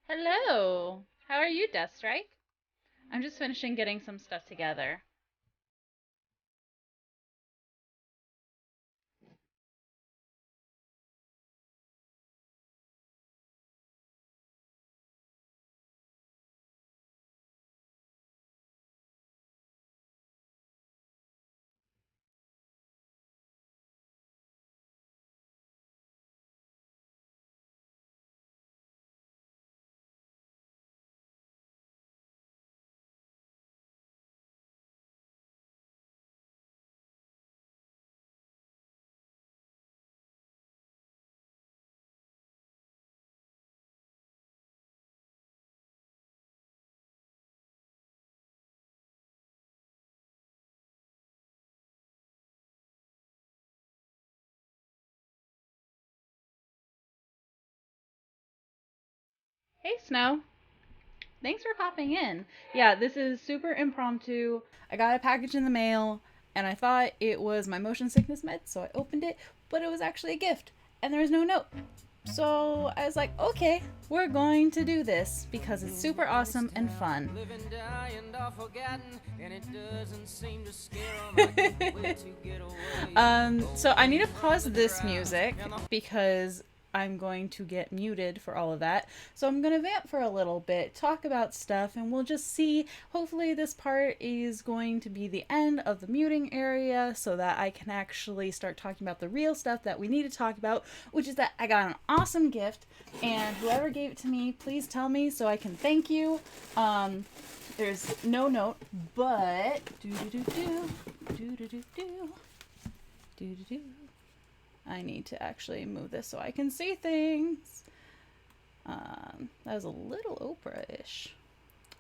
Hello! How are you, Deathstrike? I'm just finishing getting some stuff together. Hey, Snow. Thanks for popping in. Yeah, this is super impromptu. I got a package in the mail, and I thought it was my motion sickness meds, so I opened it, but it was actually a gift, and there was no note. So I was like, okay, we're going to do this because it's super awesome and fun. So I need to pause this music because I'm going to get muted for all of that. So I'm going to vamp for a little bit, talk about stuff, and we'll just see. Hopefully, this part is going to be the end of the muting area so that I can actually start talking about the real stuff that we need to talk about, which is that I got an awesome gift, and whoever gave it to me, please tell me so I can thank you. There's no note, but do do do do do do do do do do do. I need to actually move this so I can see things. That was a little Oprah-ish.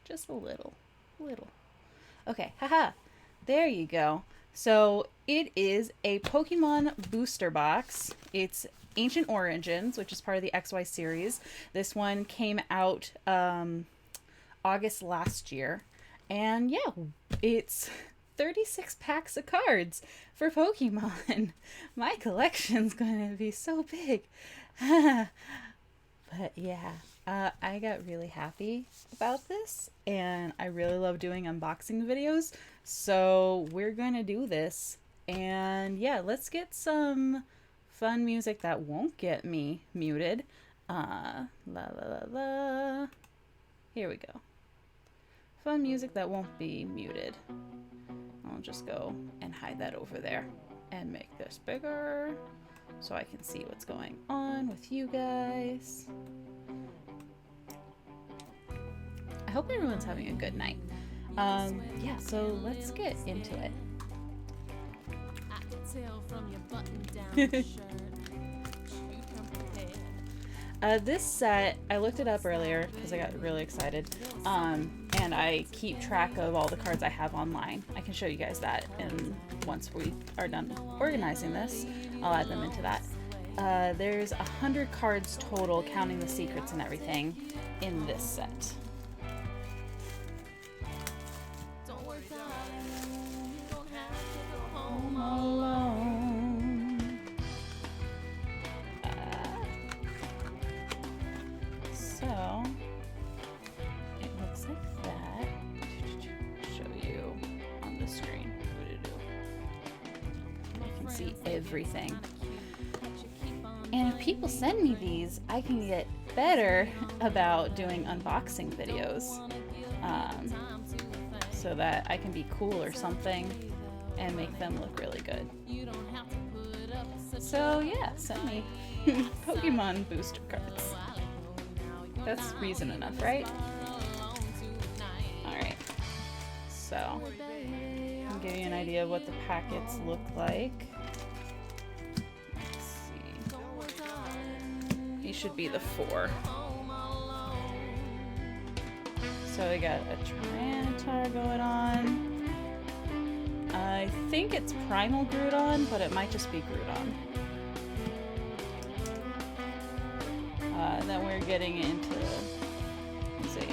Just a little. Little. Okay, haha. There you go. So it is a Pokemon booster box. It's Ancient Origins, which is part of the XY series. This one came out August last year. And yeah, it's 36 packs of cards for Pokemon. My collection's going to be so big. But yeah, I got really happy about this, and I really love doing unboxing videos. So we're going to do this. And yeah, let's get some fun music that won't get me muted. La la la la. Here we go. Fun music that won't be muted. I'll just go and hide that over there and make this bigger so I can see what's going on with you guys. I hope everyone's having a good night. Yeah, so let's get into it. This set, I looked it up earlier because I got really excited. And I keep track of all the cards I have online. I can show you guys that, and once we are done organizing this, I'll add them into that. There's 100 cards total, counting the secrets and everything, in this set. Home alone. So it looks like that. Show you on the screen. You can see everything. And if people send me these, I can get better about doing unboxing videos. So that I can be cool or something and make them look really good. So yeah, send me Pokemon booster cards. That's reason enough, right? Alright. So, I'll give you an idea of what the packets look like. Let's see. These should be the 4. So we got a Tyranitar going on. I think it's Primal Groudon, but it might just be Groudon. And then we're getting into, let's see.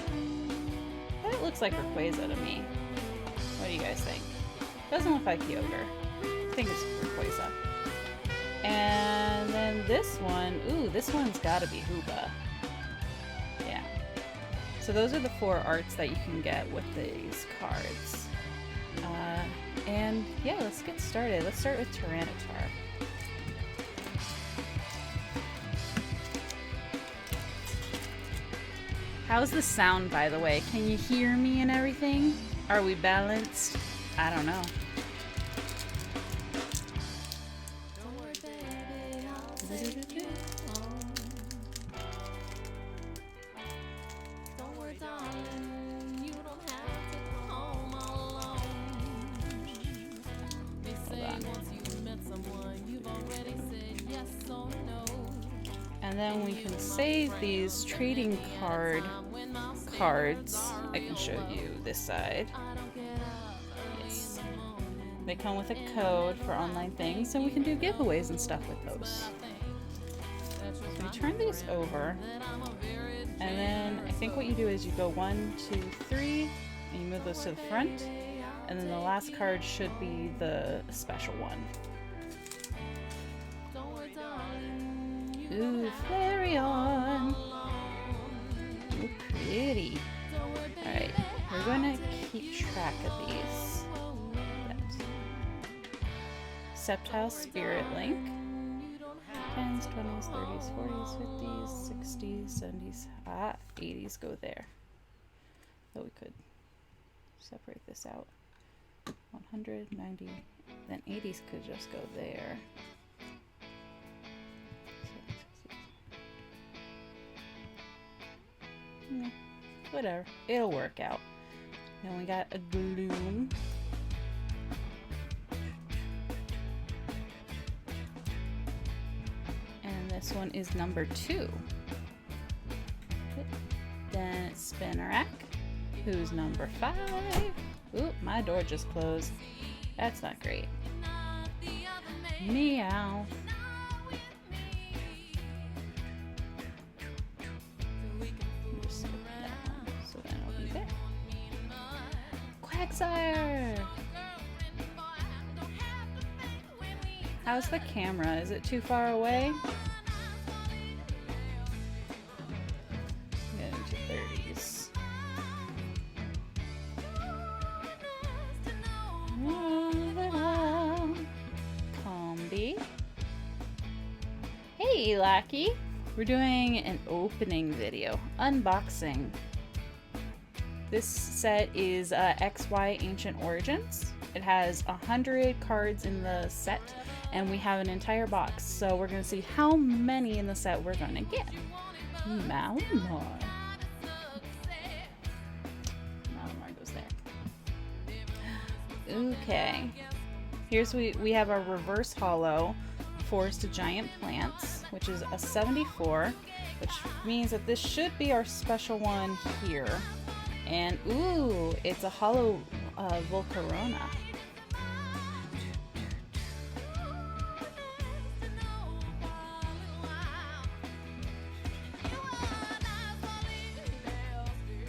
That looks like Rayquaza to me. What do you guys think? Doesn't look like Kyogre. I think it's Rayquaza. And then this one, ooh, this one's gotta be Hooba. Yeah. So those are the 4 arts that you can get with these cards. And yeah, let's get started. Let's start with Tyranitar. How's the sound, by the way? Can you hear me and everything? Are we balanced? I don't know. And then we can save these trading cards. I can show you this side. Yes. They come with a code for online things, and we can do giveaways and stuff with those. So we turn these over, and then I think what you do is you go 1, 2, 3, and you move those to the front, and then the last card should be the special one. Ooh, Flareon! Ooh, pretty. Alright, we're gonna keep track of these. Sceptile Spirit Link. 10s, 20s, 30s, 40s, 50s, 60s, 70s. 80s go there. Though we could separate this out. 100, 90, then 80s could just go there. Yeah, whatever, it'll work out. Then we got a Gloom. And this one is number 2. Then it's Spinarak, who's number 5. Ooh, my door just closed. That's not great. Meow. So then it'll be there. Quagsire! How's the camera? Is it too far away? Get into 30s. Combi. Hey, Lackey! We're doing an opening video, unboxing. This set is XY Ancient Origins. It has 100 cards in the set, and we have an entire box. So we're gonna see how many in the set we're gonna get. Malamar. Malamar goes there. Okay. Here's we have our reverse holo Forest Giant Plants, which is a 74, which means that this should be our special one here. And ooh, it's a holo Volcarona.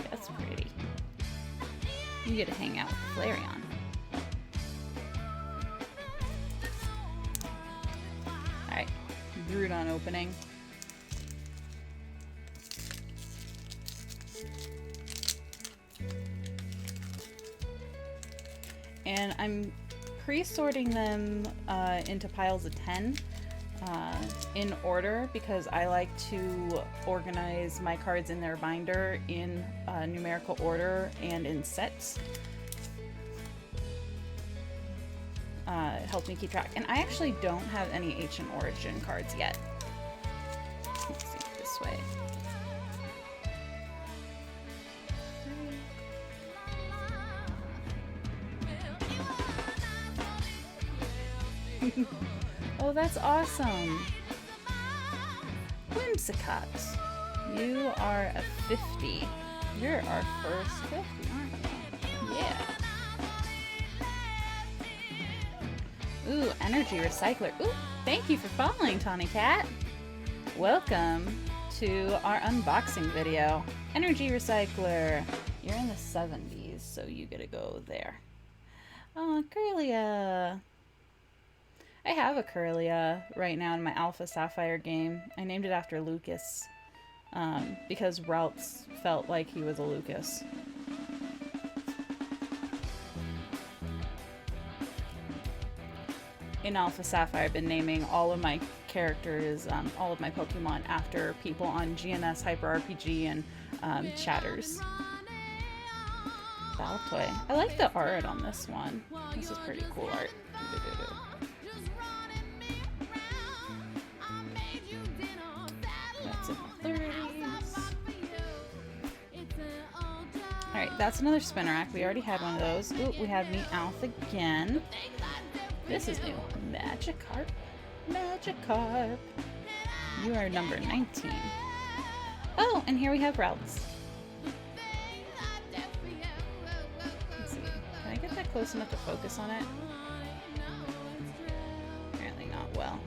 That's pretty. You get to hang out with Flareon. Alright, Groudon opening. And I'm pre-sorting them into piles of 10 in order because I like to organize my cards in their binder in numerical order and in sets. It helps me keep track. And I actually don't have any Ancient Origin cards yet. Let's see, this way. Oh, that's awesome. Whimsicott, you are a 50. You're our first 50, aren't you? Yeah. Ooh, Energy Recycler. Ooh, thank you for following, Tawny Cat. Welcome to our unboxing video. Energy Recycler. You're in the 70s, so you get to go there. Oh, Kirlia. I have a Kirlia right now in my Alpha Sapphire game. I named it after Lucas. because Ralts felt like he was a Lucas. In Alpha Sapphire, I've been naming all of my characters, all of my Pokemon, after people on GNS, Hyper RPG, and Chatters. Baltoy. I like the art on this one. This is pretty cool art. That's in the 30s. Alright, that's another Spinarak. We already had one of those. Ooh, we have Meowth again. This is new. Magikarp. Magikarp. You are number 19. Oh, and here we have Ralts. Let's see. Can I get that close enough to focus on it? Apparently not well.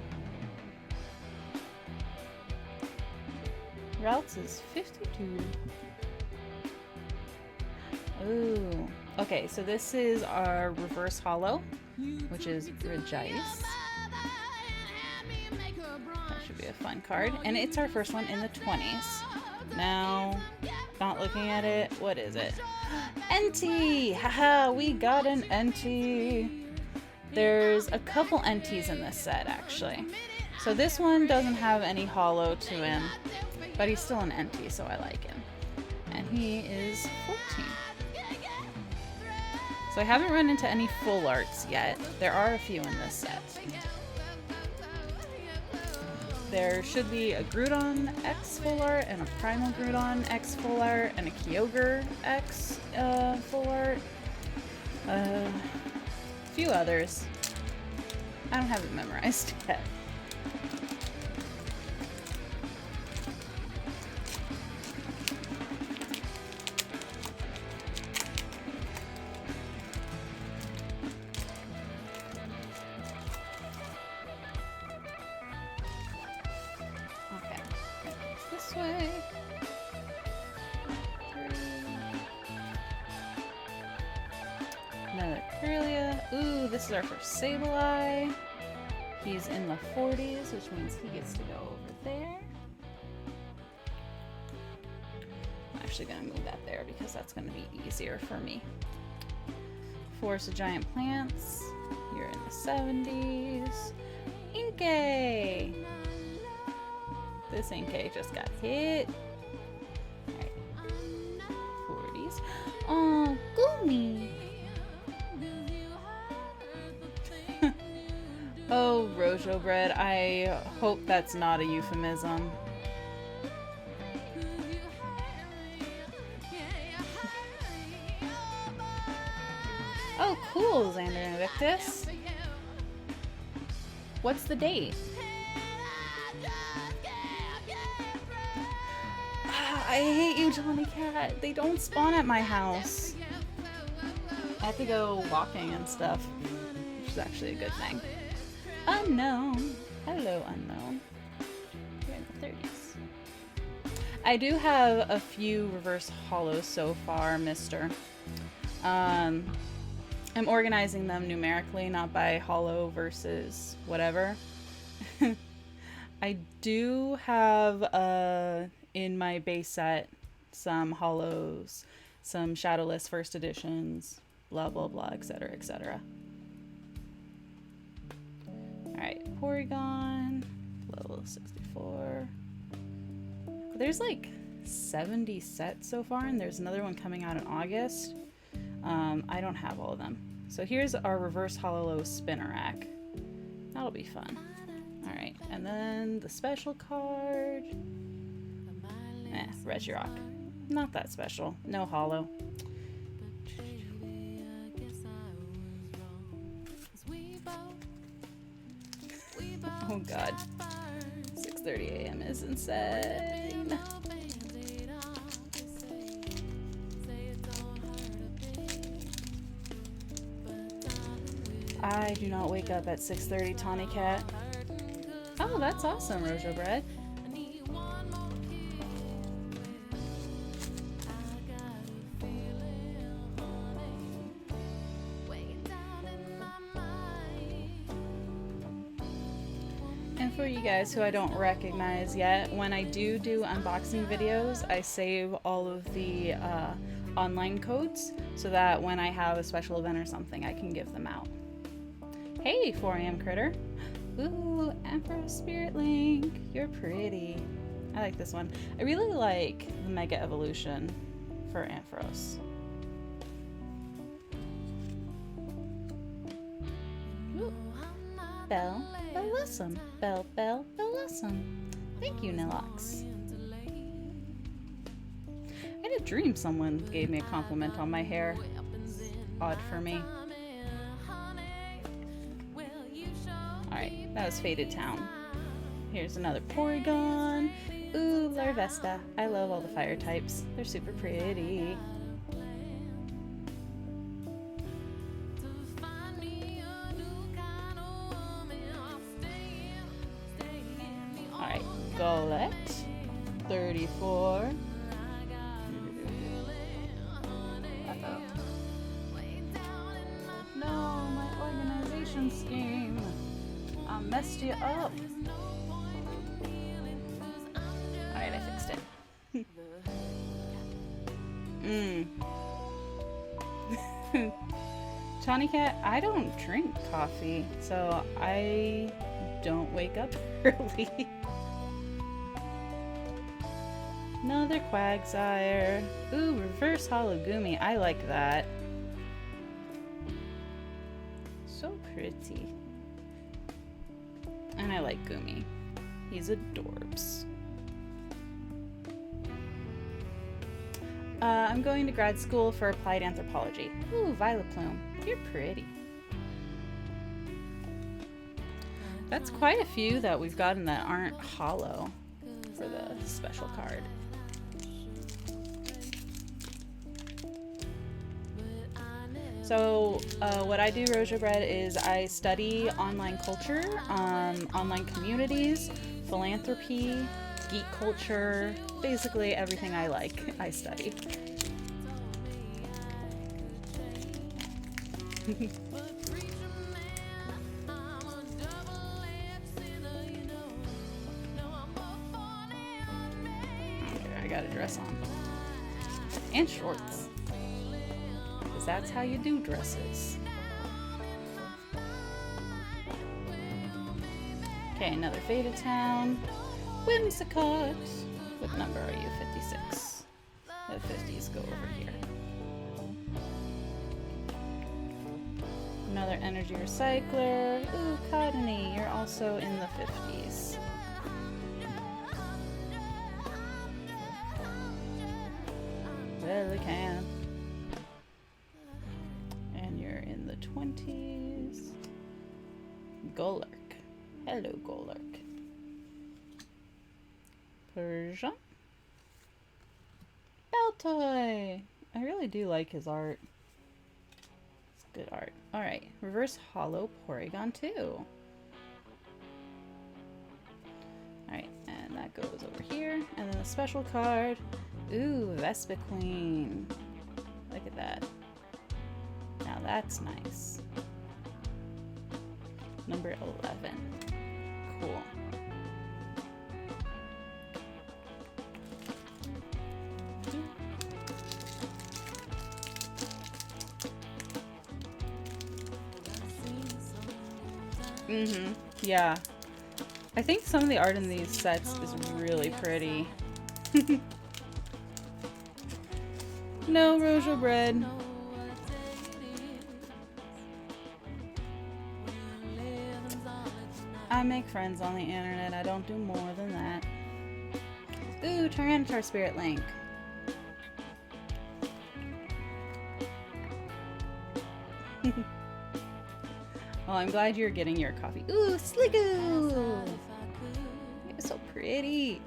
Ralts is 52. Ooh. Okay, so this is our reverse holo, which is Regice. That should be a fun card. And it's our first one in the 20s. Now, not looking at it, what is it? Entei! Haha, we got an Entei! There's a couple Enteis in this set, actually. So this one doesn't have any holo to him, but he's still an Entei, so I like him. And he is 14. So I haven't run into any full arts yet. There are a few in this set. There should be a Groudon X full art, and a Primal Groudon X full art, and a Kyogre X full art. A few others. I don't have it memorized yet. Way. 3. Another Kirlia. Ooh, this is our first Sableye. He's in the 40s, which means he gets to go over there. I'm actually going to move that there because that's going to be easier for me. Forest of Giant Plants. You're in the 70s. Inkay! This Inkay just got hit. Alright. 40s. Oh, Goomy! Oh, Rojo bread. I hope that's not a euphemism. Oh, cool, Xander Invictus. What's the date? I hate you, Johnny Cat. They don't spawn at my house. I have to go walking and stuff, which is actually a good thing. Unknown. Hello, Unknown. You're in the 30s. I do have a few reverse holos so far, mister. I'm organizing them numerically, not by holo versus whatever. I do have in my base set some holos, some shadowless first editions, blah blah blah, etc, etc. Alright, Porygon, level 64. There's like 70 sets so far, and there's another one coming out in August. I don't have all of them. So here's our reverse holo Spinarak. That'll be fun. Alright, and then the special card. Regirock. Not that special. No holo. Oh god. 6:30 a.m. is insane. I do not wake up at 6:30, Tawny Cat. Oh, that's awesome, Rojo Bread. And for you guys who I don't recognize yet, when I do unboxing videos, I save all of the online codes so that when I have a special event or something, I can give them out. Hey, 4am critter. Ooh, Emperor Spirit Link. You're pretty. I like this one. I really like the Mega Evolution for Ampharos. Ooh. Bell, Bellissum. Bell, Bellissum. Thank you, Nilox. I had a dream someone gave me a compliment on my hair. Odd for me. Alright, that was Faded Town. Here's another Porygon. Ooh, Larvesta. I love all the fire types. They're super pretty. Alright, Golett. 34. No, my organization scheme. I messed you up. Alright, I fixed it. Tawny Cat, I don't drink coffee, so I don't wake up early. Another Quagsire. Ooh, reverse Hologumi. I like that. So pretty. And I like Gumi. He's adorbs. I'm going to grad school for applied anthropology. Ooh, Violet Plume. You're pretty. That's quite a few that we've gotten that aren't hollow for the special card. So what I do, Roja Bread, is I study online culture, online communities, philanthropy, geek culture, basically everything I like, I study. Okay, I got a dress on. And shorts. Because that's how you do dresses. Okay, another Faded Town. Whimsicott. What number are you? 56. The 50s go over here. Another Energy Recycler. Ooh, Cottony. You're also in the 50s. Relicanth. And you're in the 20s. Golurk. Hello, Golurk. Persian. Baltoy. I really do like his art. It's good art. Alright, reverse hollow Porygon 2. Alright, and that goes over here. And then the special card. Ooh, Vespiquen. Look at that. Now that's nice. Number 11. Cool. Yeah. I think some of the art in these sets is really pretty. No, Roja Bread. I make friends on the internet. I don't do more than that. Ooh, Tyranitar Spirit Link. Well, I'm glad you're getting your coffee. Ooh, Sliggoo! You're so pretty.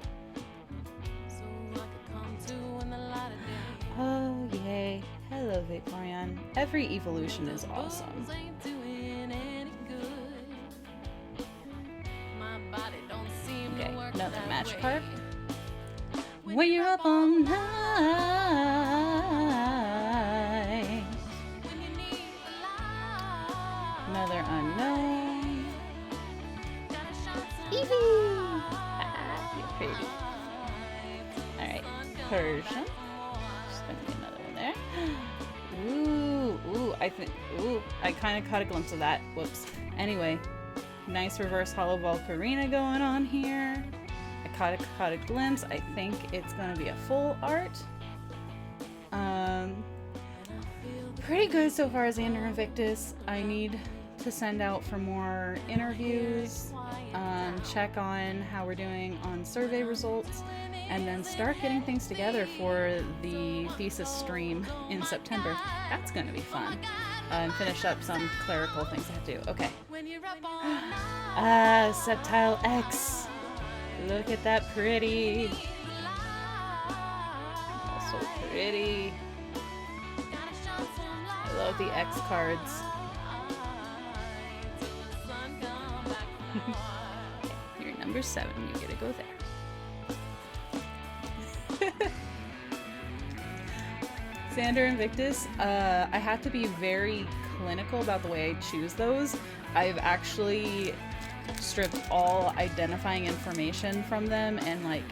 Oh, yay. Hello, Vaporeon. Every evolution is awesome. Okay, another Magikarp. When you're up all night. Another unknown. You're pretty. Alright, Persian. Just gonna get another one there. Ooh, I kind of caught a glimpse of that. Whoops. Anyway, nice reverse hollow Valkyria going on here. I caught a glimpse. I think it's gonna be a full art. Pretty good so far as Xander Invictus. I need to send out for more interviews, check on how we're doing on survey results, and then start getting things together for the thesis stream in September. That's going to be fun. And finish up some clerical things I have to do. Okay. Septile X. Look at that pretty. Oh, so pretty. I love the X cards. You're number 7. You get to go there. Xander Invictus, I have to be very clinical about the way I choose those. I've actually stripped all identifying information from them and like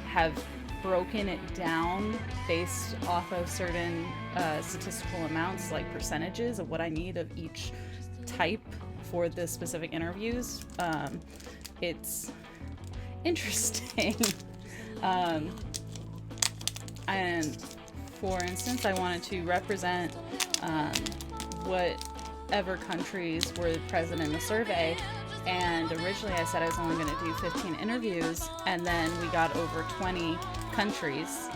have broken it down based off of certain statistical amounts, like percentages of what I need of each type for the specific interviews. It's interesting. And for instance, I wanted to represent whatever countries were present in the survey, and originally I said I was only going to do 15 interviews, and then we got over 20 countries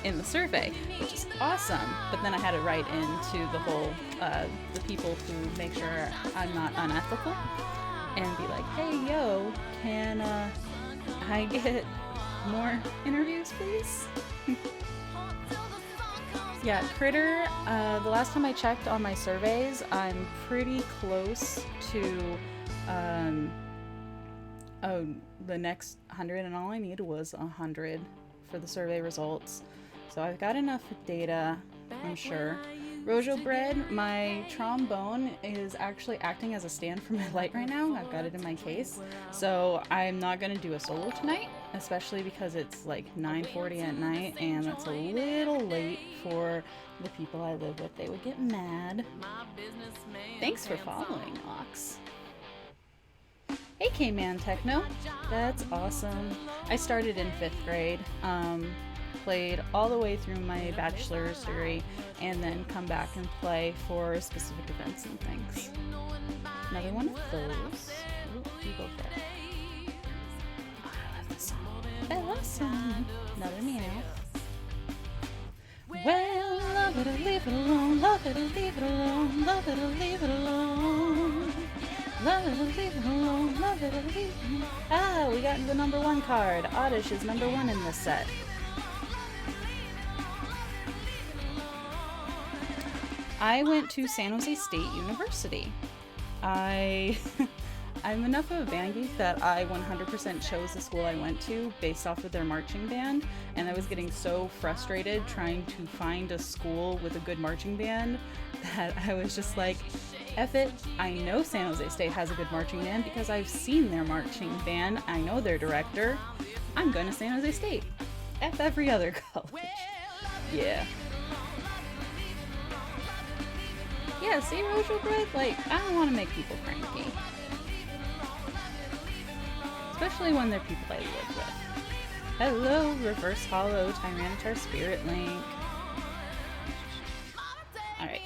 in the survey, which is awesome. But then I had to write into the whole the people who make sure I'm not unethical, and be like, hey, yo, can I get more interviews, please? Yeah, Critter, the last time I checked on my surveys, I'm pretty close to the next 100, and all I needed was 100 for the survey results. So I've got enough data, I'm sure. Rojo Bread, my trombone is actually acting as a stand for my light right now. I've got it in my case. So I'm not going to do a solo tonight, especially because it's like 9:40 at night and that's a little late for the people I live with. They would get mad. Thanks for following, Ox. Hey K-Man Techno. That's awesome. I started in 5th grade. Played all the way through my bachelor's degree and then come back and play for specific events and things. Another one of those. Ooh, you go there. Oh, I love this song. I love this song. Another meow. Well, love it or leave it alone. Love it or leave it alone. Love it or leave it alone. Love it or leave it alone. Love it or leave it alone. Ah, we got the number 1 card. Oddish is number 1 in this set. I went to San Jose State University. I'm enough of a band geek that I 100% chose the school I went to based off of their marching band, and I was getting so frustrated trying to find a school with a good marching band that I was just like, F it, I know San Jose State has a good marching band because I've seen their marching band, I know their director, I'm going to San Jose State. F every other college. Yeah. Yeah, see, Rojo Bread? Like, I don't want to make people cranky. Especially when they're people I live with. Hello, Reverse Hollow, Tyranitar Spirit Link. Alright.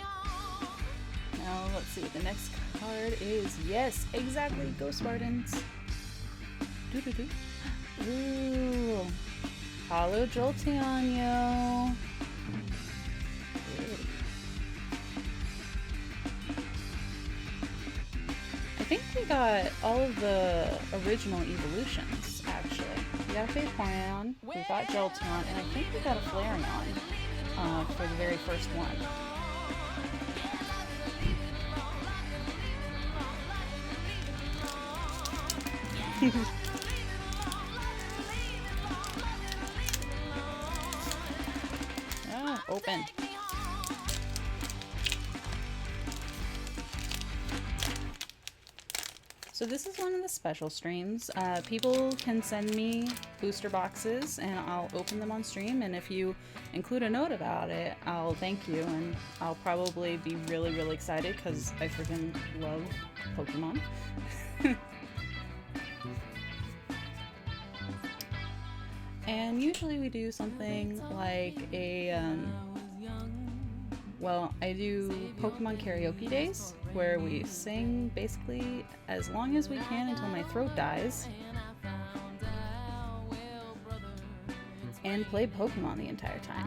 Now, let's see what the next card is. Yes, exactly, Go Spartans. Doo-doo-doo. Ooh. Hollow Jolteonio. I think we got all of the original evolutions, actually. We got a Vaporeon, we got Jolteon, and I think we got a Flareon for the very first one. Oh, open. So this is one of the special streams. People can send me booster boxes and I'll open them on stream, and if you include a note about it, I'll thank you, and I'll probably be really, really excited because I freaking love Pokemon. And usually we do something like a, well, I do Pokemon karaoke days, where we sing basically as long as we can until my throat dies, and play Pokemon the entire time.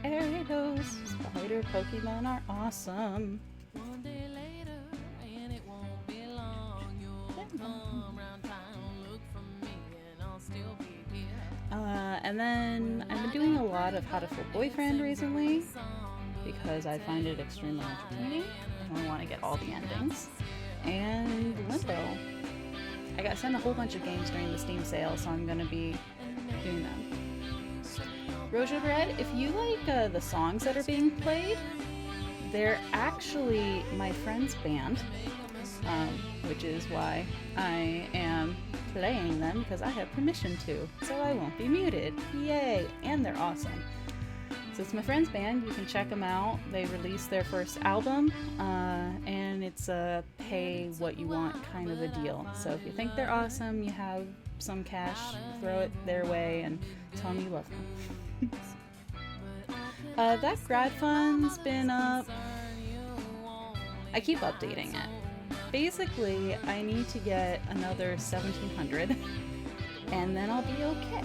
Ariados, spider Pokemon are awesome. And then I've been doing a lot of How to Fool Boyfriend recently because I find it extremely entertaining and I want to get all the endings. And Limbo. I got sent a whole bunch of games during the Steam sale, so I'm going to be doing them. Rojo Bread, if you like the songs that are being played, they're actually my friend's band, which is why I am playing them, because I have permission to, so I won't be muted. Yay! And they're awesome. So it's my friend's band. You can check them out. They released their first album, and it's a pay what you want kind of a deal. So if you think they're awesome, you have some cash, throw it their way and tell them you love them. That grad fund's been up. I keep updating it. Basically, I need to get another 1,700 and then I'll be okay.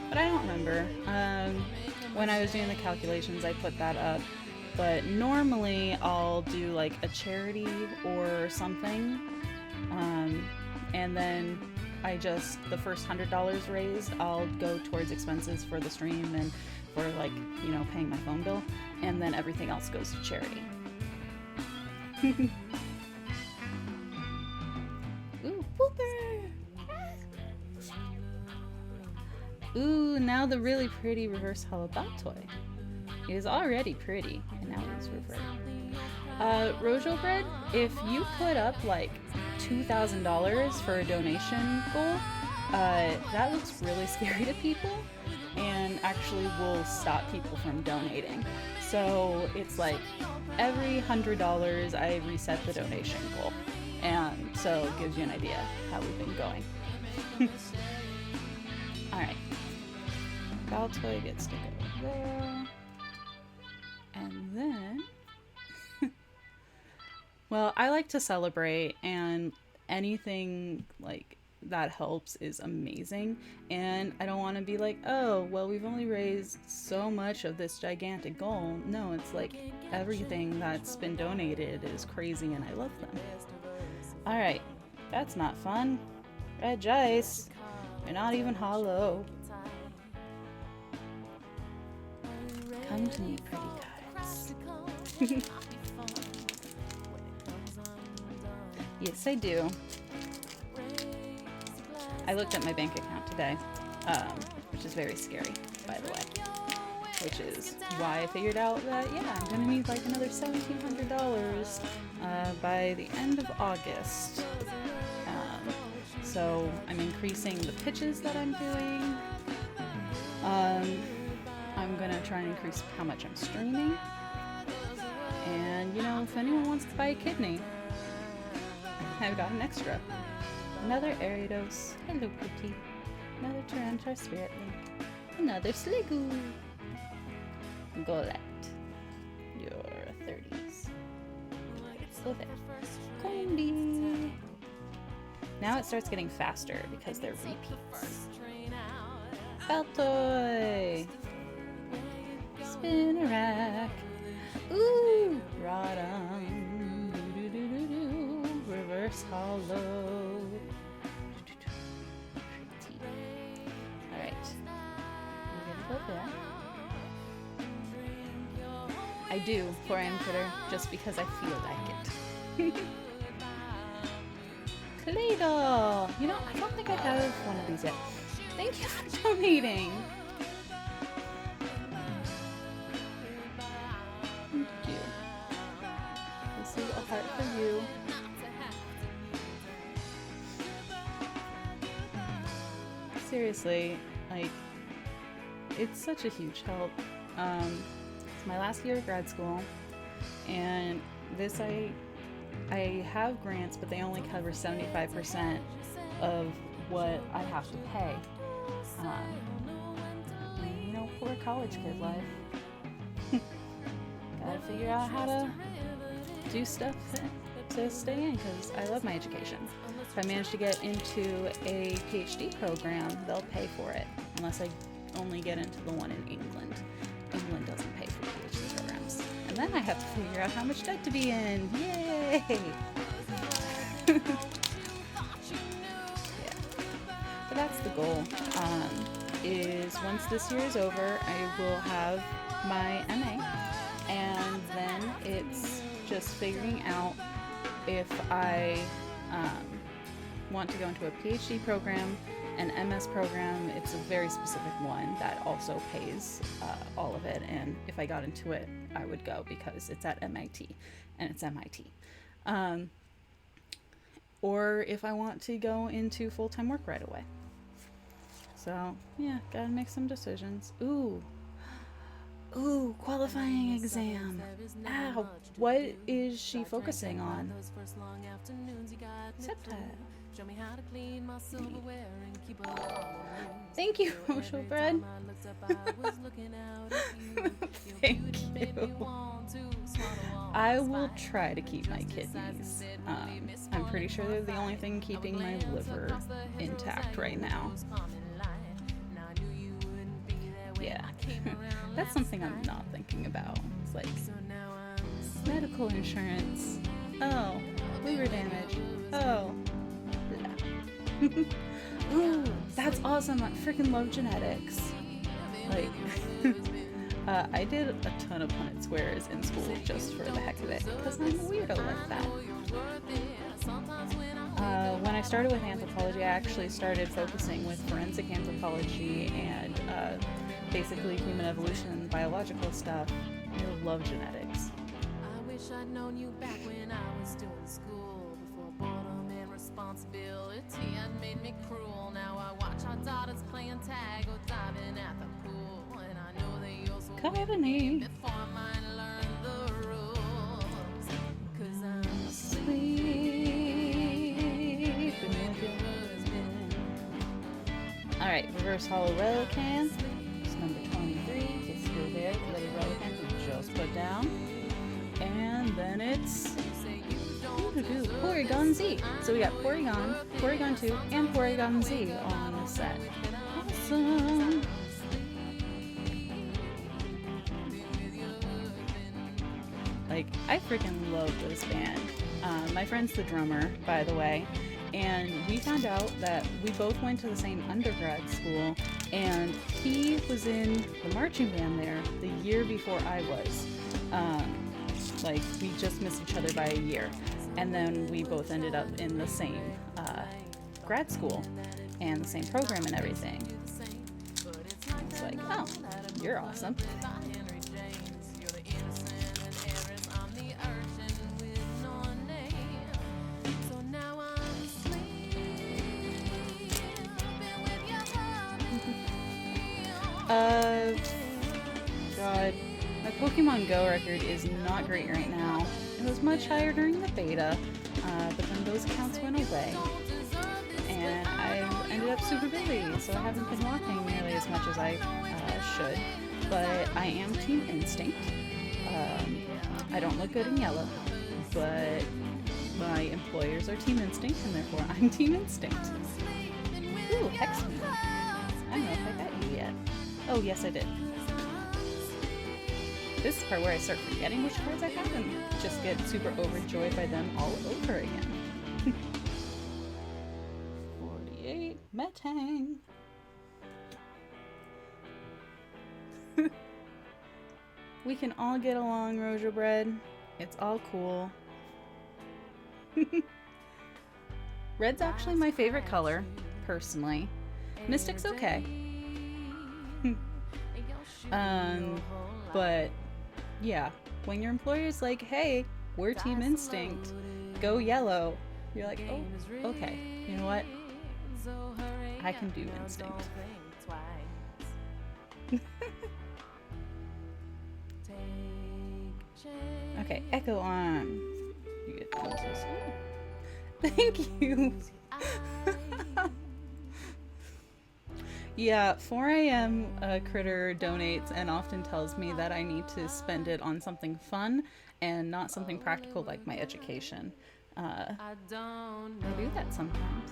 But I don't remember. When I was doing the calculations, I put that up. But normally I'll do like a charity or something. And then the first $100 raised, I'll go towards expenses for the stream and for, like, you know, paying my phone bill, and then everything else goes to charity. Ooh, Pooper! Ooh, now the really pretty reverse hollow toy. It is already pretty, and now it is reversed. Rojo Bread, if you put up like $2,000 for a donation goal, that looks really scary to people and actually will stop people from donating. So it's like every $100 I reset the donation goal, and so it gives you an idea how we've been going. Alright, Baltoy gets to go there, and then well, I like to celebrate, and anything like that helps is amazing. And I don't want to be like, oh, well, we've only raised so much of this gigantic goal. No, it's like everything that's been donated is crazy, and I love them. All right, that's not fun. Regice, you're not even hollow. Come to me, pretty cards. Yes, I do. I looked at my bank account today, which is very scary, by the way. Which is why I figured out that, yeah, I'm gonna need like another $1,700 by the end of August. So I'm increasing the pitches that I'm doing. I'm gonna try and increase how much I'm streaming. And, you know, if anyone wants to buy a kidney, I've got an extra. Another Ariados. Hello, Kitty. Another Tyranitar Spirit Link. Another Sliggoo. Golett. Your 30s. So there. Combi. Now it starts getting faster because they're repeats. Baltoy. Spinarak. Ooh! Rodham. Reverse hollow. Pretty. Alright. We're gonna go there. I do, Florian Critter, just because I feel like it. Play-Doh! You know, I don't think I have one of these yet. Thank you for donating! Thank you. This is a heart for you. Seriously, like, it's such a huge help. It's my last year of grad school, and this I have grants, but they only cover 75% of what I have to pay. And, you know, poor college kid life. Gotta figure out how to do stuff to stay in, because I love my education. If I manage to get into a PhD program, they'll pay for it, unless I only get into the one in England. England doesn't pay for PhD programs. And then I have to figure out how much debt to be in. Yay! Yeah. But that's the goal. Is once this year is over, I will have my MA, and then it's just figuring out if I want to go into a PhD program, an MS program. It's a very specific one that also pays all of it, and if I got into it, I would go because it's at MIT, and it's MIT. Or if I want to go into full-time work right away. So, yeah, gotta make some decisions. Ooh, qualifying exam. Ow, what is she focusing on? Septa. Thank you, Rochelle Bread. Thank you. I will try to keep my kidneys. I'm pretty sure they're the only thing keeping my liver intact right now. Yeah, that's something I'm not thinking about. It's like medical insurance. Oh, liver damage. Oh. Ooh, that's awesome. I freaking love genetics. Like, I did a ton of Punnett squares in school just for the heck of it, because I'm a weirdo like that. When I started with anthropology, I actually started focusing with forensic anthropology and basically human evolution and biological stuff. I love genetics. I wish I'd known you back when I was doing school, before boredom and responsibility had made me cruel. Now I watch our daughters playing tag or diving at the pool, and I know they also Coveney. before I might learn the rules, 'cause I'm Sleeping with your husband. Alright, reverse hollow relican. It's number 23. It's still there. The other relican we just put down. And then it's Porygon Z. So we got Porygon, Porygon 2, and Porygon Z all on this set. Awesome! Like, I freaking love this band. My friend's the drummer, by the way, and we found out that we both went to the same undergrad school, and he was in the marching band there the year before I was. Like, we just missed each other by a year, and then we both ended up in the same grad school and the same program and everything. It's like, oh, you're awesome. God, my Pokemon Go record is not great right now. It was much higher during the beta, but then those accounts went away. And I ended up super busy, so I haven't been walking nearly as much as I should. But I am Team Instinct. I don't look good in yellow, but my employers are Team Instinct, and therefore I'm Team Instinct. Ooh, Hexman. I don't know if I got you yet. Oh, yes, I did. This is the part where I start forgetting which cards I have and just get super overjoyed by them all over again. 48 Metang. We can all get along, Roja Bread. It's all cool. Red's actually my favorite color, personally. Mystic's okay. But yeah, when your employer's like, hey, we're Team Instinct, go yellow, you're like, oh, okay, you know what? I can do Instinct. Okay, Echo on. You get this. Thank you. Yeah, 4 a.m. Critter donates and often tells me that I need to spend it on something fun and not something practical like my education. I do that sometimes.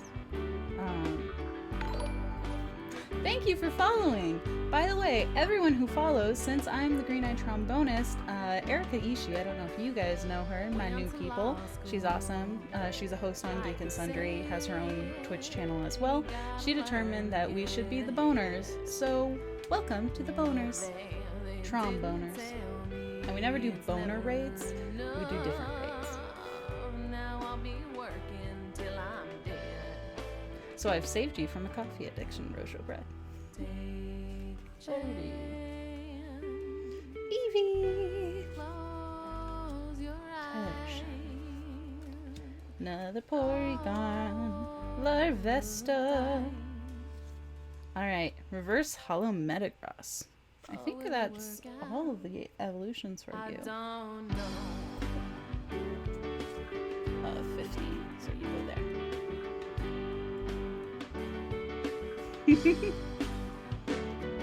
Thank you for following! By the way, everyone who follows, since I'm the Green-Eyed Trombonist, Erica Ishii, I don't know if you guys know her, my new people. She's awesome. She's a host on Geek and Sundry, has her own Twitch channel as well. She determined that we should be the boners, so welcome to the boners. Tromboners. And we never do boner raids, we do different raids. So I've saved you from a coffee addiction, Rojo Bread. Evie! Hush. Another Porygon. Larvesta. Alright, reverse hollow Metagross. I think that's all of the evolutions for you. 50, so you go there.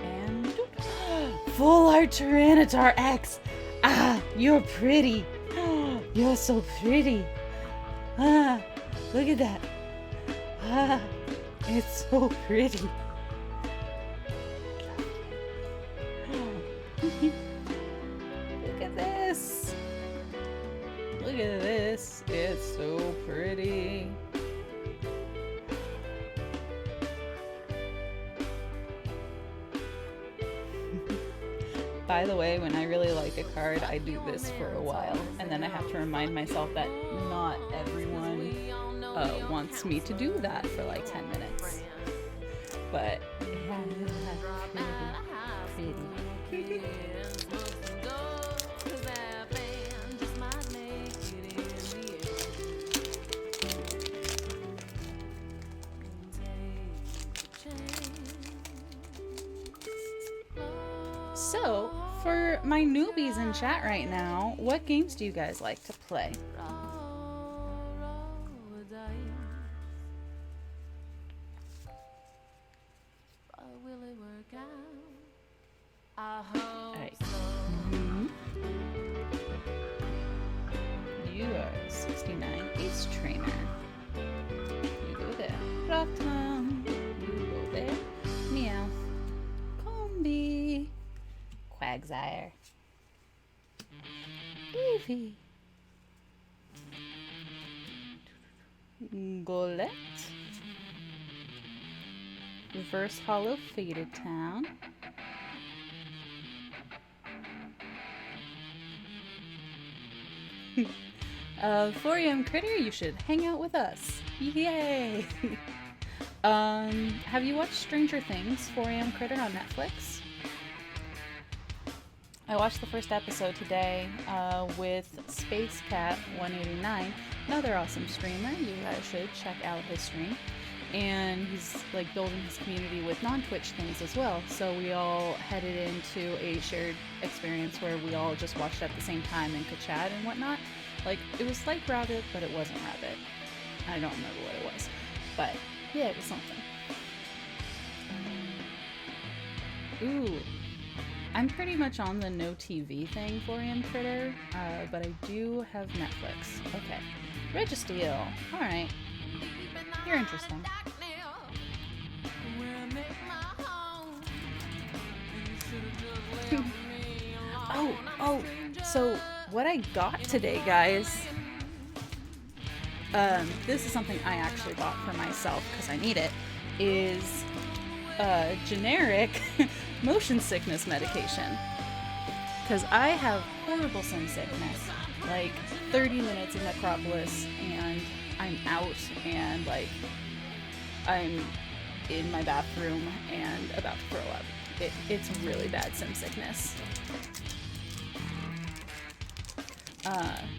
And full art Tyranitar X. Ah, you're pretty. You're so pretty. Ah, look at that. Ah, it's so pretty. Look at this. Look at this. It's so pretty. By the way, when I really like a card, I do this for a while, and then I have to remind myself that not everyone wants me to do that for like 10 minutes. But pretty. So, for my newbies in chat right now, what games do you guys like to play? Alright. You are 69 Ace Trainer. You go there. Rocktom. You go there. Meow. Combi. Quagsire. Eevee. Golett. Reverse Hollow Faded Town. Florium Critter, you should hang out with us. Yay! Have you watched Stranger Things, 4am Critter on Netflix? I watched the first episode today with Space Cat 189, another awesome streamer. You guys should check out his stream. And he's like building his community with non-Twitch things as well. So we all headed into a shared experience where we all just watched at the same time and could chat and whatnot. Like, it was like Rabbit, but it wasn't Rabbit. I don't remember what it was. But yeah, it was something. Ooh. I'm pretty much on the no TV thing for him, Critter, but I do have Netflix. Okay. Registeel. Alright. You're interesting. So what I got today, guys, this is something I actually bought for myself because I need it, is generic motion sickness medication. Because I have horrible sim sickness, like 30 minutes of Necropolis, and I'm out and like I'm in my bathroom and about to throw up. It's really bad sim sickness.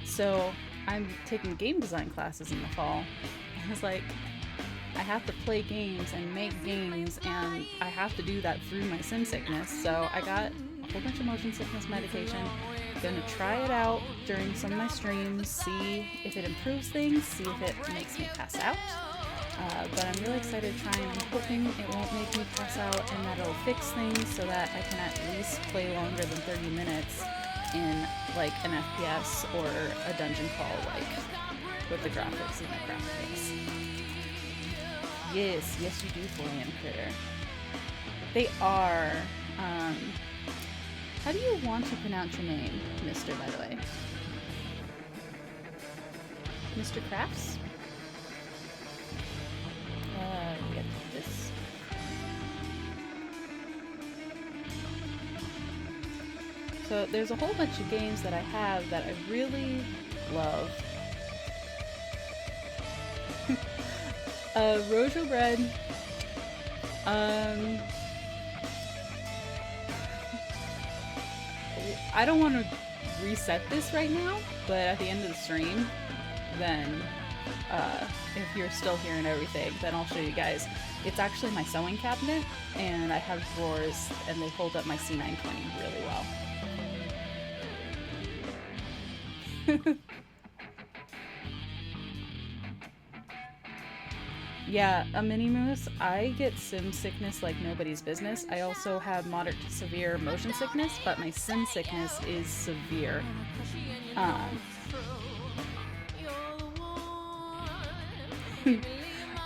So I'm taking game design classes in the fall. And I was like, I have to play games and make games, and I have to do that through my sim sickness. So I got a whole bunch of motion sickness medication. Gonna try it out during some of my streams, see if it improves things, see if it makes me pass out. But I'm really excited to try, and I'm hoping it won't make me pass out and that it'll fix things so that I can at least play longer than 30 minutes in like an FPS or a dungeon crawl, like with the graphics and the graphics. Yes, yes you do, 4am Critter. They are. How do you want to pronounce your name, Mr., by the way? Mr. Crafts? Get this. So there's a whole bunch of games that I have that I really love. Rojo Bread. I don't want to reset this right now, but at the end of the stream, then if you're still here and everything, then I'll show you guys. It's actually my sewing cabinet, and I have drawers, and they hold up my C920 really well. Yeah, a mini moose. I get sim sickness like nobody's business. I also have moderate to severe motion sickness, but my sim sickness is severe.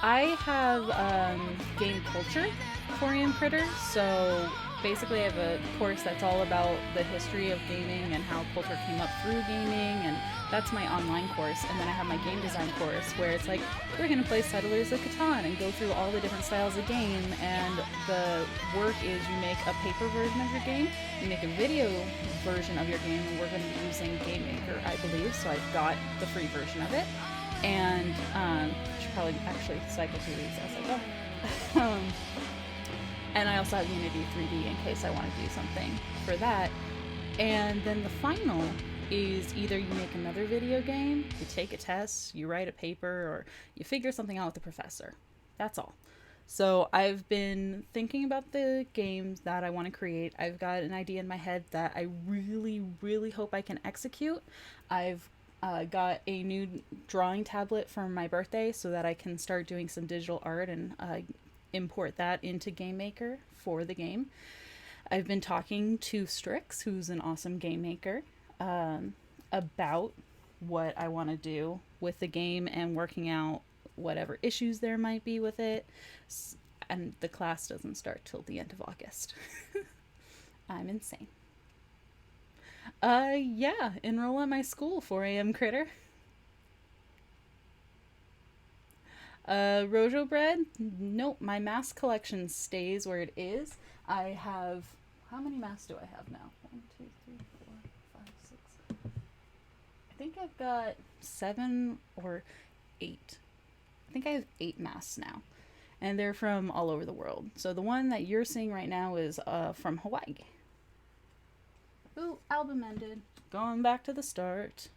I have game culture for Ian Critter, so basically I have a course that's all about the history of gaming and how culture came up through gaming, and that's my online course. And then I have my game design course where it's like, we're going to play Settlers of Catan and go through all the different styles of game, and the work is you make a paper version of your game, you make a video version of your game, and we're going to be using GameMaker, I believe, so I've got the free version of it. And should probably actually cycle through these as I go. And I also have Unity 3D in case I want to do something for that. And then the final is either you make another video game, you take a test, you write a paper, or you figure something out with the professor. That's all. So I've been thinking about the games that I want to create. I've got an idea in my head that I really, really hope I can execute. I've got a new drawing tablet for my birthday so that I can start doing some digital art and import that into GameMaker for the game. I've been talking to Strix, who's an awesome game maker, about what I want to do with the game and working out whatever issues there might be with it. And the class doesn't start till the end of August. I'm insane. Yeah, enroll at my school, 4am Critter. Rojo Bread? Nope, my mask collection stays where it is. I have... How many masks do I have now? 1, 2, 3, 4, 5, 6. I think I've got 7 or 8. I think I have 8 masks now. And they're from all over the world. So the one that you're seeing right now is from Hawaii. Ooh, album ended. Going back to the start.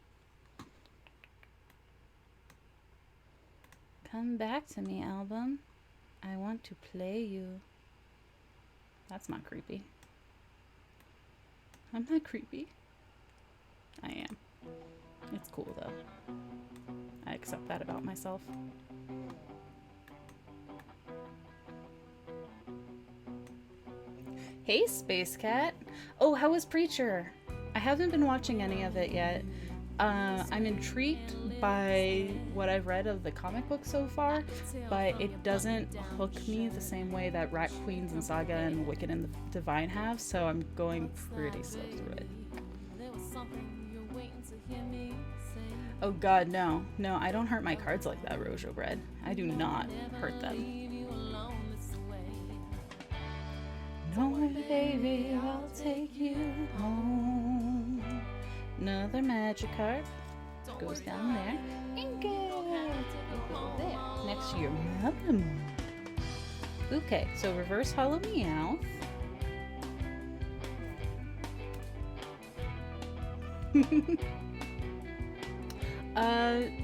Come back to me, album. I want to play you. That's not creepy. I'm not creepy. I am. It's cool, though. I accept that about myself. Hey, Space Cat. Oh, how was Preacher? I haven't been watching any of it yet. I'm intrigued by what I've read of the comic book so far, but it doesn't hook me the same way that Rat Queens and Saga and Wicked and the Divine have, so I'm going pretty slow through it. Oh god, no. No, I don't hurt my cards like that, Rojo Bread. I do not hurt them. No, baby, I'll take you home. Another Magikarp goes down there. your melon. Okay, so reverse hollow Meowth.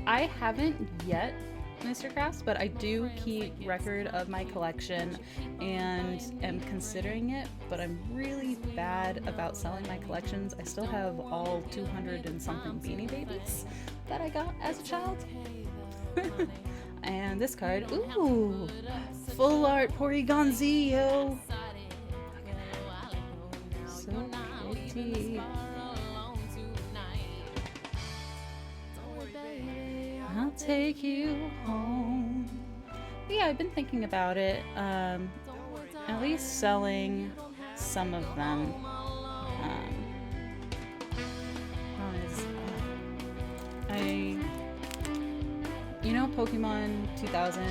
I haven't yet, Mr. Crafts, but I do keep record of my collection and am considering it, but I'm really bad about selling my collections. I still have all 200 and something Beanie Babies that I got as a child. And this card, ooh, full art Porygonzio. So pretty. I'll take you home. But yeah, I've been thinking about it. At least selling some of them. You know Pokemon 2000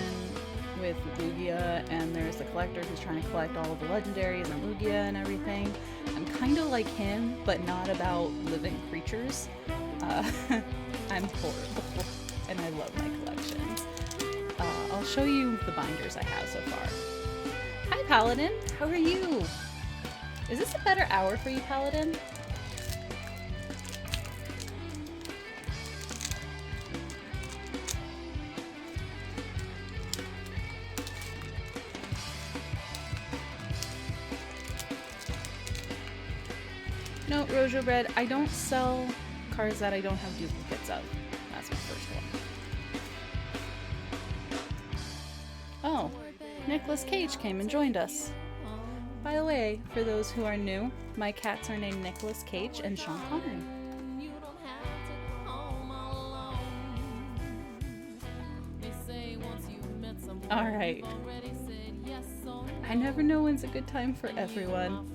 with Lugia, and there's the collector who's trying to collect all of the legendaries and Lugia and everything. I'm kind of like him, but not about living creatures. I'm horrible, and I love my collections. I'll show you the binders I have so far. Hi Paladin, how are you? Is this a better hour for you, Paladin? No, Rojo Bread, I don't sell cards that I don't have duplicates of. That's my first one. Oh, Nicolas Cage came and joined us. By the way, for those who are new, my cats are named Nicolas Cage and Sean Connery. Alright. I never know when's a good time for everyone.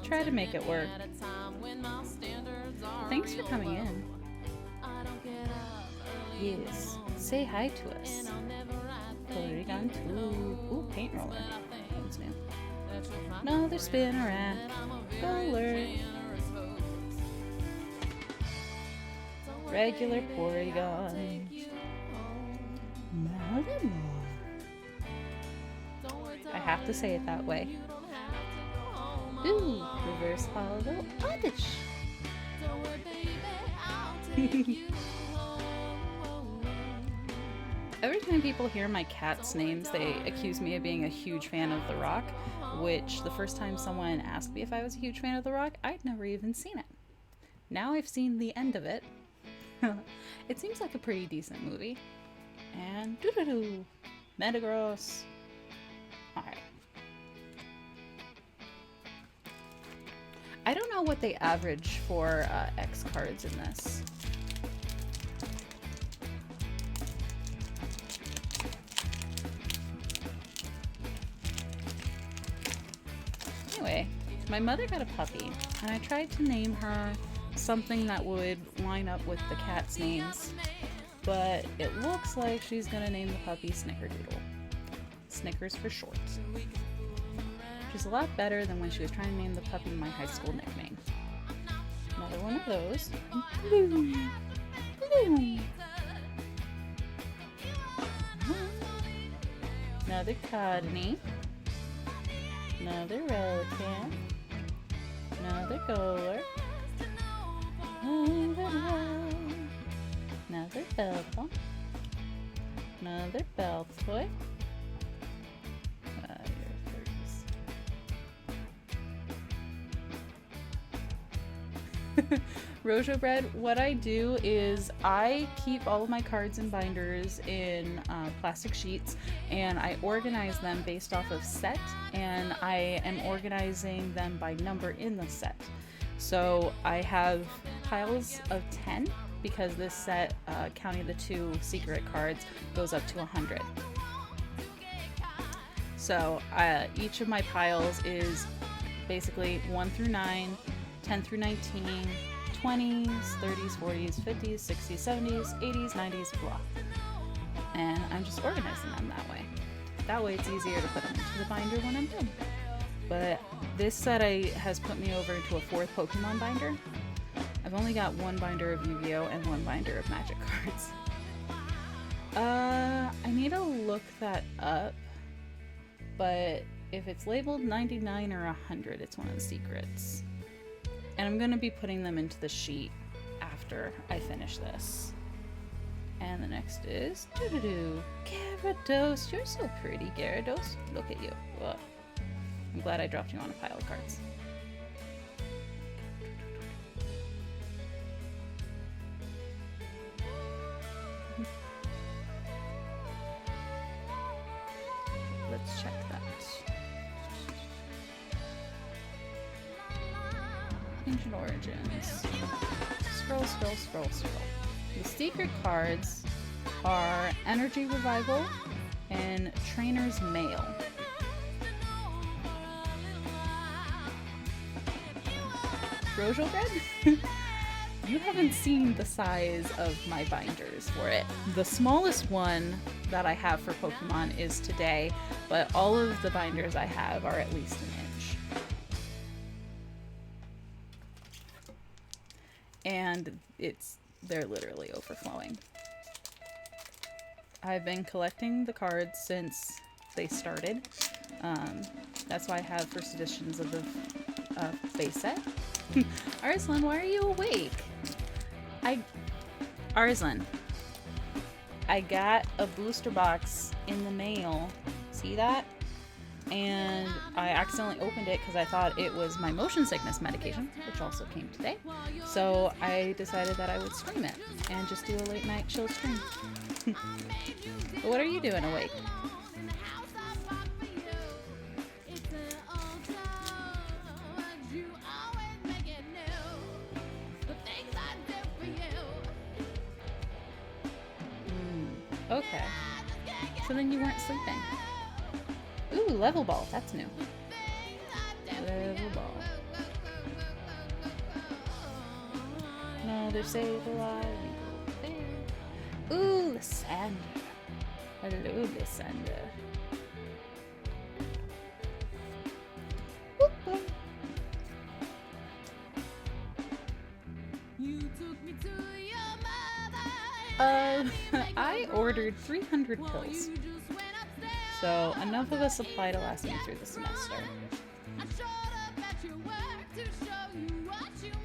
Try to make it work. Thanks for coming in. Yes, say hi to us. Porygon 2. Ooh, paint roller. That's new. Another Spinnerack. Roller. Regular Porygon. Malamar. I have to say it that way. Ooh, reverse hollow Oddish. Every time people hear my cat's names, they accuse me of being a huge fan of The Rock, which the first time someone asked me if I was a huge fan of The Rock, I'd never even seen it. Now I've seen the end of it. It seems like a pretty decent movie. And doo-doo-doo, Metagross. Alright. I don't know what they average for X cards in this. Anyway, my mother got a puppy, and I tried to name her something that would line up with the cat's names, but it looks like she's gonna name the puppy Snickerdoodle. Snickers for short. Which is a lot better than when she was trying to name the puppy my high school nickname. Another one of those. Blue. Blue. Another Codney. Another Relican. Another Goler. Another Bellbomb. Another Belltoy. Rojo Bread, what I do is I keep all of my cards and binders in plastic sheets, and I organize them based off of set, and I am organizing them by number in the set. So I have piles of 10 because this set, counting the 2 secret cards, goes up to 100. So each of my piles is basically 1 through 9, 10 through 19, 20s, 30s, 40s, 50s, 60s, 70s, 80s, 90s, blah. And I'm just organizing them that way. That way it's easier to put them into the binder when I'm done. But this set has put me over into a 4th Pokemon binder. I've only got 1 binder of Yu-Gi-Oh! And 1 binder of Magic cards. I need to look look that up, but if it's labeled 99 or 100, it's one of the secrets. And I'm going to be putting them into the sheet after I finish this. And the next is Gyarados. You're so pretty, Gyarados. Look at you. Whoa. I'm glad I dropped you on a pile of cards. Let's check that. Ancient Origins. Scroll, scroll, scroll, scroll. The secret cards are Energy Revival and Trainer's Mail. Rojo Bread? You haven't seen the size of my binders for it. The smallest one that I have for Pokemon is today, but all of the binders I have are at least an inch. And they're literally overflowing. I've been collecting the cards since they started. That's why I have first editions of the base set. Arslan, why are you awake? Arslan, I got a booster box in the mail. See that? And I accidentally opened it because I thought it was my motion sickness medication, which also came today. So I decided that I would stream it and just do a late night chill stream. But what are you doing awake? Okay. So then you weren't sleeping. Ooh, level ball. That's new. Level ball. Another Sableye. Ooh, Lysander. Hello, Lysander. I ordered 300 pills. So enough of a supply to last me through the semester.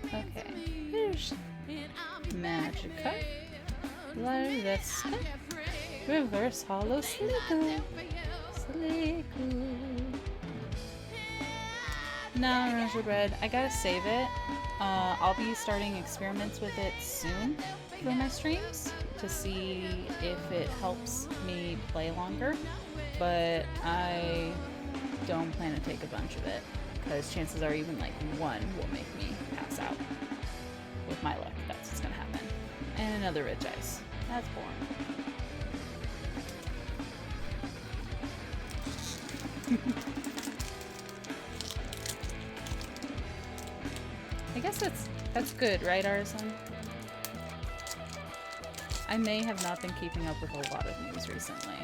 Okay. Here's Magica. Larvesta. Reverse Hollow Sliggoo. Sliggoo. No, Roger Bread. I gotta save it. I'll be starting experiments with it soon for my streams to see if it helps me play longer. But I don't plan to take a bunch of it because chances are even like one will make me pass out. With my luck, that's what's gonna happen. And another Ridge Ice. That's boring. I guess that's good, right, Arson? I may have not been keeping up with a lot of news recently.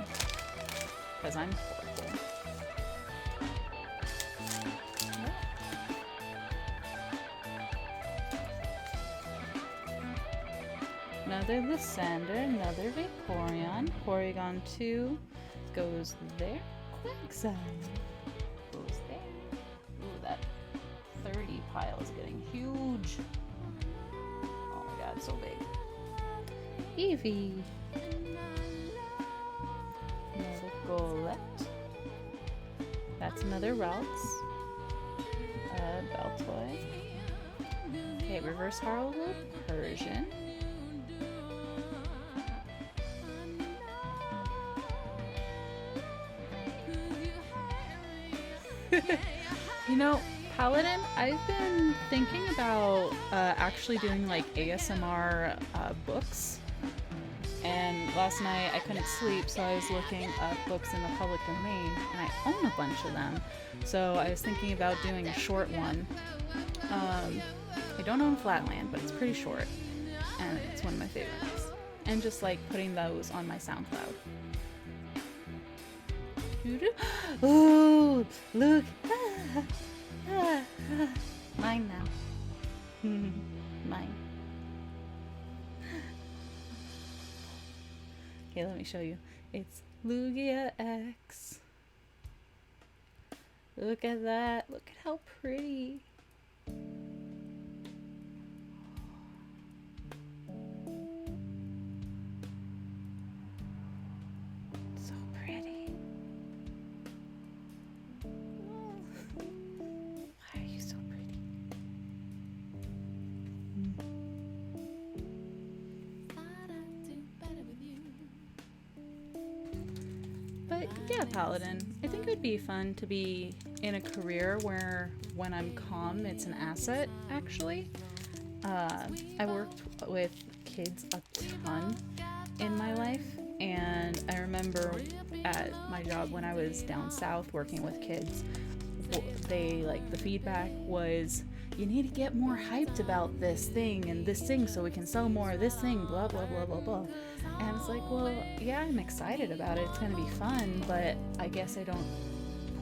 Because I'm horrible. Another Lysander, another Vaporeon. Porygon 2 goes there. Quagsire goes there. Ooh, that 30 pile is getting huge. Oh my god, so big. Eevee. Another Golett. That's another Ralts. Beltoy. Okay, Reverse Harlow Persian. You know, Paladin, I've been thinking about actually doing like ASMR books. And last night I couldn't sleep, so I was looking up books in the public domain, and I own a bunch of them. So I was thinking about doing a short one. I don't own Flatland, but it's pretty short, and it's one of my favorites. And just like putting those on my SoundCloud. Ooh, look. Mine now. Mine. Here, let me show you. It's Lugia X. Look at that. Look at how pretty. So pretty. Why are you so pretty? But yeah, Paladin. I think it would be fun to be in a career where when I'm calm, it's an asset, actually. I worked with kids a ton in my life, and I remember at my job when I was down south working with kids, the feedback was, you need to get more hyped about this thing and this thing so we can sell more of this thing, blah, blah, blah, blah, blah. And it's like, well, yeah, I'm excited about it. It's going to be fun, but I guess I don't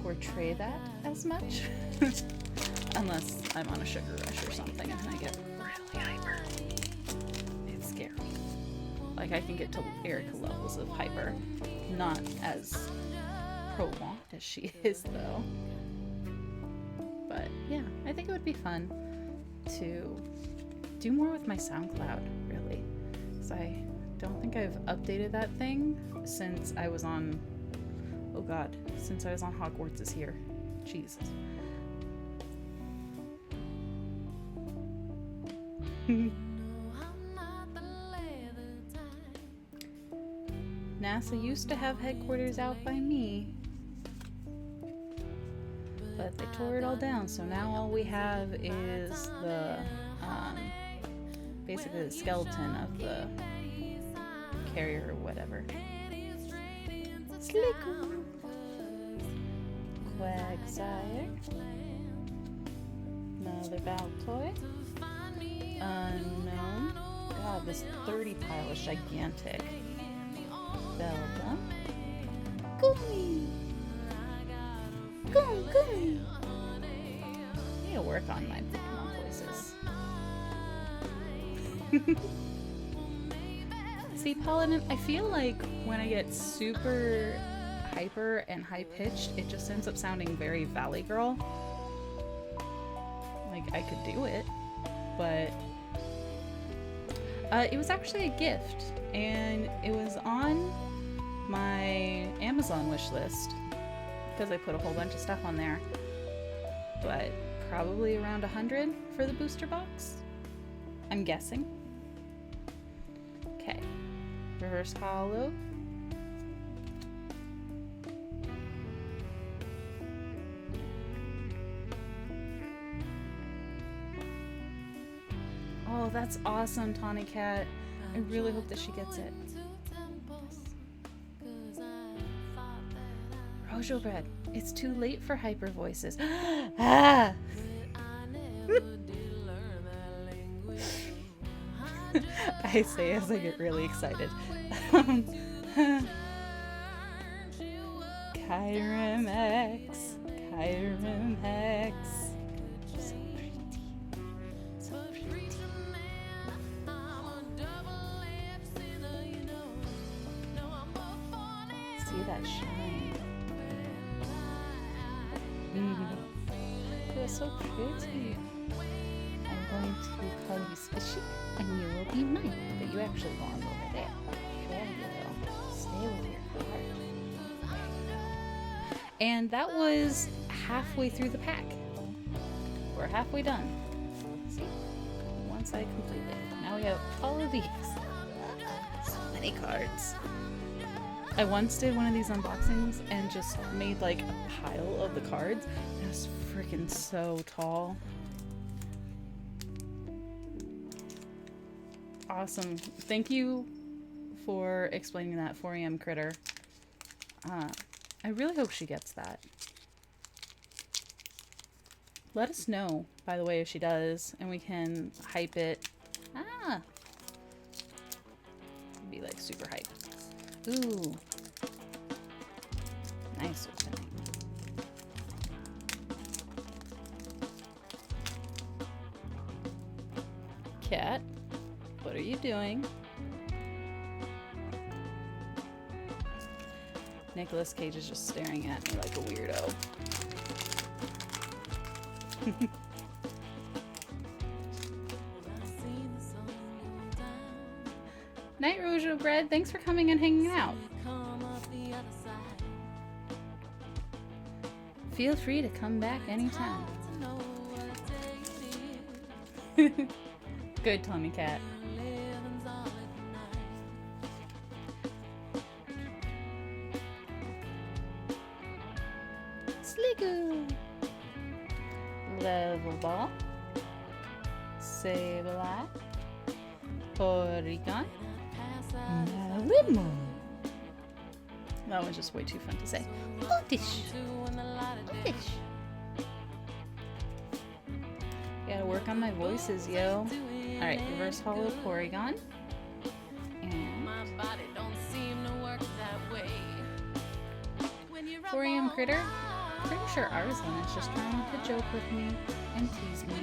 portray that as much. Unless I'm on a sugar rush or something and I get really hyper. It's scary. Like, I can get to Erica levels of hyper. Not as prolonged as she is, though. But yeah, I think it would be fun to do more with my SoundCloud, really. Because I don't think I've updated that thing since I was on, oh god, since I was on Hogwarts is Here. Jesus. NASA used to have headquarters out by me, but they tore it all down, so now all we have is the basically the skeleton of the carrier or whatever. Slickoo. Quagsire. Another Baltoy. Unknown. God, this 30 pile is gigantic. Beldum. Goomy. Goom, goom. I need to work on my Pokemon voices. See, Paladin, I feel like when I get super hyper and high-pitched, it just ends up sounding very Valley Girl. Like, I could do it, but it was actually a gift, and it was on my Amazon wish list because I put a whole bunch of stuff on there, but probably around 100 for the booster box, I'm guessing. Okay, reverse hollow. Oh, that's awesome, Tawny Cat. I really hope that she gets it. Rojo Bread. It's too late for hyper voices. Ah! I say as I get really excited. Kyurem X. Kyurem X. So pretty. So pretty. See that shine. You're so pretty. I'm going to call you Squishy, and you will be mine. But you actually belong over there. Sure you will. Stay with your heart. And that was halfway through the pack. We're halfway done. See? Once I complete it. Now we have all of these. So many cards. I once did one of these unboxings and just made like a pile of the cards. It was freaking so tall. Awesome. Thank you for explaining that 4am critter. I really hope she gets that. Let us know, by the way, if she does, and we can hype it. Ah! Be like super hype. Ooh. Nice opening. Cat, what are you doing? Nicolas Cage is just staring at me like a weirdo. Night Rouge Bread, thanks for coming and hanging out. Feel free to come back anytime. Good, Tommy Cat. Sliggoo. Level Ball. Sableye. Porygon. Malimo. That was just way too fun to say. Oddish. Oddish. Gotta work on my voices, yo. Alright, reverse hollow Porygon. And Thorium Critter. Pretty sure Arslan is just trying to joke with me and tease me.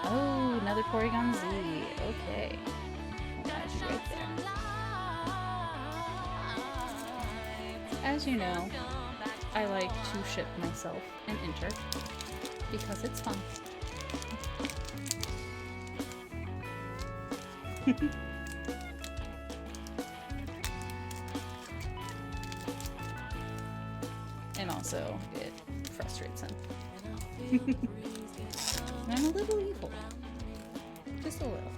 Oh, another Porygon Z. Okay. I'll add you right there. As you know, I like to ship myself and enter because it's fun. And also, it frustrates him. I'm a little evil. Just a little.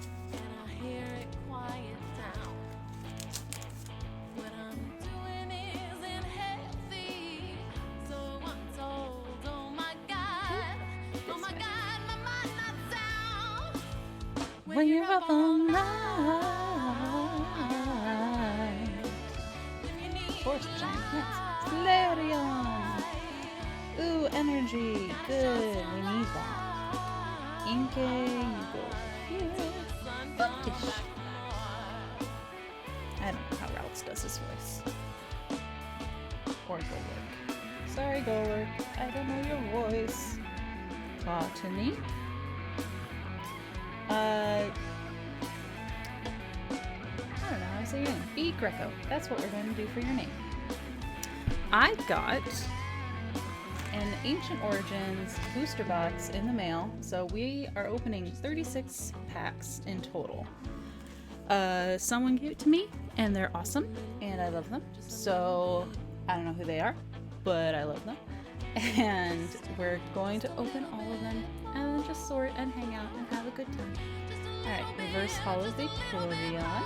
When you're up on right. Force giant next. Flareon. Ooh, energy. Good. We need that. Inkay, you go here. Bookish. I don't know how Ralphs does his voice. Or Golurk. Sorry, Golurk. I don't know your voice. Cottony. I don't know how to say your name. B. Greco. That's what we're going to do for your name. I got an Ancient Origins booster box in the mail, so we are opening 36 packs in total. Someone gave it to me, and they're awesome, and I love them. So I don't know who they are, but I love them. And we're going to open all of them and then just sort and hang out and have a good time. Alright, reverse hollow Vaporeon.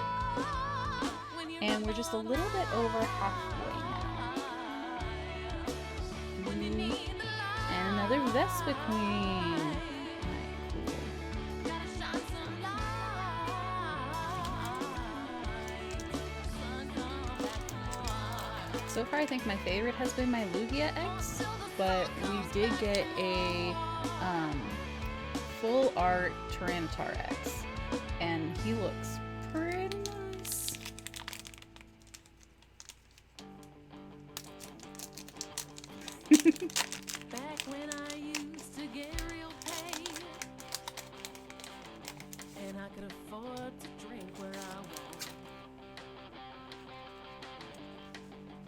And we're just a little bit over halfway now. And another Vespiquen. So far, I think my favorite has been my Lugia X, but we did get a full art Tyranitar X, and he looks pretty nice. Back when I used to get real paid, and I could afford to drink where I want.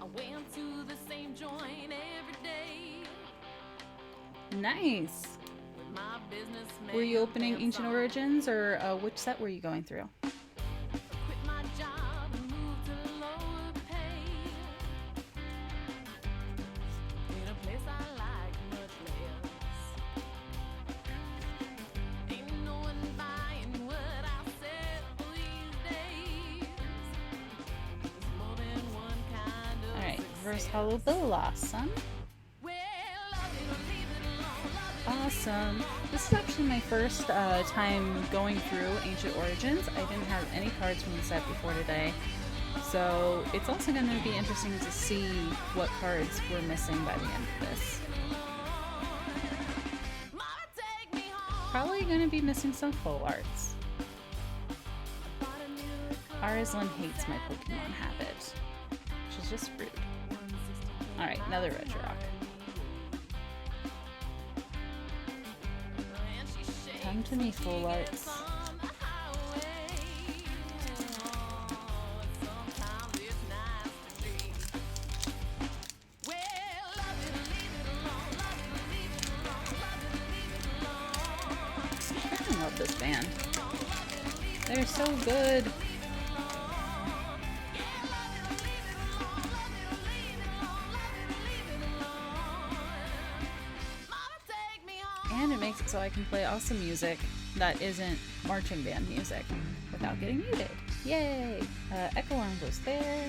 I went to the same joint every day. Nice. With my businessman Were you opening pants Ancient on. Origins, or which set were you going through? Quit my job and moved to lower pay. In a place I like much less. Ain't no one buying what I sell these days. There's more than one kind of Alright, reverse success. hollow Blossom. Well, love it or leave it alone, love it. Awesome. This is actually my first time going through Ancient Origins. I didn't have any cards from the set before today. So it's also going to be interesting to see what cards we're missing by the end of this. Mama, take me home. Probably going to be missing some full arts. Bought a new car. Arslan hates my Pokemon habit, which is just rude. Alright, another Regirock. Come to me, full arts. band. They're so good. And it makes it so I can play awesome music that isn't marching band music without getting muted. Yay! Echo Alarm goes there.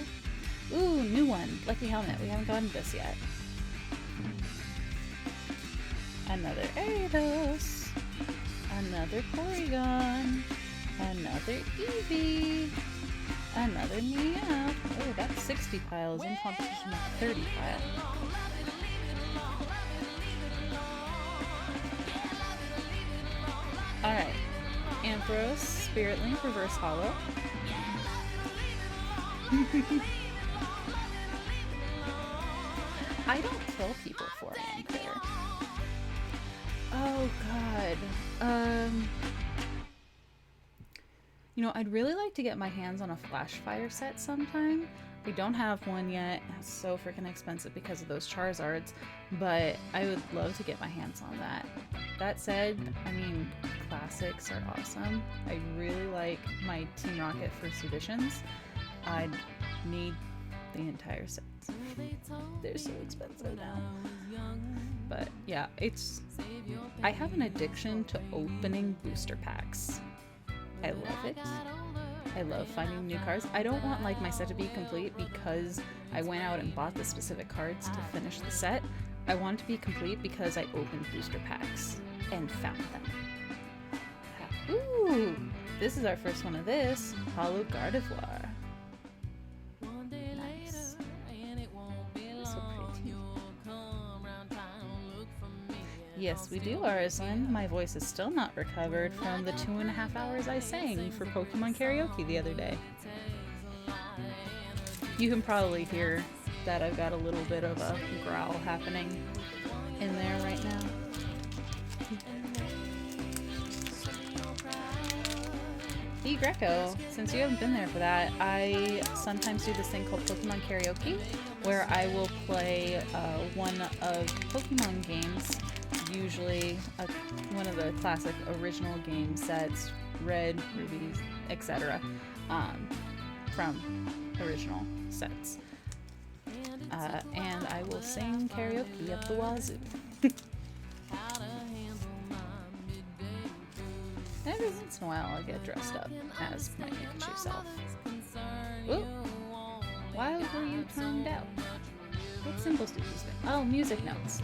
Ooh, new one. Lucky Helmet. We haven't gotten this yet. Another Ariados. Another Porygon. Another Eevee. Another Meow. Oh, that's 60 piles in competition with 30 piles. Alright. Ampharos, Spirit Link, Reverse Hollow. I don't kill people for Anchor. Oh god. You know, I'd really like to get my hands on a Flash Fire set sometime. We don't have one yet. It's so freaking expensive because of those Charizards, but I would love to get my hands on that. That said, I mean, classics are awesome. I really like my Team Rocket first editions. I'd need the entire sets. They're so expensive now. But yeah, I have an addiction to opening booster packs. I love it. I love finding new cards. I don't want like my set to be complete because I went out and bought the specific cards to finish the set. I want it to be complete because I opened booster packs and found them. Ooh, this is our first one of this. Hollow Gardevoir. Nice. So pretty. Yes, we do, Arisen. My voice is still not recovered from the 2.5 hours I sang for Pokemon karaoke the other day. You can probably hear that I've got a little bit of a growl happening in there right now. E Greco, since you haven't been there for that, I sometimes do this thing called Pokemon karaoke, where I will play one of Pokemon games, usually one of the classic original game sets, Red, Rubies, etc., from original sets. And I will sing karaoke up the wazoo. Every once in a while I'll get dressed up as my Pikachu self. Ooh! Why were you timed out? What symbols did you spin? Oh, music notes.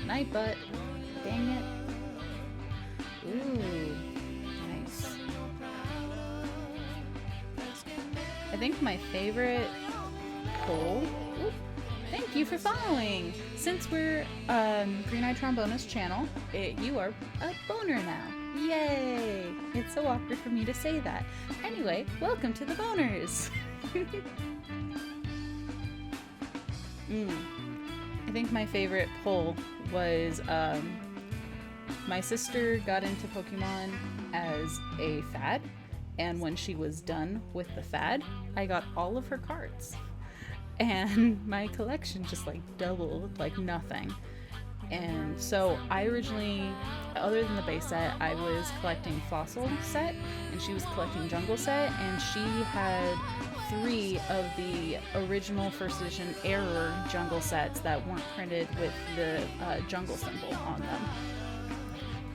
Nightbutt. Dang it. Ooh. Nice. I think my favorite poll... Ooh, thank you for following! Since we're Green Eye Trombona's channel, you are a boner now. Yay! It's so awkward for me to say that. Anyway, welcome to the boners! I think my favorite poll was my sister got into Pokemon as a fad, and when she was done with the fad, I got all of her cards. And my collection just like doubled like nothing. And so I originally, other than the base set, I was collecting Fossil set, and she was collecting Jungle set, and she had 3 of the original first edition error Jungle sets that weren't printed with the Jungle symbol on them.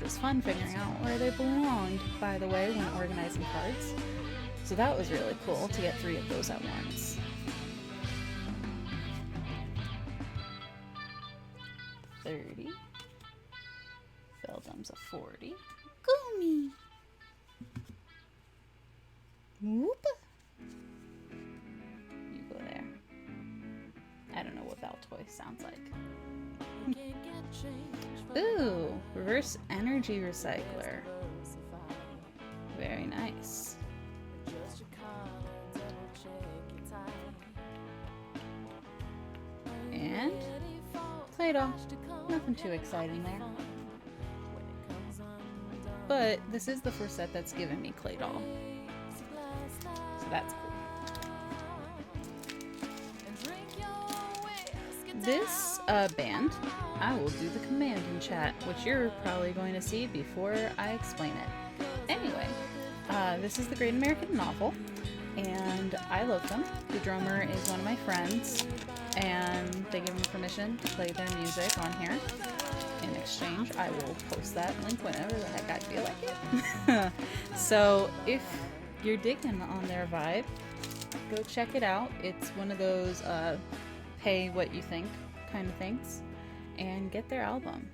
It was fun figuring out where they belonged, by the way, when organizing cards. So that was really cool to get 3 of those at once. 30. Beldum's a 40. Goomy! Whoop! You go there. I don't know what Valtoy sounds like. Ooh! Reverse Energy Recycler. Very nice. And Play-Doh. Nothing too exciting there. But this is the first set that's given me Claydol. So that's cool. This band, I will do the command in chat, which you're probably going to see before I explain it. This is the Great American Novel, and I love them. The drummer is one of my friends, and they give me permission to play their music on here. In exchange, I will post that link whenever the heck I feel like it. So if you're digging on their vibe, go check it out. It's one of those pay what you think kind of things, and get their album.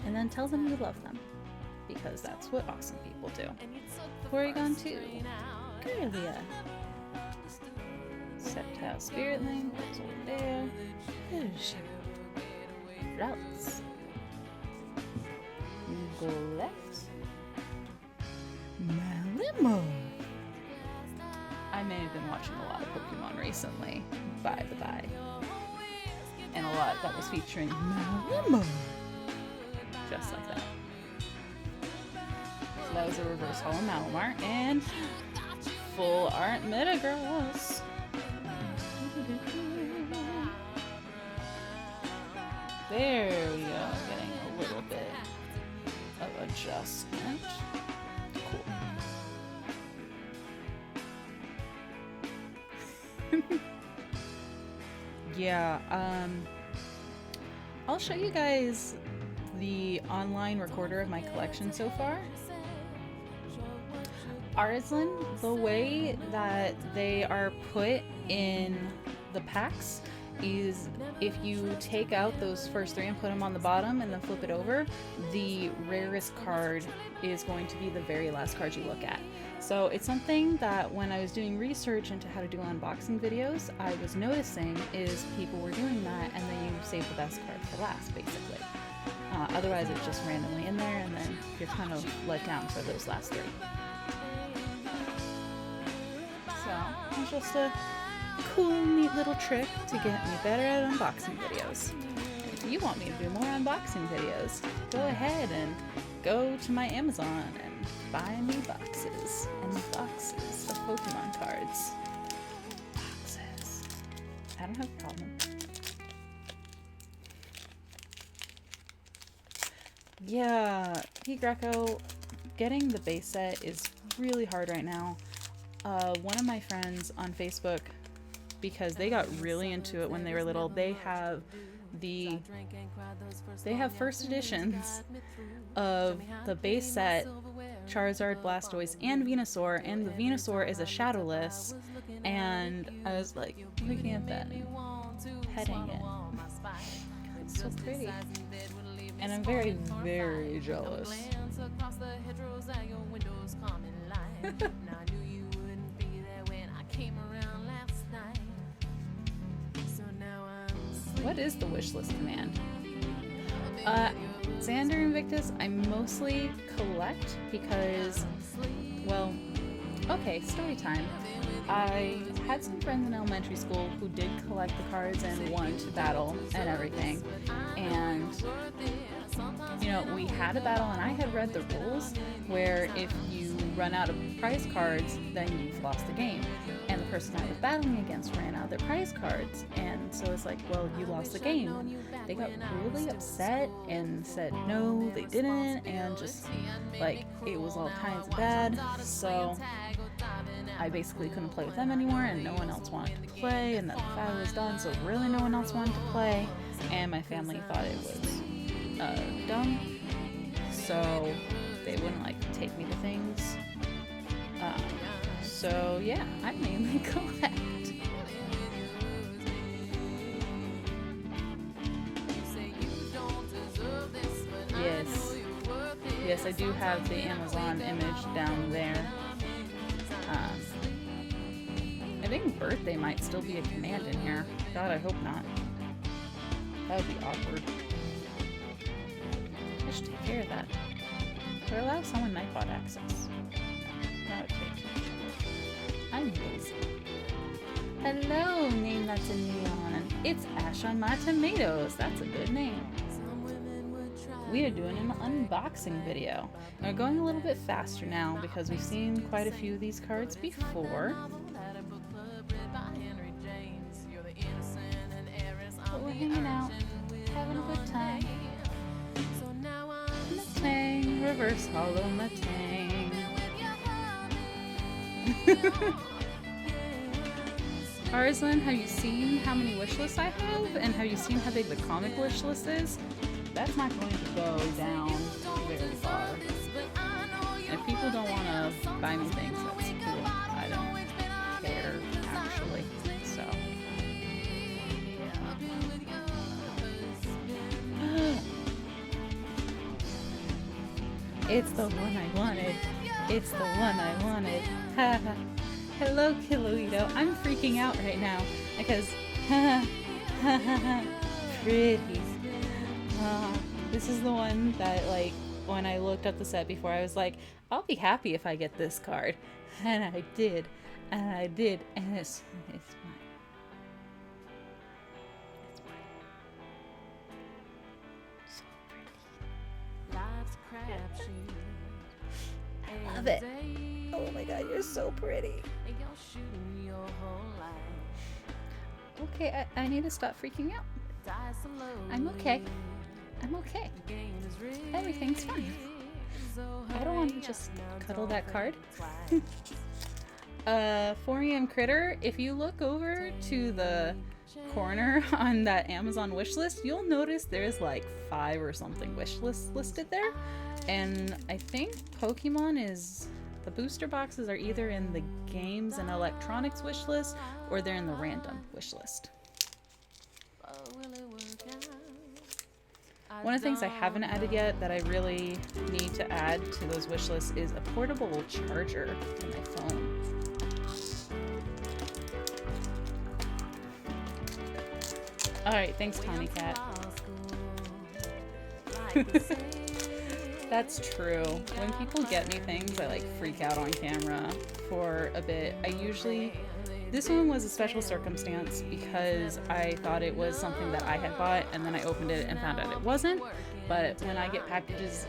And then tell them you love them, because that's what awesome people do. Porygon 2, Kirlia, Sceptile Spiritling, Zordea, Routes, Golett, Malimo. I may have been watching a lot of Pokemon recently, by the by. And a lot that was featuring Malimo. Just like that. So that was a reverse holo Malamar and full art Metagross. There we go, getting a little bit of adjustment. Cool. Yeah, I'll show you guys the online recorder of my collection so far. Arslan, the way that they are put in the packs is if you take out those first three and put them on the bottom and then flip it over, the rarest card is going to be the very last card you look at. So it's something that when I was doing research into how to do unboxing videos, I was noticing is people were doing that, and then you save the best card for last, basically. Otherwise it's just randomly in there, and then you're kind of let down for those last three. So it's just a cool, neat little trick to get me better at unboxing videos. And if you want me to do more unboxing videos, go ahead and go to my Amazon and buy me boxes and boxes of Pokemon cards. Boxes. I don't have a problem. Yeah, Greco, getting the base set is really hard right now. One of my friends on Facebook, because they got really into it when they were little, they have first editions of the base set, Charizard, Blastoise, and Venusaur, and the Venusaur is a shadowless, and I was like looking at that and petting it. It's so pretty. And I'm very, very jealous. What is the wish list command? Xander Invictus, I mostly collect because, well, okay, story time. I had some friends in elementary school who did collect the cards and won to battle and everything. And, you know, we had a battle and I had read the rules where if you run out of prize cards, then you've lost the game. And the person I was battling against ran out of their prize cards. And so it's like, well, you lost the game. They got really upset and said no, they didn't. And just, like, it was all kinds of bad. So I basically couldn't play with them anymore, and no one else wanted to play. And then the battle was done, so really no one else wanted to play. And my family thought it was dumb. So they wouldn't, like, take me to things. So yeah, I mainly collect. Yes, I do have the Amazon image down there. I think birthday might still be a command in here. God, I hope not. That would be awkward. I should take care of that. Or allow someone Nightbot access. That would take too much. I'm lazy. Hello, name that's in neon. It's Ash on my tomatoes. That's a good name. We are doing an unboxing video. We're going a little bit faster now because we've seen quite a few of these cards before. But we're hanging out, having a good time. Playing reverse hollow Matang. Arslan, have you seen how many wish lists I have? And have you seen how big the comic wish list is? That's not going to go down very far. If people don't want to buy me things, that's cool. I don't care, actually. So. It's the one I wanted. It's the one I wanted. Haha. Hello, Kiloito. I'm freaking out right now because pretty. This is the one that, like, when I looked up the set before, I was like, I'll be happy if I get this card, and I did, and it's mine. It's mine. So pretty. I love it. Oh my god, you're so pretty. Okay, I need to stop freaking out. I'm okay. I'm okay. Everything's fine. I don't want to just cuddle that card. 4am Critter, if you look over to the corner on that Amazon wish list, you'll notice there's like 5 or something wish lists listed there. And I think Pokemon is... The booster boxes are either in the games and electronics wish list or they're in the random wish list. One of the things I haven't added yet that I really need to add to those wish lists is a portable charger for my phone. Alright, thanks, Connie Cat. That's true. When people get me things, I like freak out on camera for a bit. This one was a special circumstance because I thought it was something that I had bought and then I opened it and found out it wasn't. But when I get packages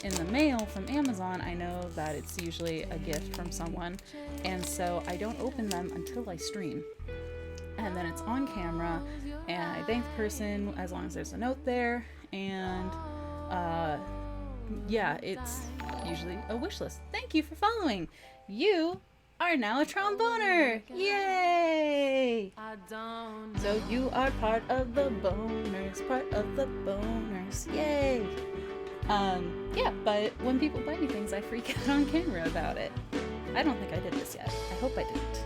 in the mail from Amazon, I know that it's usually a gift from someone, and so I don't open them until I stream. And then it's on camera and I thank the person as long as there's a note there, and yeah, it's usually a wish list. Thank you for following. You are now a tromboner. Yay! So you are part of the boners, Yay! Yeah, but when people buy me things, I freak out on camera about it. I don't think I did this yet. I hope I didn't.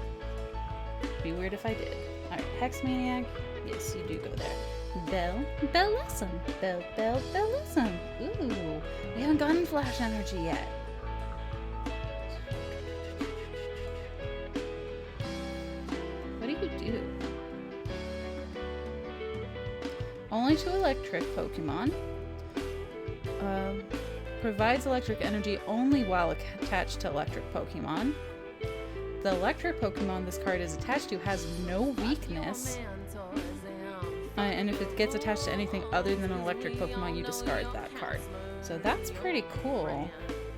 It'd be weird if I did. Alright, Hex Maniac. Yes, you do go there. Bellissum. Bellissum. Ooh, we haven't gotten Flash Energy yet. What do you do? Only to electric Pokemon. Provides electric energy only while attached to electric Pokemon. The electric Pokemon this card is attached to has no weakness. And if it gets attached to anything other than an electric Pokemon, you discard that card. So that's pretty cool.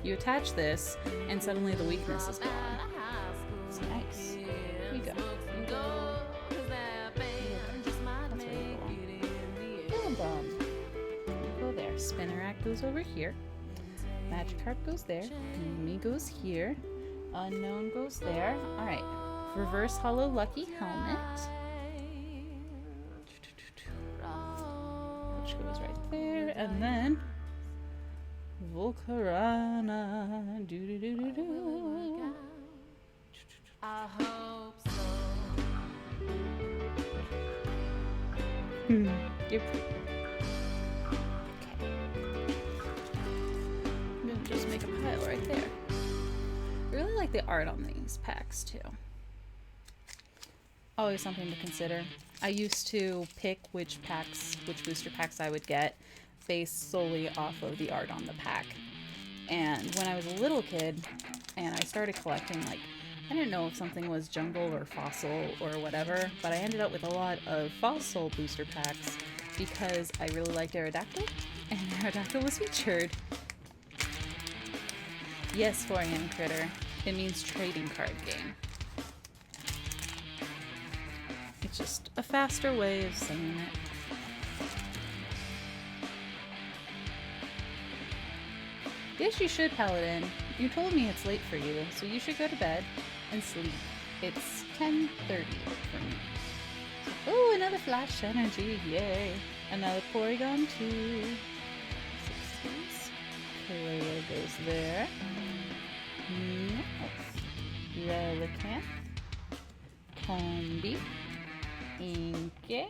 You attach this, and suddenly the weakness is gone. It's nice. Here you go. That's where you belong. Go there. Spinarak goes over here. Magikarp goes there. Me goes here. Unknown goes there. Alright. Reverse Hollow Lucky Helmet. Which goes right there. And then Volcarona. Do. I hope so. You're pretty. Okay. I'm gonna just make a pile right there. I really like the art on these packs too. Always something to consider. I used to pick which booster packs I would get based solely off of the art on the pack. And when I was a little kid and I started collecting, like, I didn't know if something was jungle or fossil or whatever, but I ended up with a lot of fossil booster packs because I really liked Aerodactyl, and Aerodactyl was featured. Yes, 4am Critter. It means trading card game. It's just a faster way of saying it. guess you should, Paladin. You told me it's late for you, so you should go to bed and sleep. It's 10:30 for me. Oh, another flash energy, yay. Another Porygon too. 60s. Clear goes there. Relicanth. Combi. Inkay.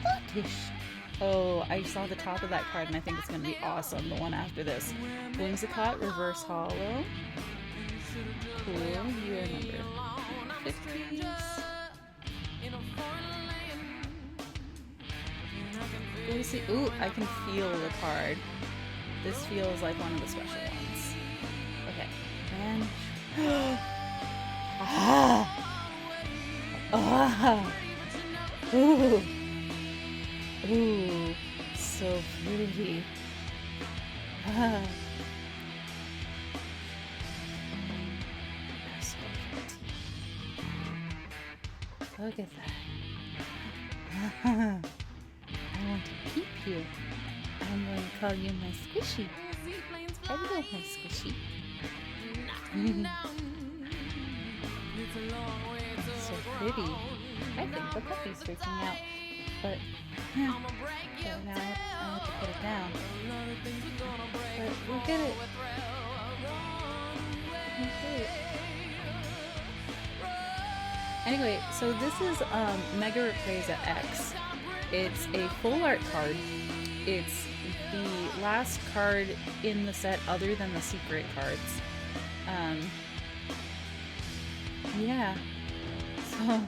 Oddish. Oh, I saw the top of that card and I think it's going to be awesome, the one after this. Whimsicott, Reverse Hollow. Cool, you're number 50s. Lucy, ooh, I can feel the card. This feels like one of the special ones. Okay, and... ah! Ah! Ooh! Ooh, so pretty. Ah. So pretty. Look at that. I want to keep you. I'm going to call you my squishy. Hello, my squishy. So pretty. I think the puppy's freaking out. But, yeah. So now I have to put it down. But we'll get it. Okay. Anyway, so this is Mega Rayquaza X. It's a full art card. It's the last card in the set other than the secret cards. Yeah. So,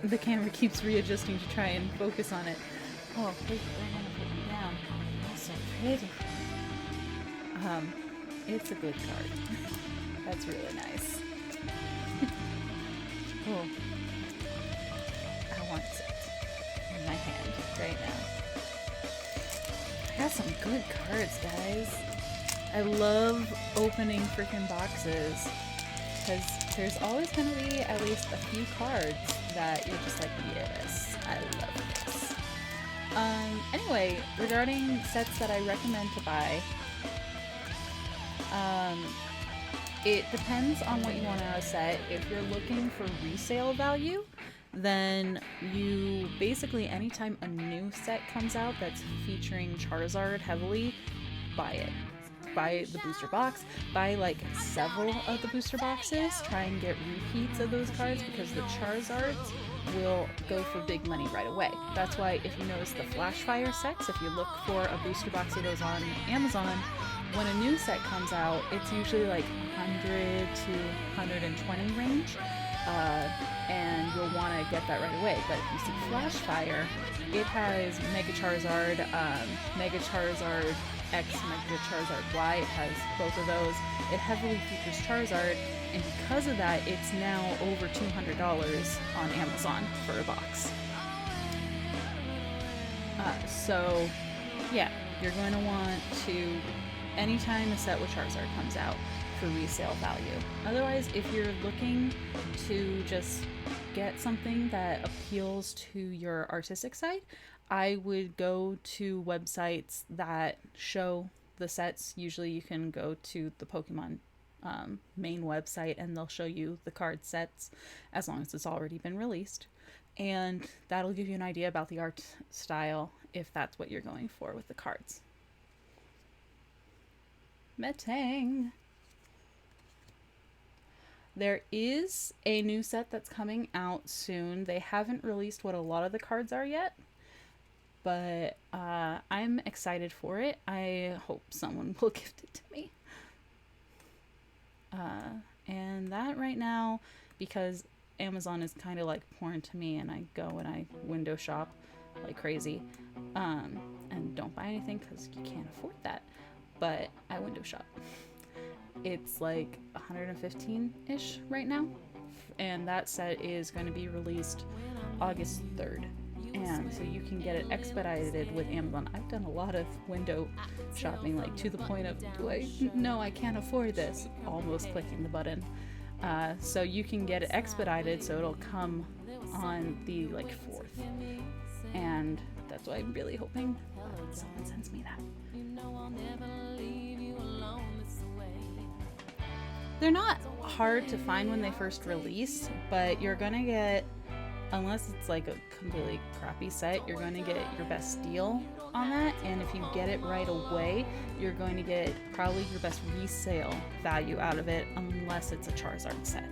the camera keeps readjusting to try and focus on it. Oh, please don't want to put me down. That's so pretty. It's a good card. That's really nice. Cool. I want it in my hand right now. I got some good cards, guys. I love opening freaking boxes because there's always going to be at least a few cards that you're just like, yes, I love this. Anyway, regarding sets that I recommend to buy, it depends on what you want out of a set. If you're looking for resale value, then you basically, anytime a new set comes out that's featuring Charizard heavily, buy it. Buy the booster box, buy like several of the booster boxes, try and get repeats of those cards because the Charizards will go for big money right away. That's why if you notice the Flash Fire sets, if you look for a booster box of those on Amazon, when a new set comes out, it's usually like 100 to 120 range, and you'll want to get that right away. But if you see Flash Fire, it has Mega Charizard, Mega Charizard X, Mega Charizard Y. It has both of those. It heavily features Charizard, and because of that, it's now over $200 on Amazon for a box. So, yeah, you're going to want to, anytime a set with Charizard comes out, for resale value. Otherwise, if you're looking to just get something that appeals to your artistic side, I would go to websites that show the sets. Usually you can go to the Pokemon main website and they'll show you the card sets as long as it's already been released. And that'll give you an idea about the art style if that's what you're going for with the cards. Metang! There is a new set that's coming out soon. They haven't released what a lot of the cards are yet, but I'm excited for it. I hope someone will gift it to me. And that right now, because Amazon is kind of like porn to me, and I go and I window shop like crazy, and don't buy anything because you can't afford that, but I window shop. It's like 115-ish right now, and that set is going to be released August 3rd, and so you can get it expedited with Amazon. I've done a lot of window shopping, like to the point of, no, I can't afford this, almost clicking the button. So you can get it expedited, so it'll come on the like 4th, And that's why I'm really hoping that someone sends me that. You know I'll never leave you alone this way. They're not hard to find when they first release, but you're gonna get, unless it's like a completely crappy set, you're going to get your best deal on that. And if you get it right away, you're going to get probably your best resale value out of it, unless it's a Charizard set.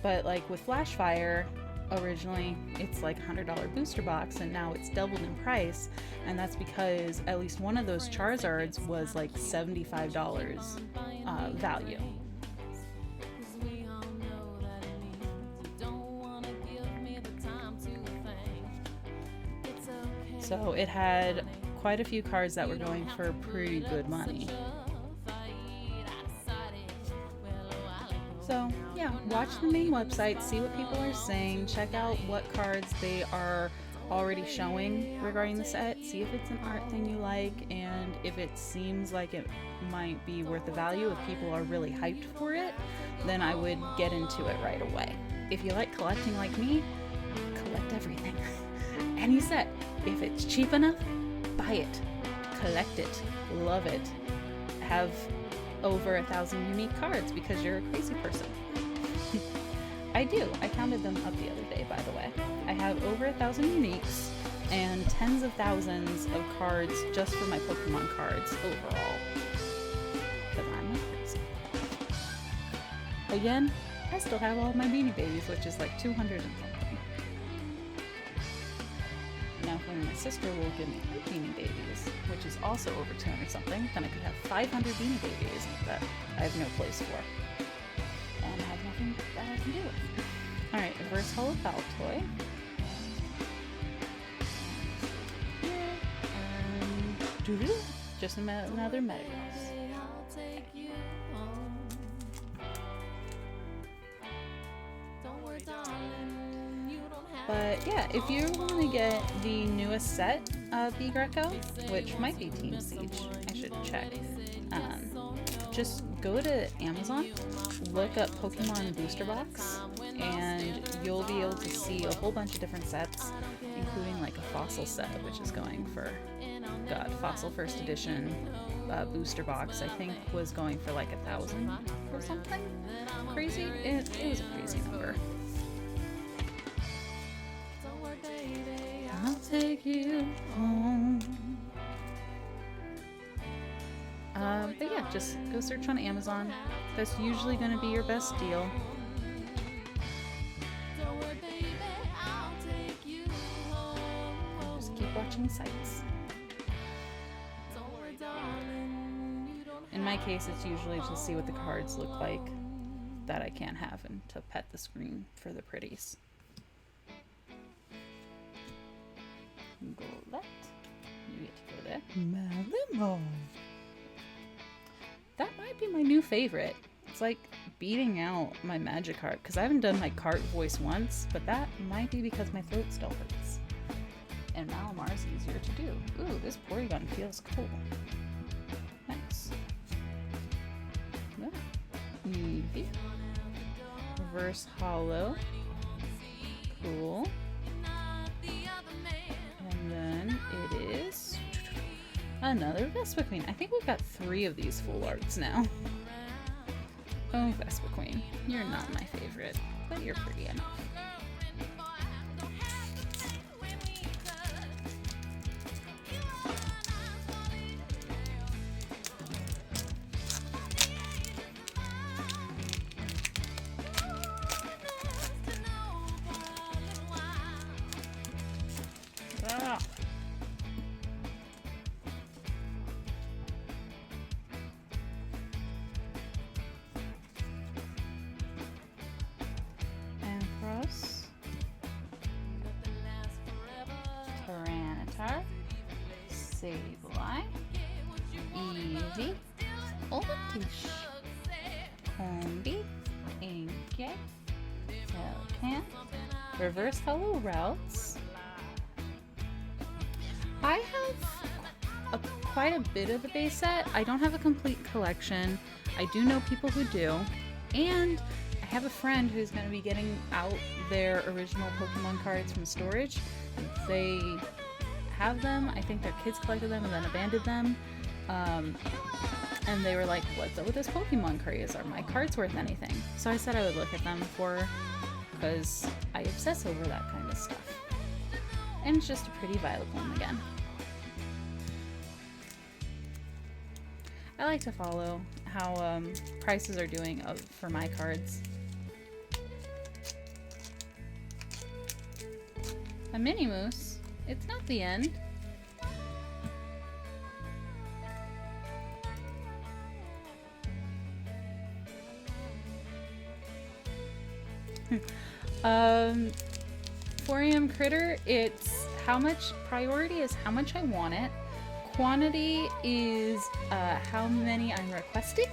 But like with Flashfire, originally it's like $100 booster box, and now it's doubled in price, and that's because at least one of those Charizards was like $75 value. So it had quite a few cards that were going for pretty good money. So yeah, watch the main website, see what people are saying, check out what cards they are already showing regarding the set, see if it's an art thing you like, and if it seems like it might be worth the value, if people are really hyped for it, then I would get into it right away. If you like collecting like me, collect everything. Any set. If it's cheap enough, buy it, collect it, love it, have over 1,000 unique cards because you're a crazy person. I do. I counted them up the other day, by the way. I have over 1,000 uniques and tens of thousands of cards just for my Pokemon cards overall. Because I'm like crazy. Again, I still have all of my Beanie Babies, which is like 200 and something. Now, when my sister will give me her Beanie Babies, which is also over 200 something, then I could have 500 Beanie Babies that I have no place for. And I have nothing that I can do with. Alright, reverse hollow Baltoy. And just another Metagross. But yeah, if you want to get the newest set of B Greco, which might be Team Siege, I should check, just go to Amazon, look up Pokemon Booster Box, and you'll be able to see a whole bunch of different sets, including like a Fossil set, which is going for, God, Fossil First Edition Booster Box, I think was going for like 1,000 or something crazy. It was a crazy number. I'll take you home. But yeah, just go search on Amazon. That's usually going to be your best deal. Just keep watching sites. In my case, it's usually to see what the cards look like that I can't have and to pet the screen for the pretties. Golett. You get to go there. Malimo. That might be my new favorite. It's like beating out my Magikarp because I haven't done my cart voice once, but that might be because my throat still hurts. And Malamar's easier to do. Ooh, this Porygon feels cool. Nice. Yeah. Eevee. Reverse Hollow. Cool. And then it is another Vespiquen. I think we've got 3 of these full arts now. Oh, Vespiquen, you're not my favorite, but you're pretty enough. Ah. Ampharos, Tyranitar, Sableye, Eevee, Oddish, Combi, Inkay, Pelcan, Reverse Hollow Routes. I have quite a bit of the base set. I don't have a complete collection. I do know people who do. And I have a friend who's going to be getting out their original Pokemon cards from storage. They have them. I think their kids collected them and then abandoned them. And they were like, what's up with this Pokemon craze? Are my cards worth anything? So I said I would look at them because I obsess over that kind of stuff. And it's just a pretty Violet one again. I like to follow how prices are doing for my cards. A mini moose? It's not the end. Forium critter, it's how much priority is how much I want it. Quantity is how many I'm requesting,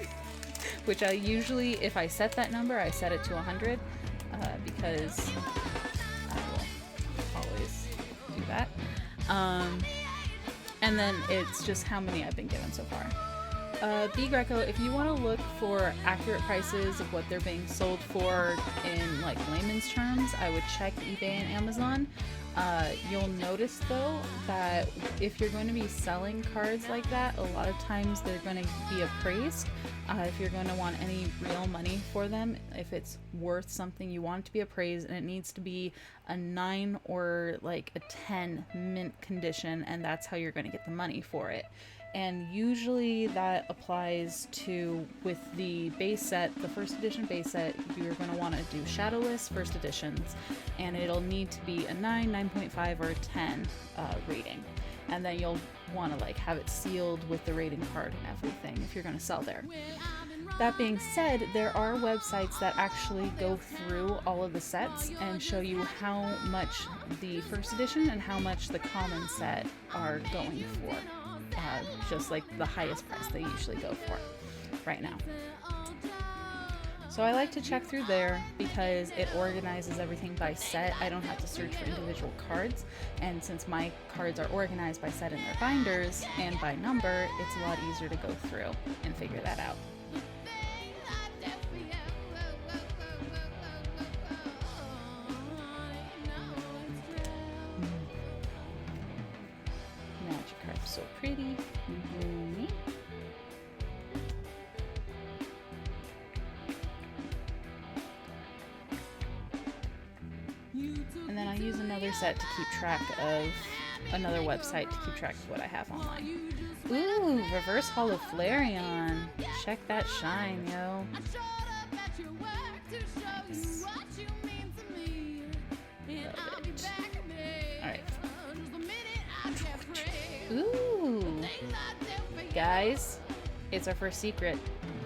which I usually, if I set that number, I set it to 100 because I will always do that. And then it's just how many I've been given so far. B Greco, if you want to look for accurate prices of what they're being sold for in like layman's terms, I would check eBay and Amazon. You'll notice though that if you're going to be selling cards like that, a lot of times they're going to be appraised. If you're going to want any real money for them, if it's worth something, you want it to be appraised, and it needs to be a 9 or like a 10 mint condition, and that's how you're going to get the money for it. And usually that applies to, with the base set, the first edition base set, you're going to want to do shadowless first editions, and it'll need to be a 9, 9.5, or a 10 rating. And then you'll want to like have it sealed with the rating card and everything if you're going to sell there. That being said, there are websites that actually go through all of the sets and show you how much the first edition and how much the common set are going for. Just like the highest price they usually go for right now. So I like to check through there because it organizes everything by set. I don't have to search for individual cards, and since my cards are organized by set in their binders and by number, it's a lot easier to go through and figure that out. Magikarp's so pretty. And then I use another set to keep track of, another website to keep track of what I have online. Ooh, reverse holo Flareon. Check that shine, yo. Nice. Love it. Alright. Ooh. Guys, it's our first secret.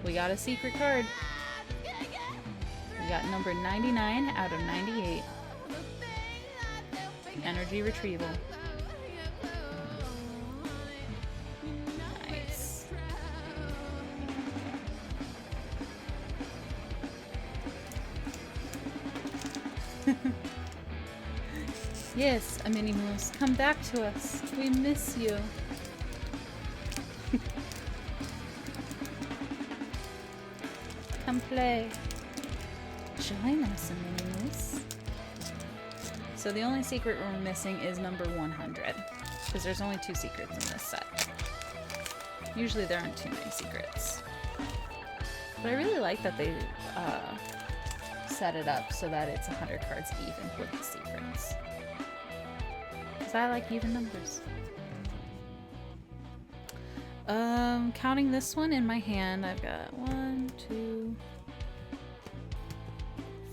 We got a secret card. We got number 99 out of 98. Energy retrieval. Nice. Yes, a mini moose, come back to us. We miss you. Come play. Join us, a mini moose. So the only secret we're missing is number 100, because there's only 2 secrets in this set. Usually there aren't too many secrets. But I really like that they set it up so that it's 100 cards even with the secrets. Because I like even numbers. Counting this one in my hand, I've got 1, 2,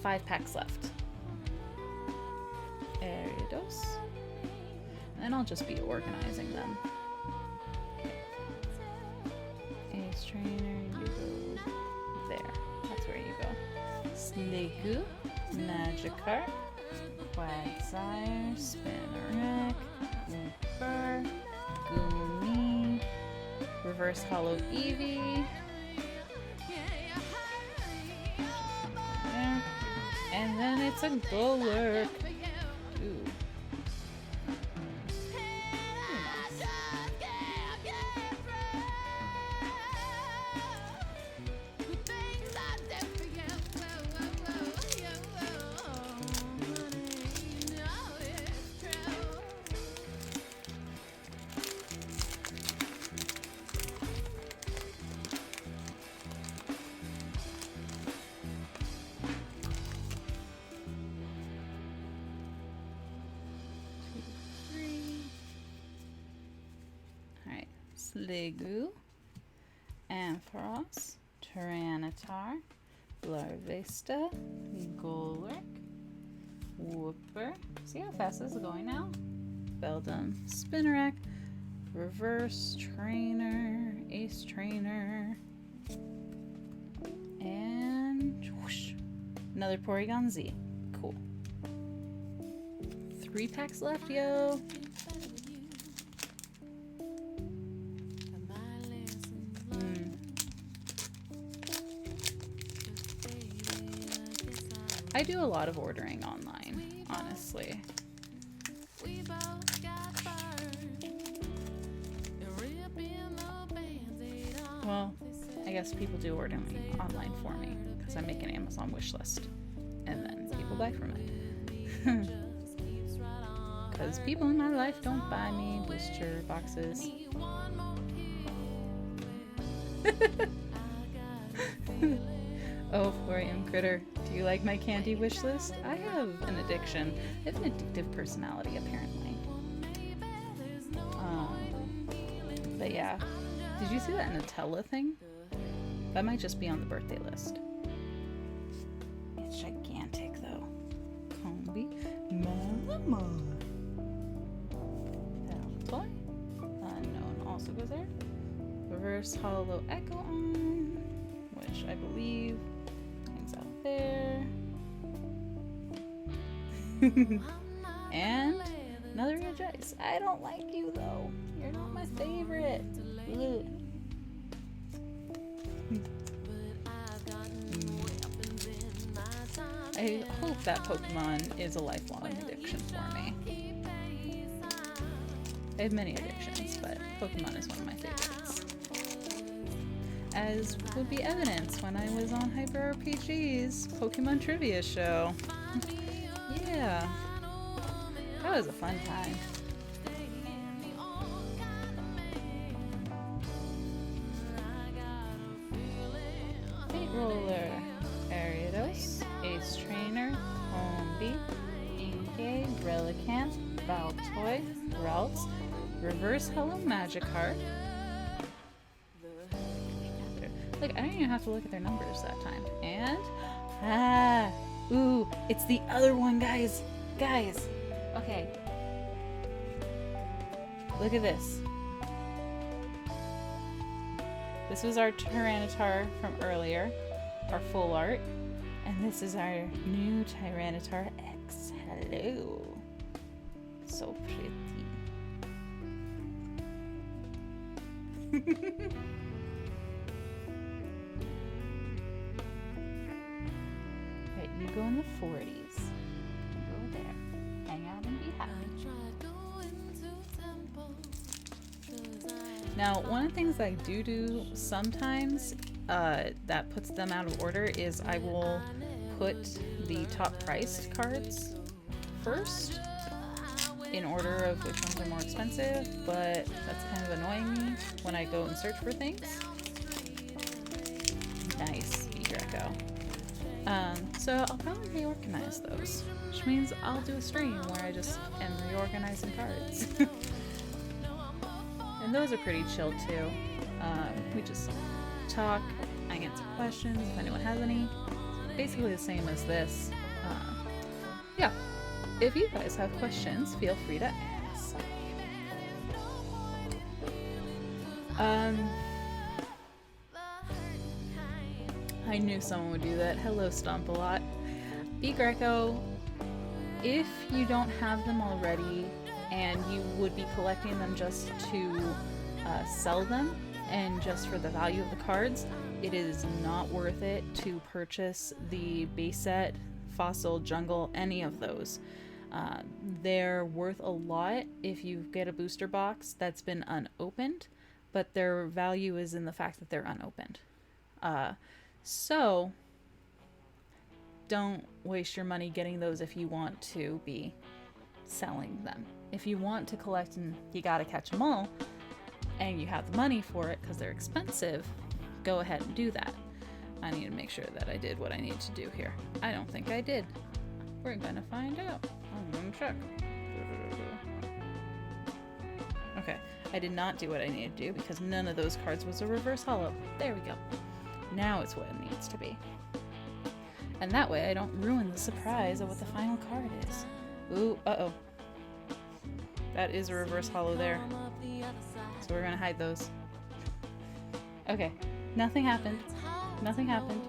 5 packs left. Eridos. And I'll just be organizing them. Ace Trainer, you go there. That's where you go. Snakeu, Magikarp, Quagsire, Spinarak, Uber, Goomy, Reverse Holo Eevee. There. And then it's a Golurk. Ooh. Legu, Ampharos, Tyranitar, Larvesta, Golurk, Whooper. See how fast this is going now? Beldum, Spinnerack, Reverse Trainer, Ace Trainer, and whoosh, another Porygon Z. Cool. 3 packs left, yo. I do a lot of ordering online, honestly. Well, I guess people do order online for me because I make an Amazon wish list and then people buy from it. Because people in my life don't buy me booster boxes. Oh, 4am Critter, do you like my candy wish list? I have an addiction. I have an addictive personality, apparently. But yeah. Did you see that Nutella thing? That might just be on the birthday list. It's gigantic, though. Combi, Mama. Toy. Unknown also goes there. Reverse Hollow Echo on, which I believe hangs out there. And another Regice. I don't like you though. You're not my favorite. Ugh. I hope that Pokemon is a lifelong addiction for me. I have many addictions, but Pokemon is one of my favorites. As would be evidence when I was on Hyper RPG's Pokemon Trivia show. Yeah. That was a fun time. Fate Roller, Ariados, Ace Trainer, Combi, Inkay, Relicanth, Baltoy, Ralts, Reverse Hello Magikarp. Like, I don't even have to look at their numbers that time. And, ooh, it's the other one, guys. Guys, okay. Look at this. This was our Tyranitar from earlier, our full art. And this is our new Tyranitar X. Hello. So pretty. Right, you go in the 40s. You go there. Hang out and be happy. Now, one of the things I do sometimes that puts them out of order is I will put the top priced cards first in order of which ones are more expensive, but that's kind of annoying me when I go and search for things. Nice, Greco. So I'll probably reorganize those, which means I'll do a stream where I just am reorganizing cards. And those are pretty chill too. We just talk, I answer questions if anyone has any. Basically the same as this. Yeah. If you guys have questions, feel free to ask. I knew someone would do that. Hello, Stomp-A-Lot. B. Greco, if you don't have them already and you would be collecting them just to sell them and just for the value of the cards, it is not worth it to purchase the base set, Fossil, Jungle, any of those. They're worth a lot if you get a booster box that's been unopened, but their value is in the fact that they're unopened. So don't waste your money getting those if you want to be selling them. If you want to collect and you gotta catch them all and you have the money for it because they're expensive, go ahead and do that. I need to make sure that I did what I need to do here. I don't think I did. We're gonna find out. I'm gonna check. Okay, I did not do what I needed to do because none of those cards was a reverse holo. There we go. Now it's what it needs to be. And that way I don't ruin the surprise of what the final card is. Ooh, uh-oh. That is a reverse holo there. So we're gonna hide those. Okay, nothing happened. Nothing happened.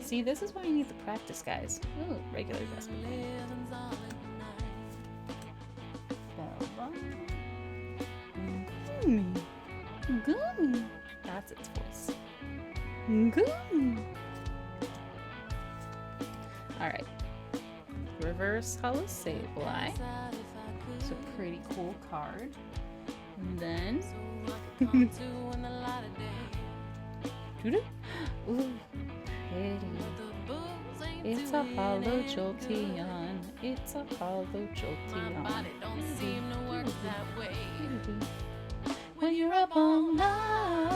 See, this is why you need the practice, guys. Ooh, regular Vespa. Gummy. Gummy. That's its voice. Gummy. Alright. Reverse holo Sableye. It's a pretty cool card. And then ooh, pretty. It's a holo Jolteon. It's a holo Jolteon. When you're up all night.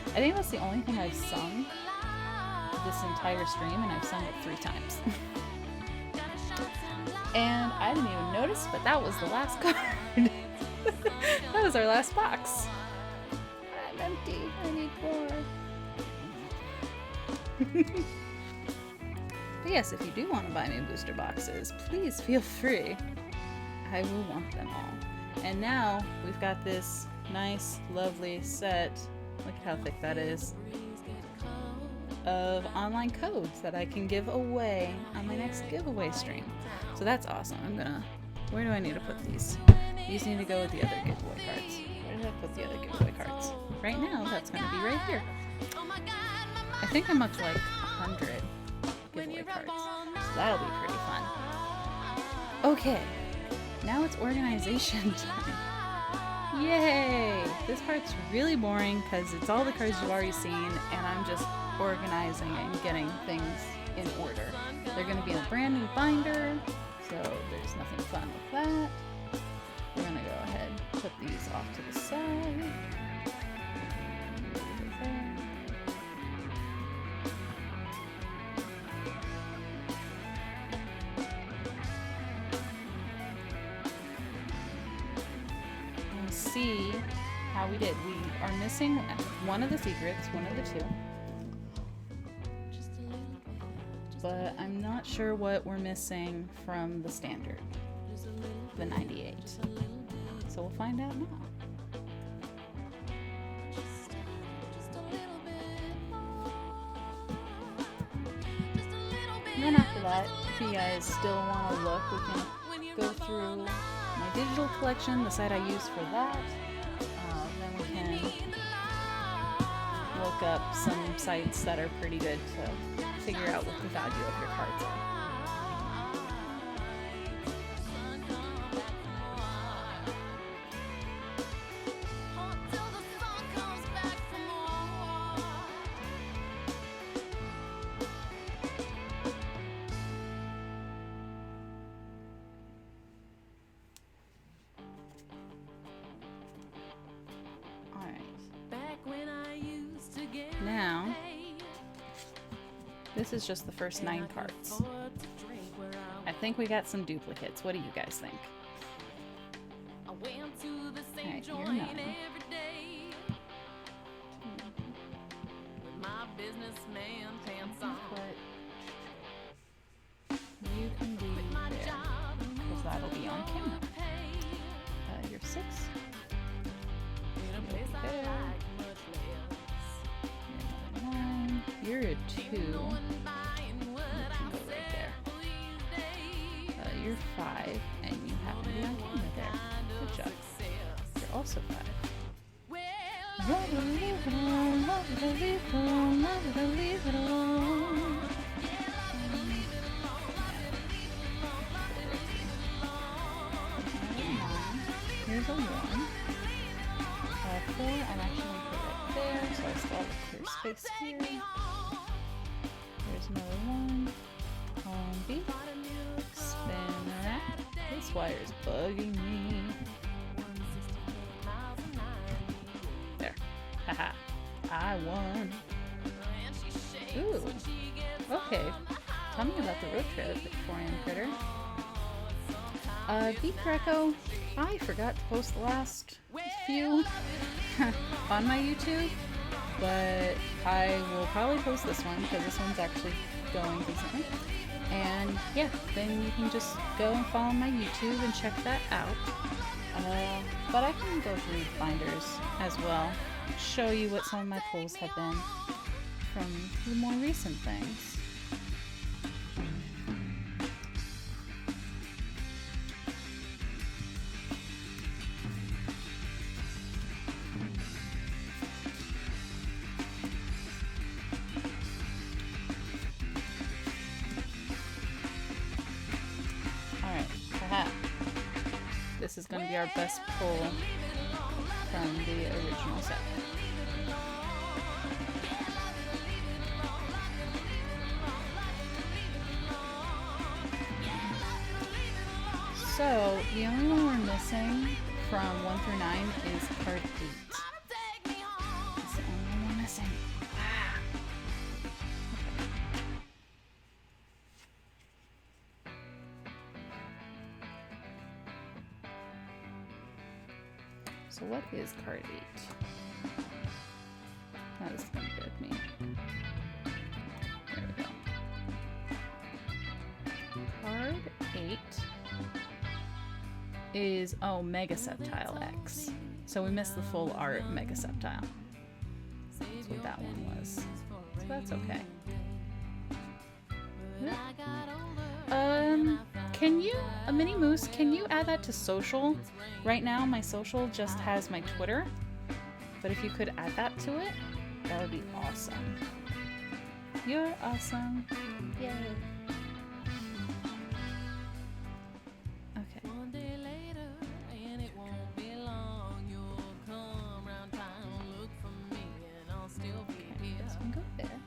I think that's the only thing I've sung this entire stream, and I've sung it 3 times. And I didn't even notice, but that was the last card. That was our last box. I'm empty. I need more. But yes, if you do want to buy me booster boxes, please feel free. I will want them all. And now we've got this nice, lovely set. Look at how thick that is. Of online codes that I can give away on my next giveaway stream. So that's awesome. Where do I need to put these? These need to go with the other giveaway cards. Where did I put the other giveaway cards? Right now, that's going to be right here. I think I'm up to like 100 giveaway cards. So that'll be pretty fun. Okay, now it's organization time. Yay! This part's really boring because it's all the cards you've already seen, and I'm just organizing and getting things in order. They're going to be in a brand new binder, so there's nothing fun with that. We're going to go ahead and put these off to the side. And see how we did. We are missing one of the secrets, one of the 2. But I'm not sure what we're missing from the standard, the 98. So we'll find out now. And then after that, if you guys still want to look, we can go through my digital collection, the site I use for that. Then we can look up some sites that are pretty good to figure out what the value of your cards are. Now, this is just the first 9 cards. I think we got some duplicates. What do you guys think? Alright, you're 9. You can be there, because that'll be on camera. You're 6. You're a 2. You can go right there. You're 5, and you happen to be on camera there. Good job. You're also 5. Leave it alone, love it, leave it alone, love it, leave it alone. Here's a 1. 4, I'm actually going to put it there, so I still have a clear space here. There's another 1. Home B. Spin that. This wire's bugging me. There. Haha. I won. Ooh. Okay. Tell me about the road trip, Victorian Critter. Beat Greco, I forgot to post the last few on my YouTube, but I will probably post this one because this one's actually going decently. And yeah, then you can just go and follow my YouTube and check that out. But I can go through binders as well, show you what some of my pulls have been from the more recent things. This is going to be our best pull from the original set. So, the only one we're missing from 1 through 9 is card 8. That's the only one we're missing. So what is card 8? Now this is going to be with me. There we go. Card 8 is, Mega Septile X. So we missed the full art Mega Septile. That's what that one was. So that's okay. Can you, a Mini Moose, can you add that to social? Right now my social just has my Twitter, but if you could add that to it, that would be awesome. You're awesome. Yay. Okay. Okay, this one go there.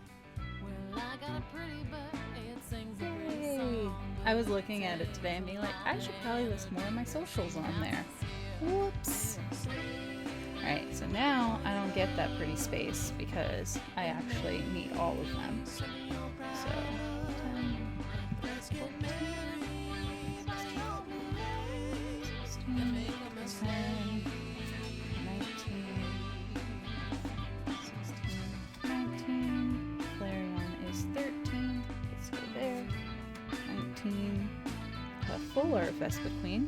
Yay. I was looking at it today and being like, I should probably list more of my socials on there. Whoops. Alright, so now I don't get that pretty space because I actually need all of them. So, 10, 14, 16, 10, 19, 16, 19, Flareon is 13, let's go there, 19, a full art Vespa Queen,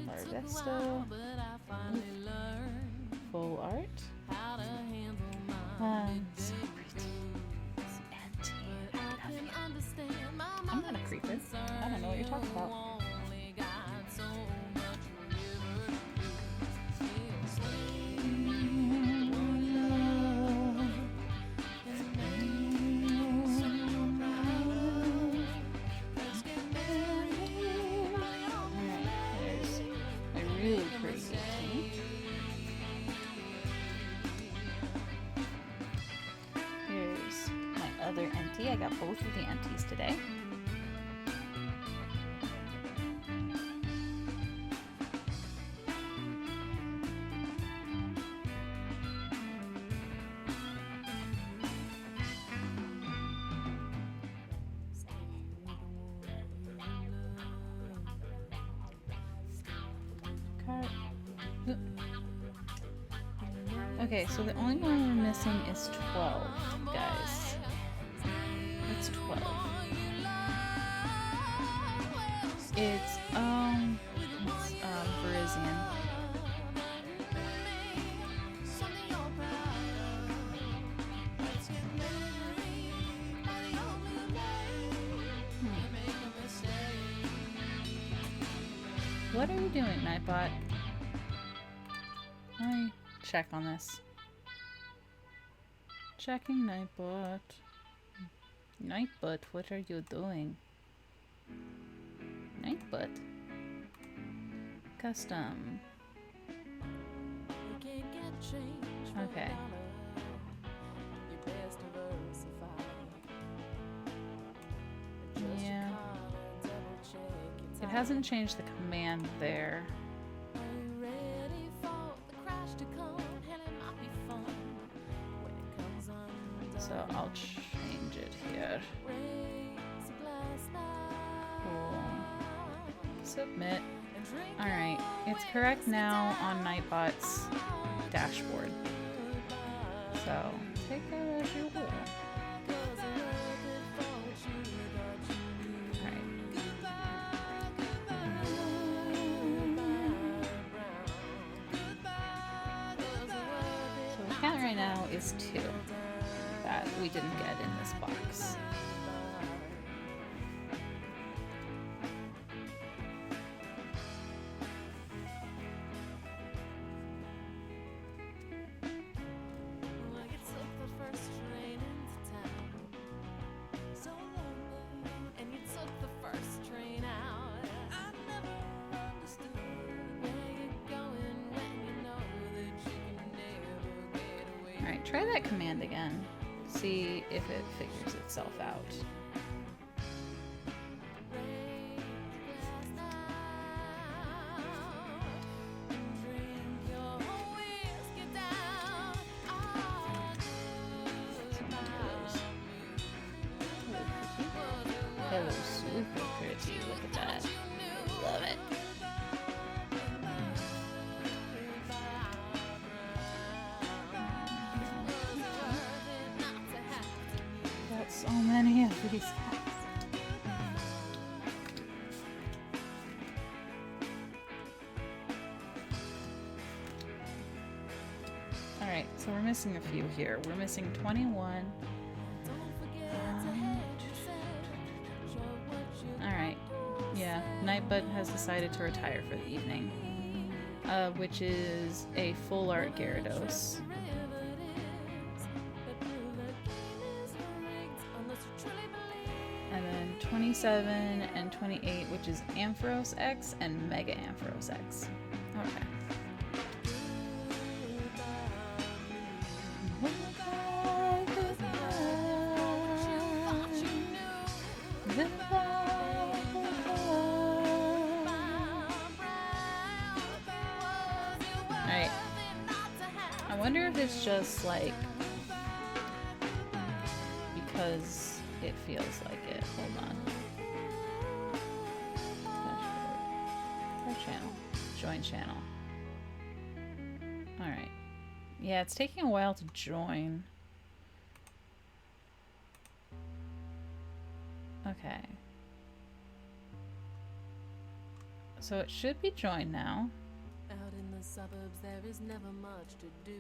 Larvesta, full art, so pretty, Auntie, I love you. I'm not a creeper, I don't know what you're talking about. Really pretty 18. Here's my other empty. I got both of the empties today. Okay, so the only one we're missing is 12, guys. It's 12. It's Verizian. What are you doing, Nightbot? Let me check on this. Checking Nightbot. Nightbot, what are you doing? Nightbot. Custom. Okay. Yeah. It hasn't changed the command there. So I'll change it here. Cool. Submit. Alright, it's correct now on Nightbot's dashboard. So, take that as you will. Alright. So the count right now is 2 that we didn't get in this box. Alright, try that command again. See if it figures itself out. Hello, super pretty. Look at that. Love it. Got so many of these guys. Alright, so we're missing a few here. We're missing 21. Alright. Yeah, Nightbot has decided to retire for the evening. Which is a full art Gyarados. And then 27 and 28, which is Ampharos X and Mega Ampharos X. Okay. Alright. I wonder if it's just like because it feels like it. Hold on. Our channel. Join channel. Alright. Yeah, it's taking a while to join. Okay. So it should be joined now. Out in the suburbs there is never much to do.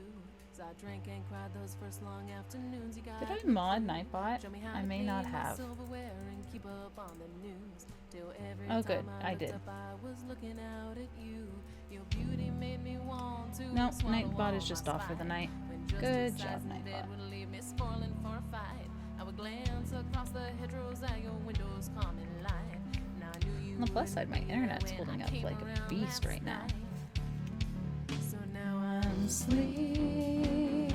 So I drank and cried those first long afternoons. You got Did I mod Nightbot? I may not have. Oh good, I did. No, Nightbot is just off for the night. Good job, Nightbot. I would glance across the hedgerows at your windows, calming light. Now I knew you. On the plus side, my internet's holding up like a beast right now. So now I'm sleeping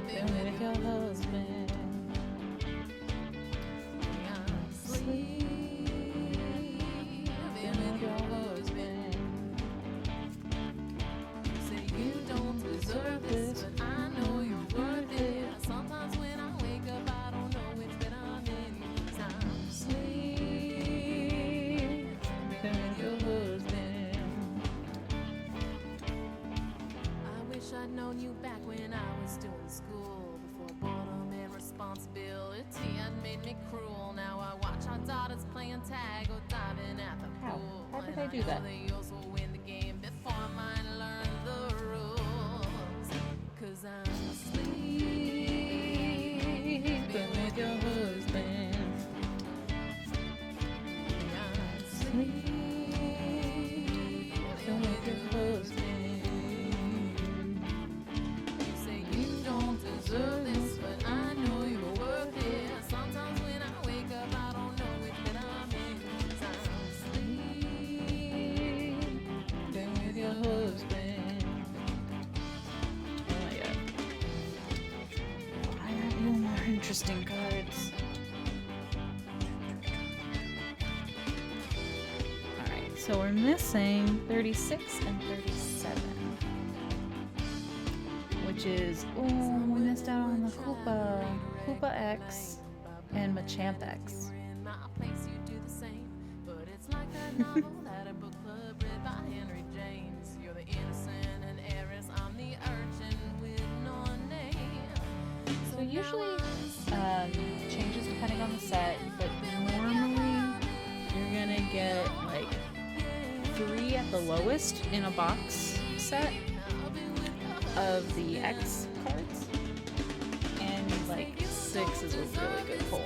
with your husband. I'm sleeping with your husband. You say you don't deserve this, but I know you're worth it. Sometimes when I wake up, I don't know which bed I'm in. 'Cause I'm sleeping with your husband. I wish I'd known you back when I was still in school. Before boredom and responsibility had made me cruel. Now I watch our daughters playing tag or diving at the pool. How did I do that? They also win the game before mine learn the rules. 'Cause I'm sleeping with your husband. I'm sleeping with your husband. You say you don't deserve this, but I know you're worth it. Sometimes when I wake up, I don't know which bed I'm in. 'Cause I'm sleeping with your husband. Oh my god. Why aren't you more interesting cards? Alright, so we're missing 36 and 37. Which is, oh, we missed out on the Koopa X and Machamp X. novel at a book club read by Henry James. You're the innocent and heiress, I'm the urchin with no name. So usually changes depending on the set, but normally you're gonna get like 3 at the lowest in a box set of the X cards, and like 6 is a really good pull.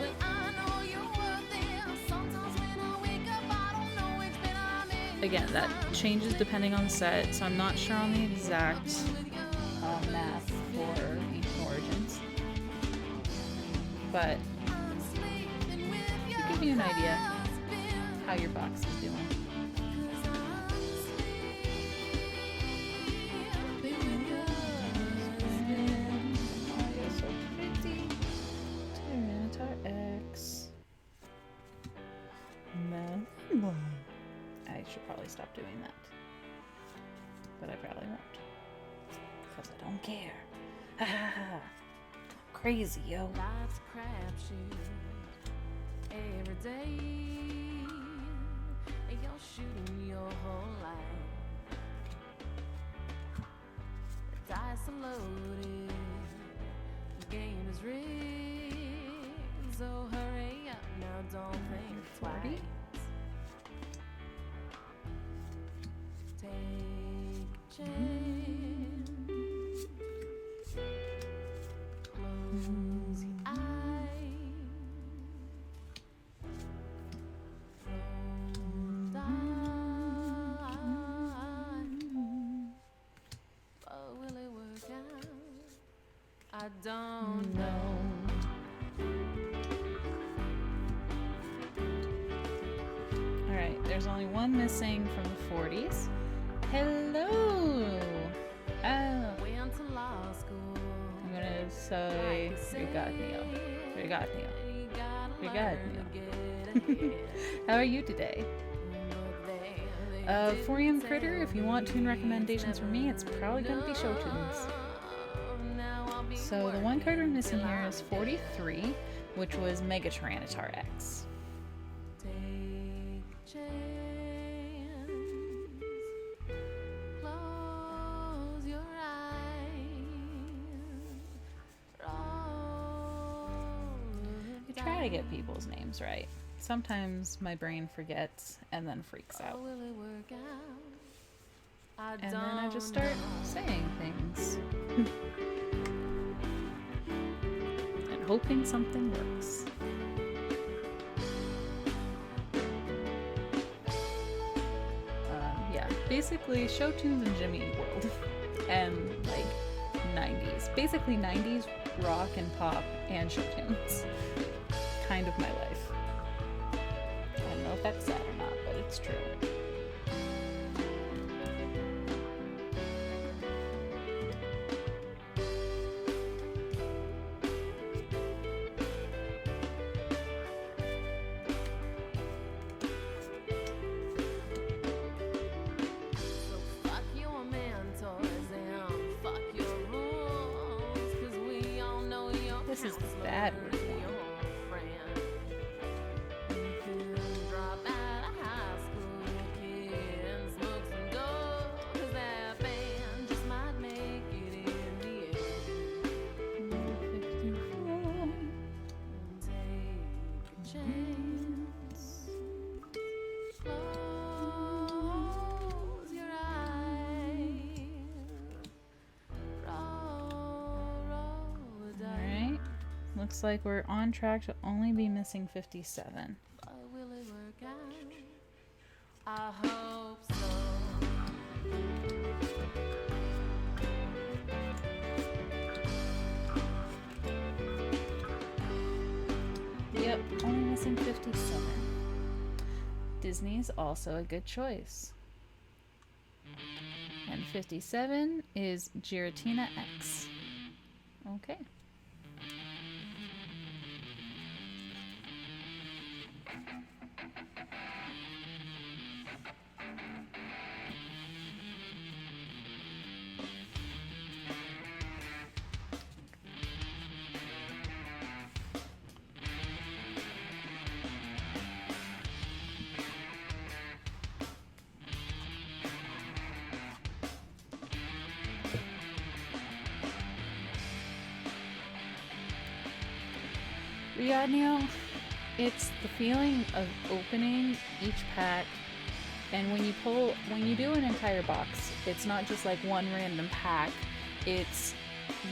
Again, that changes depending on the set, so I'm not sure on the exact math for Ancient Origins, but to give you an idea how your box is doing. I should probably stop doing that, but I probably won't, because I don't care. Ha ha ha! Crazy, yo. Life's a crapshoot every day, and you're shooting your whole life. The dice are loaded, the game is rigged, so hurry up now, don't think 40? twice. Take a chance. Close your eyes. Roll the dice. But will it work out? I don't know. Alright, there's only one missing from the 40s. Hello! Oh, Went to law school. I'm gonna say Regatnio. How are you today? 4am Critter, if you want tune recommendations from me, it's probably gonna be show tunes. So the one card we're missing here is 43, which was Mega Tyranitar X. Take a chance. Close your eyes. I try to get people's names right. Sometimes my brain forgets and then freaks out. Will it work out? And then I just start saying things. And hoping something works. Yeah, basically show tunes and Jimmy World. And like 90s. Basically 90s rock and pop and show tunes. Kind of my life. I don't know if that's sad or not, but it's true. So fuck your mentors and fuck your rules, 'cause we all know your This is counselor, bad with your one. friend. You can drop out of high school, kid, and smoke some dope, 'cause that band just might make it in the end. Take a chance. Close your eyes. Roll the dice. Alright. Looks like we're on track to only be missing 57. But will it work out? I hope so. Yep, only missing 57. Disney's also a good choice. And 57 is Giratina X. Okay. Yeah, Neil, it's the feeling of opening each pack, and when you do an entire box, it's not just like one random pack. It's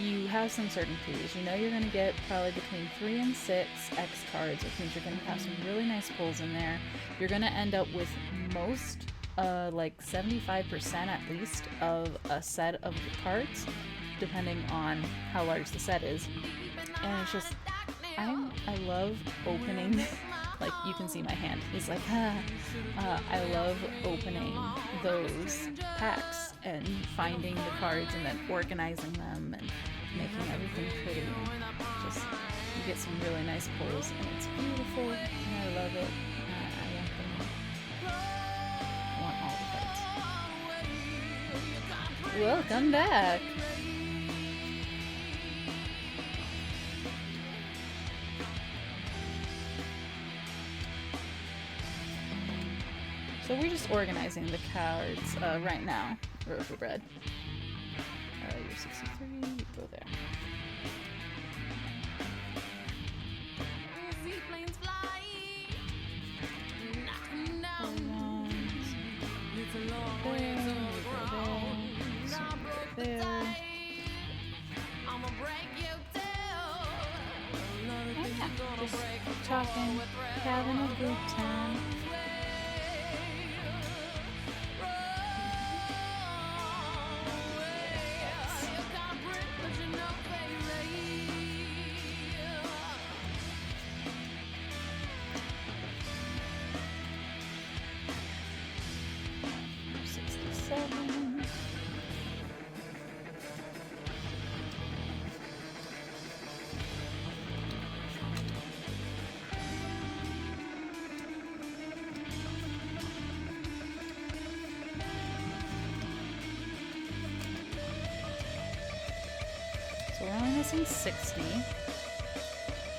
you have some certainties. You know you're going to get probably between 3 and 6 X cards, which means you're going to have some really nice pulls in there. You're going to end up with most, like 75% at least, of a set of the cards, depending on how large the set is. And it's just, I love opening. Like you can see my hand. He's like, ah. I love opening those packs and finding the cards and then organizing them and making everything pretty. And just you get some really nice pulls and it's beautiful and I love it. I want them. I want all the cards. Welcome back. So we're just organizing the cards right now. Row for bread. You're 63. You go there. Just talking, having a good time. So we're only missing 60,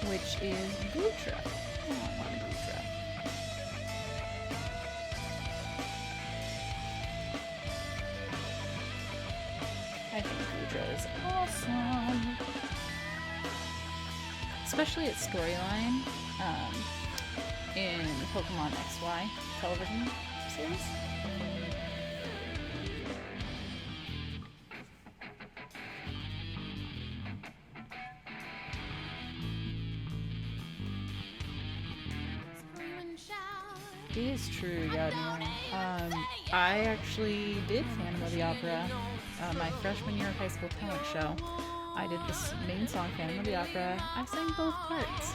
which is Gutra. I want Gutra. I think Gutra is awesome. Especially its storyline in Pokemon XY television series. It is true, Yadna. I actually did Phantom of the Opera my freshman year of high school talent show. I did this main song, Phantom of the Opera. I sang both parts.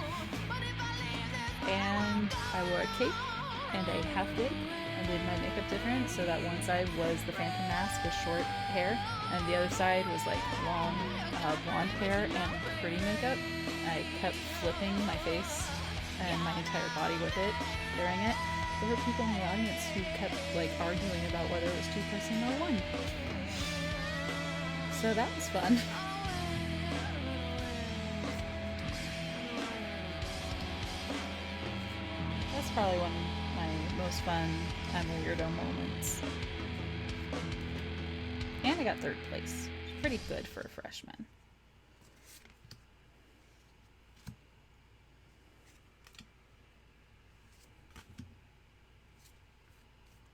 And I wore a cape and a half wig and did my makeup different so that one side was the Phantom mask with short hair and the other side was like long blonde hair and pretty makeup. I kept flipping my face and my entire body with it during it. There were people in the audience who kept like arguing about whether it was two-person or one. So that was fun. That's probably one of my most fun I'm a Weirdo moments. And I got 3rd place. Pretty good for a freshman.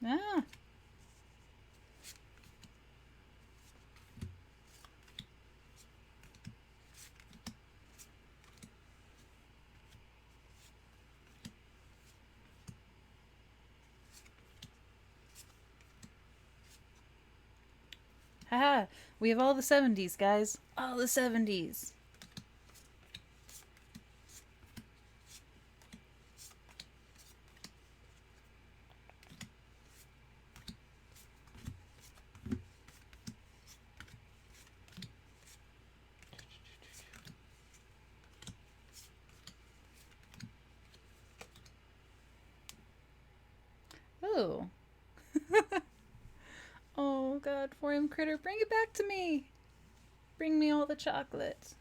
Ah. Haha, we have all the 70s, guys. All the 70s. Oh. Oh god, Forium Critter, bring it back to me! Bring me all the chocolate.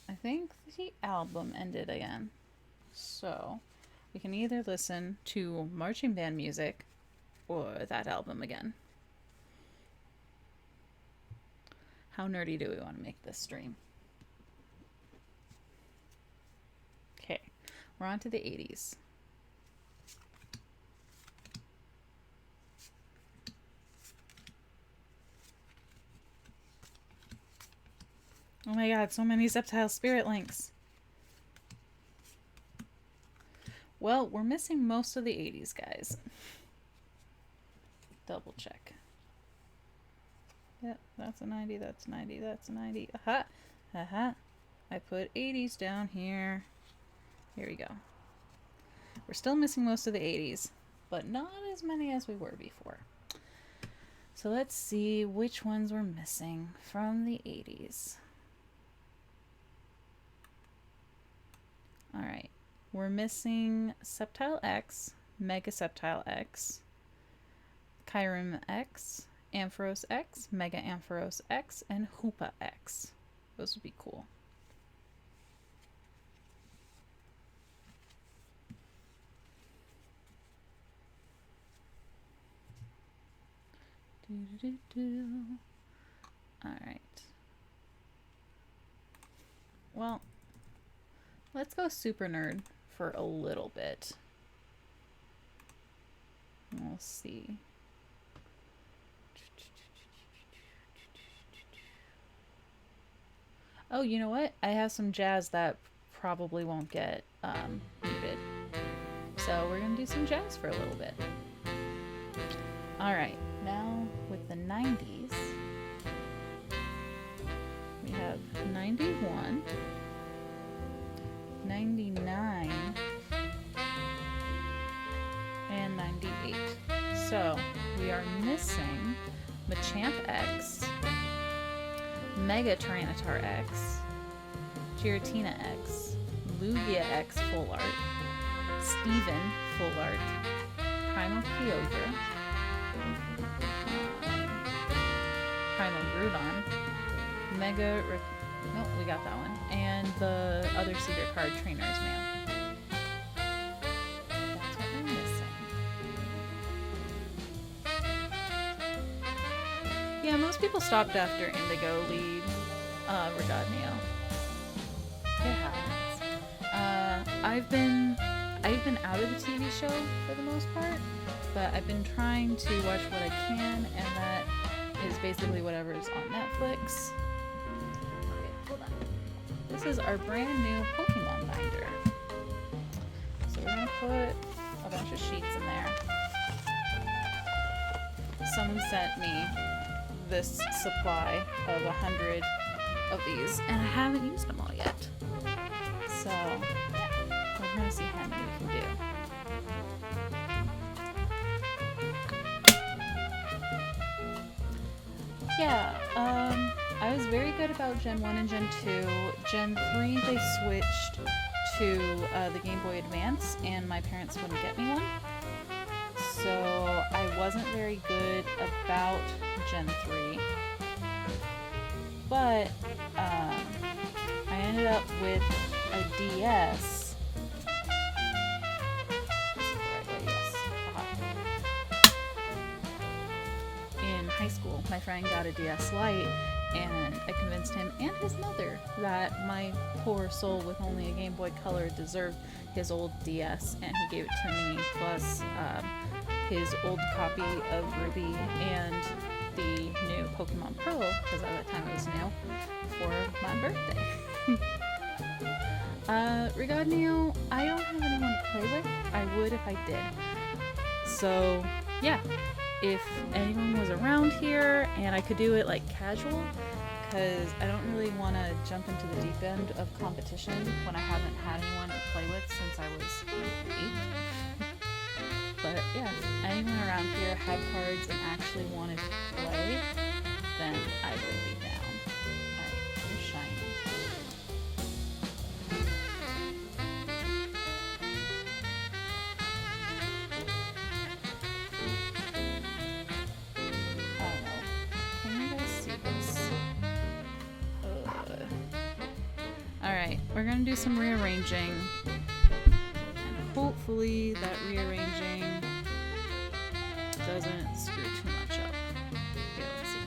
I think the album ended again. So, we can either listen to marching band music or that album again. How nerdy do we want to make this stream? Okay, we're on to the 80s. Oh my god, so many Sceptile Spirit links. Well, we're missing most of the 80s, guys. Double check. Yep, that's a 90, that's a 90, that's a 90. Aha! Aha! I put 80s down here. Here we go. We're still missing most of the 80s, but not as many as we were before. So let's see which ones we're missing from the 80s. Alright, we're missing Sceptile X, Mega Sceptile X, Kyurem X, Ampharos X, Mega Ampharos X, and Hoopa X. Those would be cool. Alright. Well, let's go super nerd for a little bit. We'll see. Oh, you know what? I have some jazz that probably won't get muted. So we're going to do some jazz for a little bit. Alright, now with the 90s, we have 91, 99, and 98. So we are missing Machamp X, Mega Tyranitar X, Giratina X, Lugia X Full Art, Steven Full Art, Primal Kyogre, Primal Groudon, Mega... Nope, we got that one. And the other secret card, Trainer's Mail. That's what we're missing. Yeah, most people stopped after Indigo lead Regadneo. It happens. I've been out of the TV show for the most part, but I've been trying to watch what I can, and that is basically whatever is on Netflix. Okay, hold on. This is our brand new Pokemon binder. So we're gonna put a bunch of sheets in there. Someone sent me this supply of 100 of these, and I haven't used them all yet. So, yeah, we're gonna see how many we can do. Yeah, I was very good about Gen 1 and Gen 2. Gen 3, they switched to the Game Boy Advance, and my parents wouldn't get me one. So I wasn't very good about Gen 3. But I ended up with a DS. In high school, my friend got a DS Lite, and I convinced him and his mother that my poor soul with only a Game Boy Color deserved his old DS, and he gave it to me, plus his old copy of Ruby and the new Pokemon Pro, because at that time it was new, for my birthday. Regadneo, I don't have anyone to play with. I would if I did. So, yeah. If anyone was around here and I could do it like casual, because I don't really want to jump into the deep end of competition when I haven't had anyone to play with since I was 8. But yeah, if anyone around here had cards and actually wanted to play, then I would be down. Alright, you're shiny. I don't know. Can you guys see this? Alright, we're gonna do some rearranging. And hopefully that rearranging doesn't screw too much up. Okay, let's see.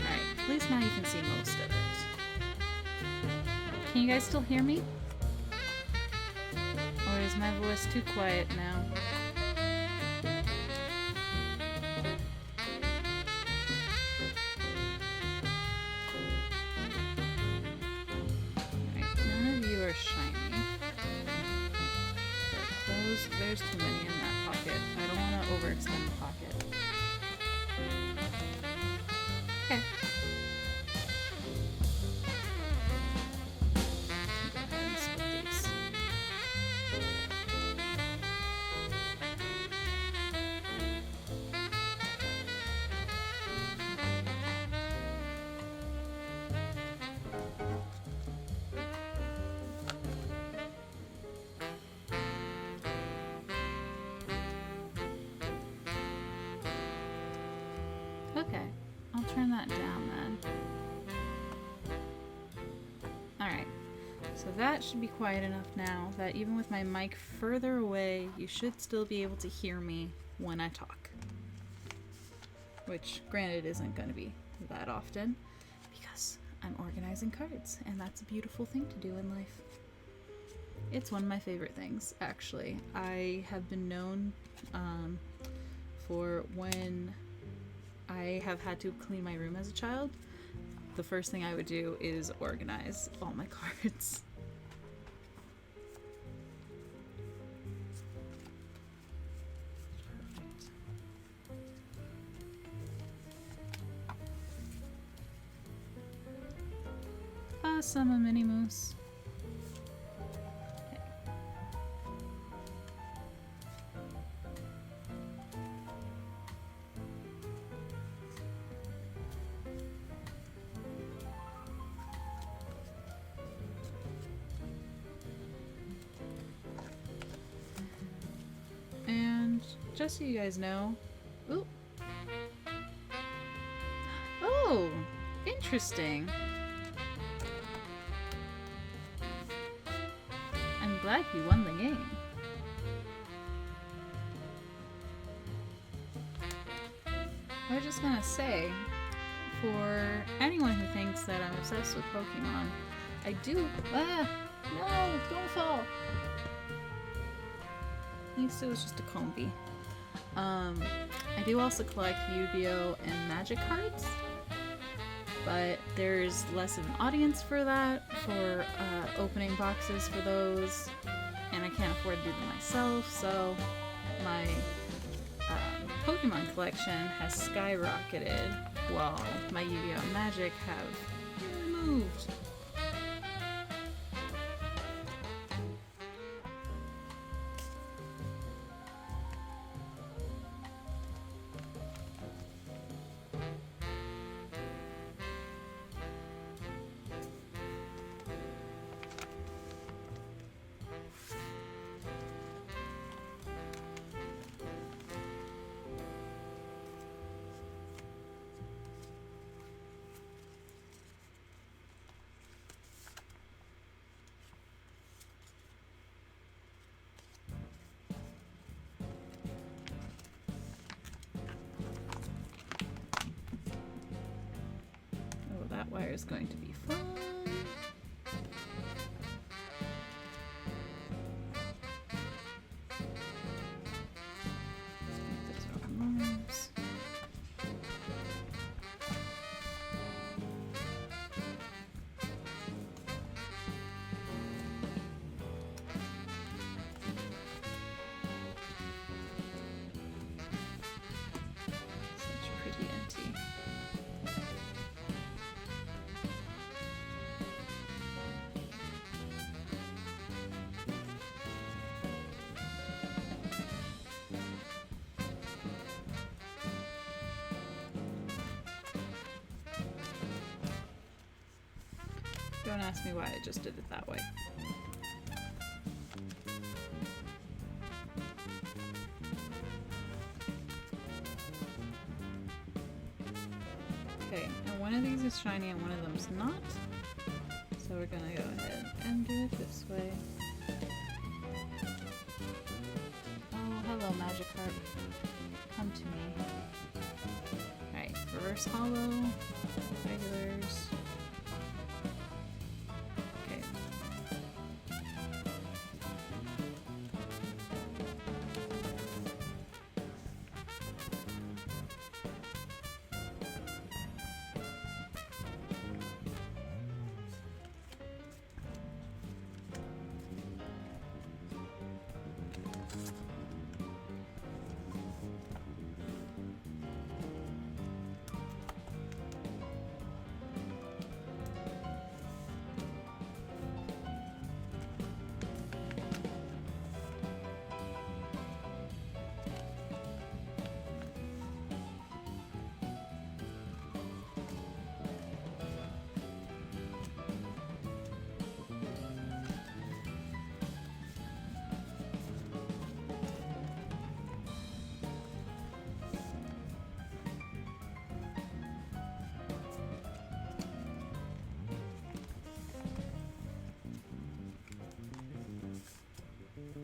Alright, at least now you can see most of it. Can you guys still hear me? Or is my voice too quiet now? Alright, none of you are shiny. There's too many in that pocket. I don't want to overextend the pocket. Okay. Go ahead and split these. Okay, I'll turn that down then. Alright, so that should be quiet enough now that even with my mic further away, you should still be able to hear me when I talk. Which, granted, isn't going to be that often because I'm organizing cards, and that's a beautiful thing to do in life. It's one of my favorite things, actually. I have been known for when I have had to clean my room as a child, the first thing I would do is organize all my cards. Awesome, a mini moose. Just so you guys know. Ooh. Oh, interesting. I'm glad you won the game. I was just gonna say, for anyone who thinks that I'm obsessed with Pokemon, I do. Ah! No! Don't fall! At least it was just a Combi. I do also collect Yu-Gi-Oh! And Magic cards, but there's less of an audience for that, for opening boxes for those, and I can't afford to do them myself, so my Pokemon collection has skyrocketed while my Yu-Gi-Oh! And Magic have moved. Wire is going to be fun. Those are arms. Such a pretty empty. Don't ask me why I just did it that way. Okay, and one of these is shiny and one of them's not. So we're gonna go ahead and do it this way. Oh, hello, Magic. Magic card. Come to me. Alright, reverse hollow, regulars. Okay.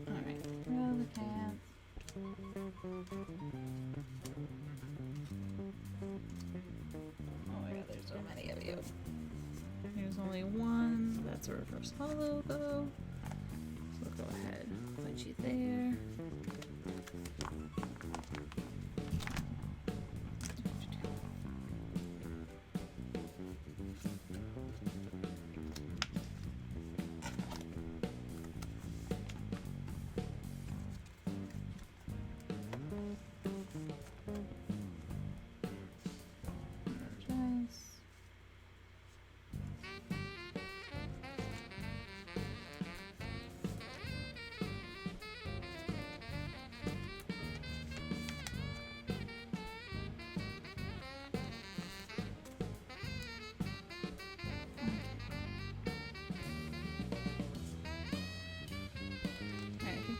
Alright, throw the pants. Oh my god, there's so many of you. There's only one. That's a reverse hollow though. So we'll go ahead and put you there.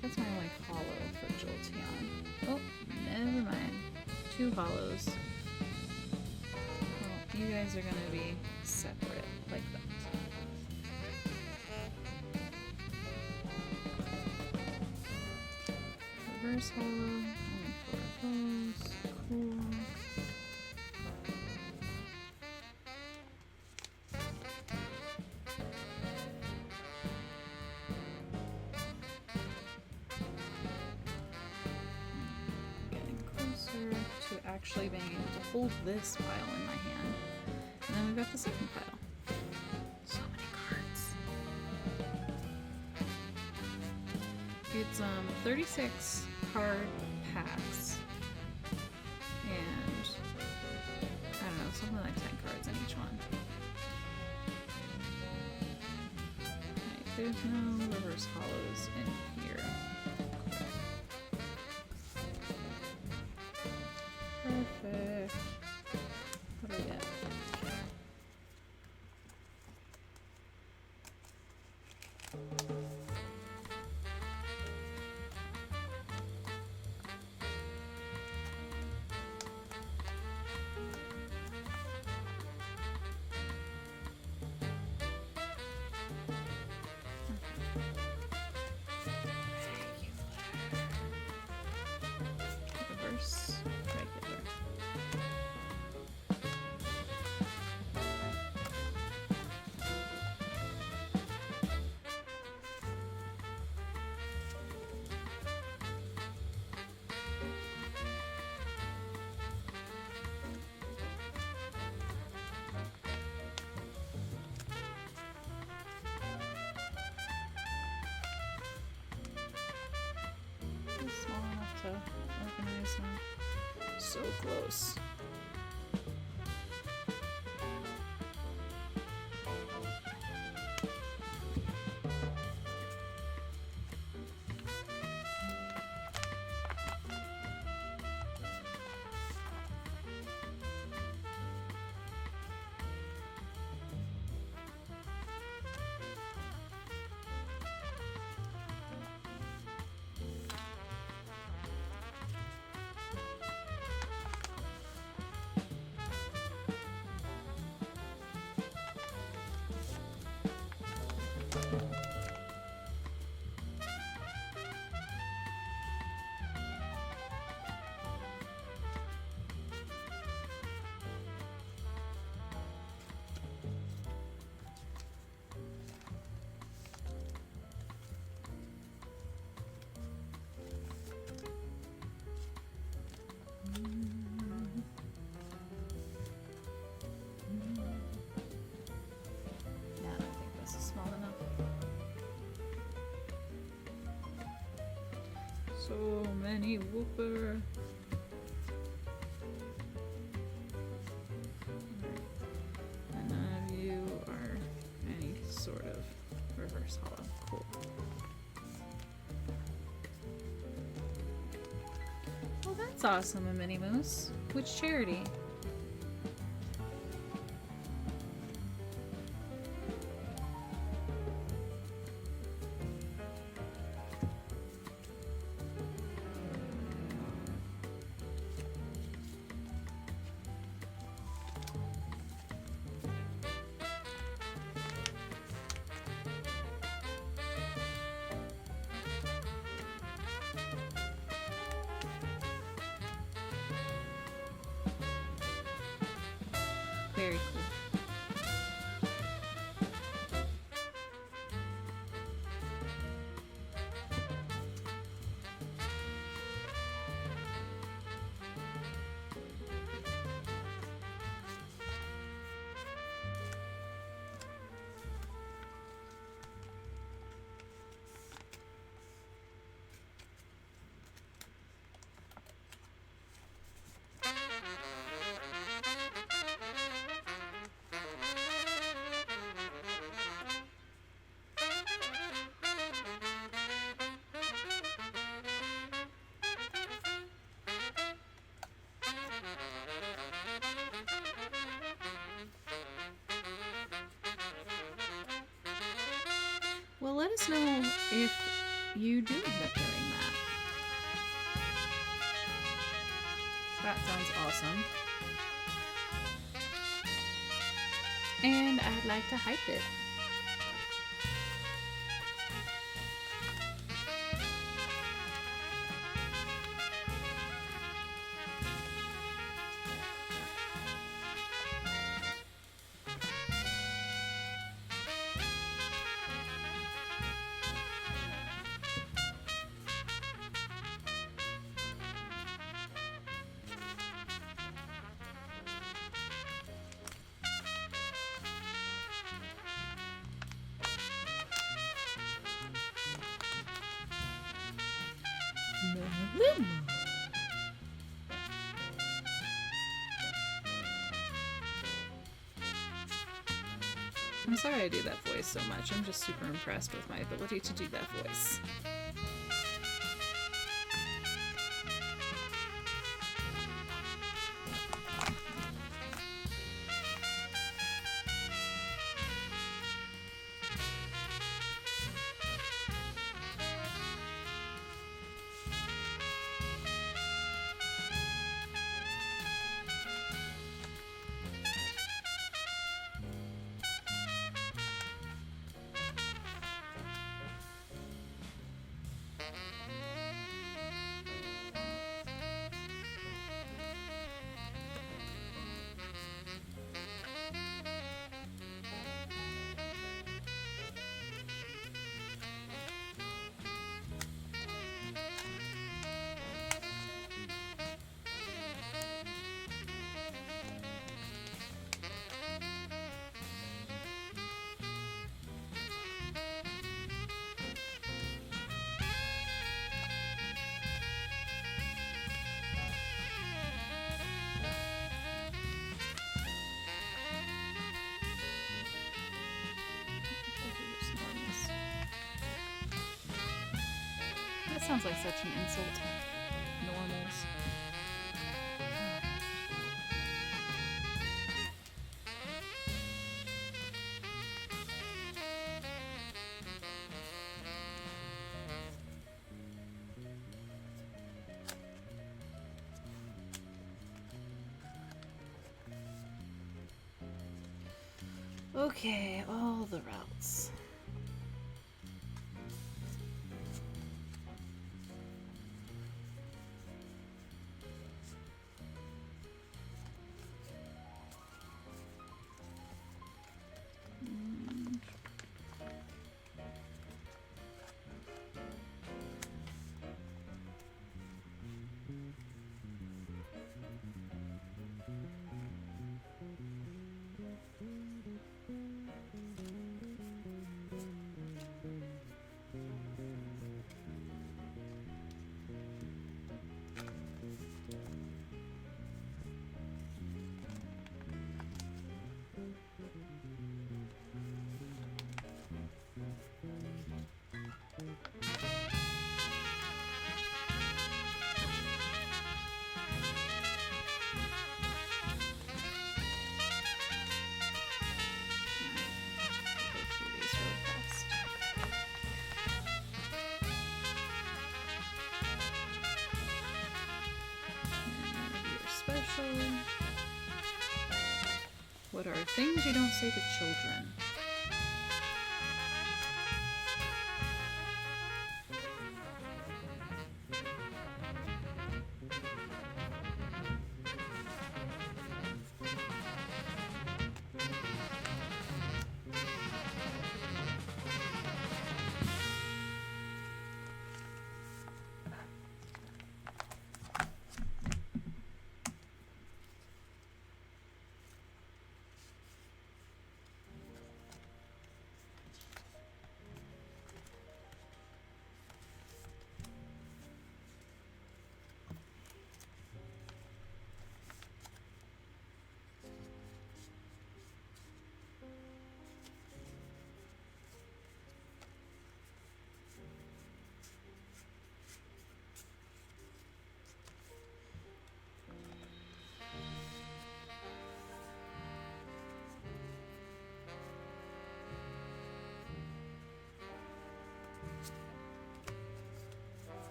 That's my only hollow for Jolteon. Oh, never mind. 2 hollows. Well, you guys are gonna be separate like that. Reverse hollow. Only 4 of those. Cool. Actually being able to hold this pile in my hand. And then we've got the second pile. So many cards. It's 36 card packs. And I don't know, something like 10 cards in each one. Right, there's no reverse hollows in here. Perfect. What do we get? Reverse, regular. It's small enough to organize now. So close. So many whooper. And none of you are any sort of reverse hollow. Cool. Well, that's awesome, a Minnie Moose. Which charity? Very cool. Well, let us know if you do end up doing that. That sounds awesome. And I'd like to hype it. I'm sorry I do that voice so much. I'm just super impressed with my ability to do that voice. That sounds like such an insult to normals. Okay, all the routes. So, what are things you don't say to children?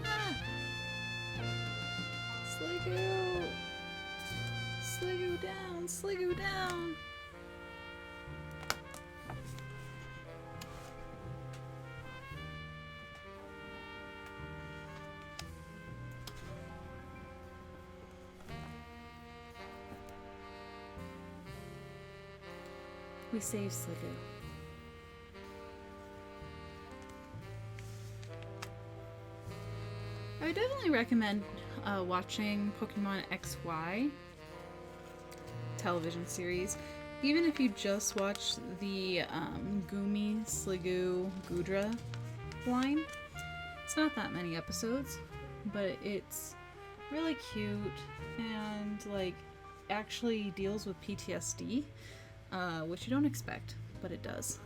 Ah! Sliggoo! Sliggoo down! Sliggoo down! We saved Sliggoo. I would definitely recommend watching Pokemon XY television series. Even if you just watch the Gumi, Sliggoo, Gudra line. It's not that many episodes, but it's really cute and like actually deals with PTSD, which you don't expect, but it does.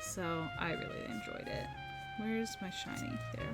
So I really enjoyed it. Where's my shiny? There.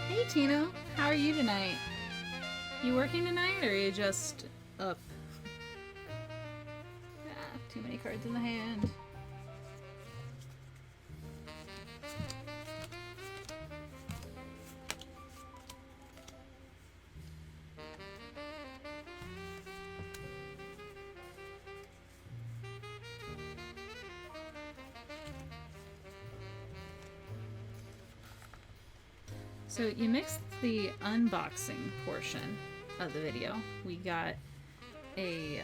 Hey Tino, how are you tonight? You working tonight or are you just up? Ah, too many cards in the hand. So you mixed the unboxing portion of the video. We got a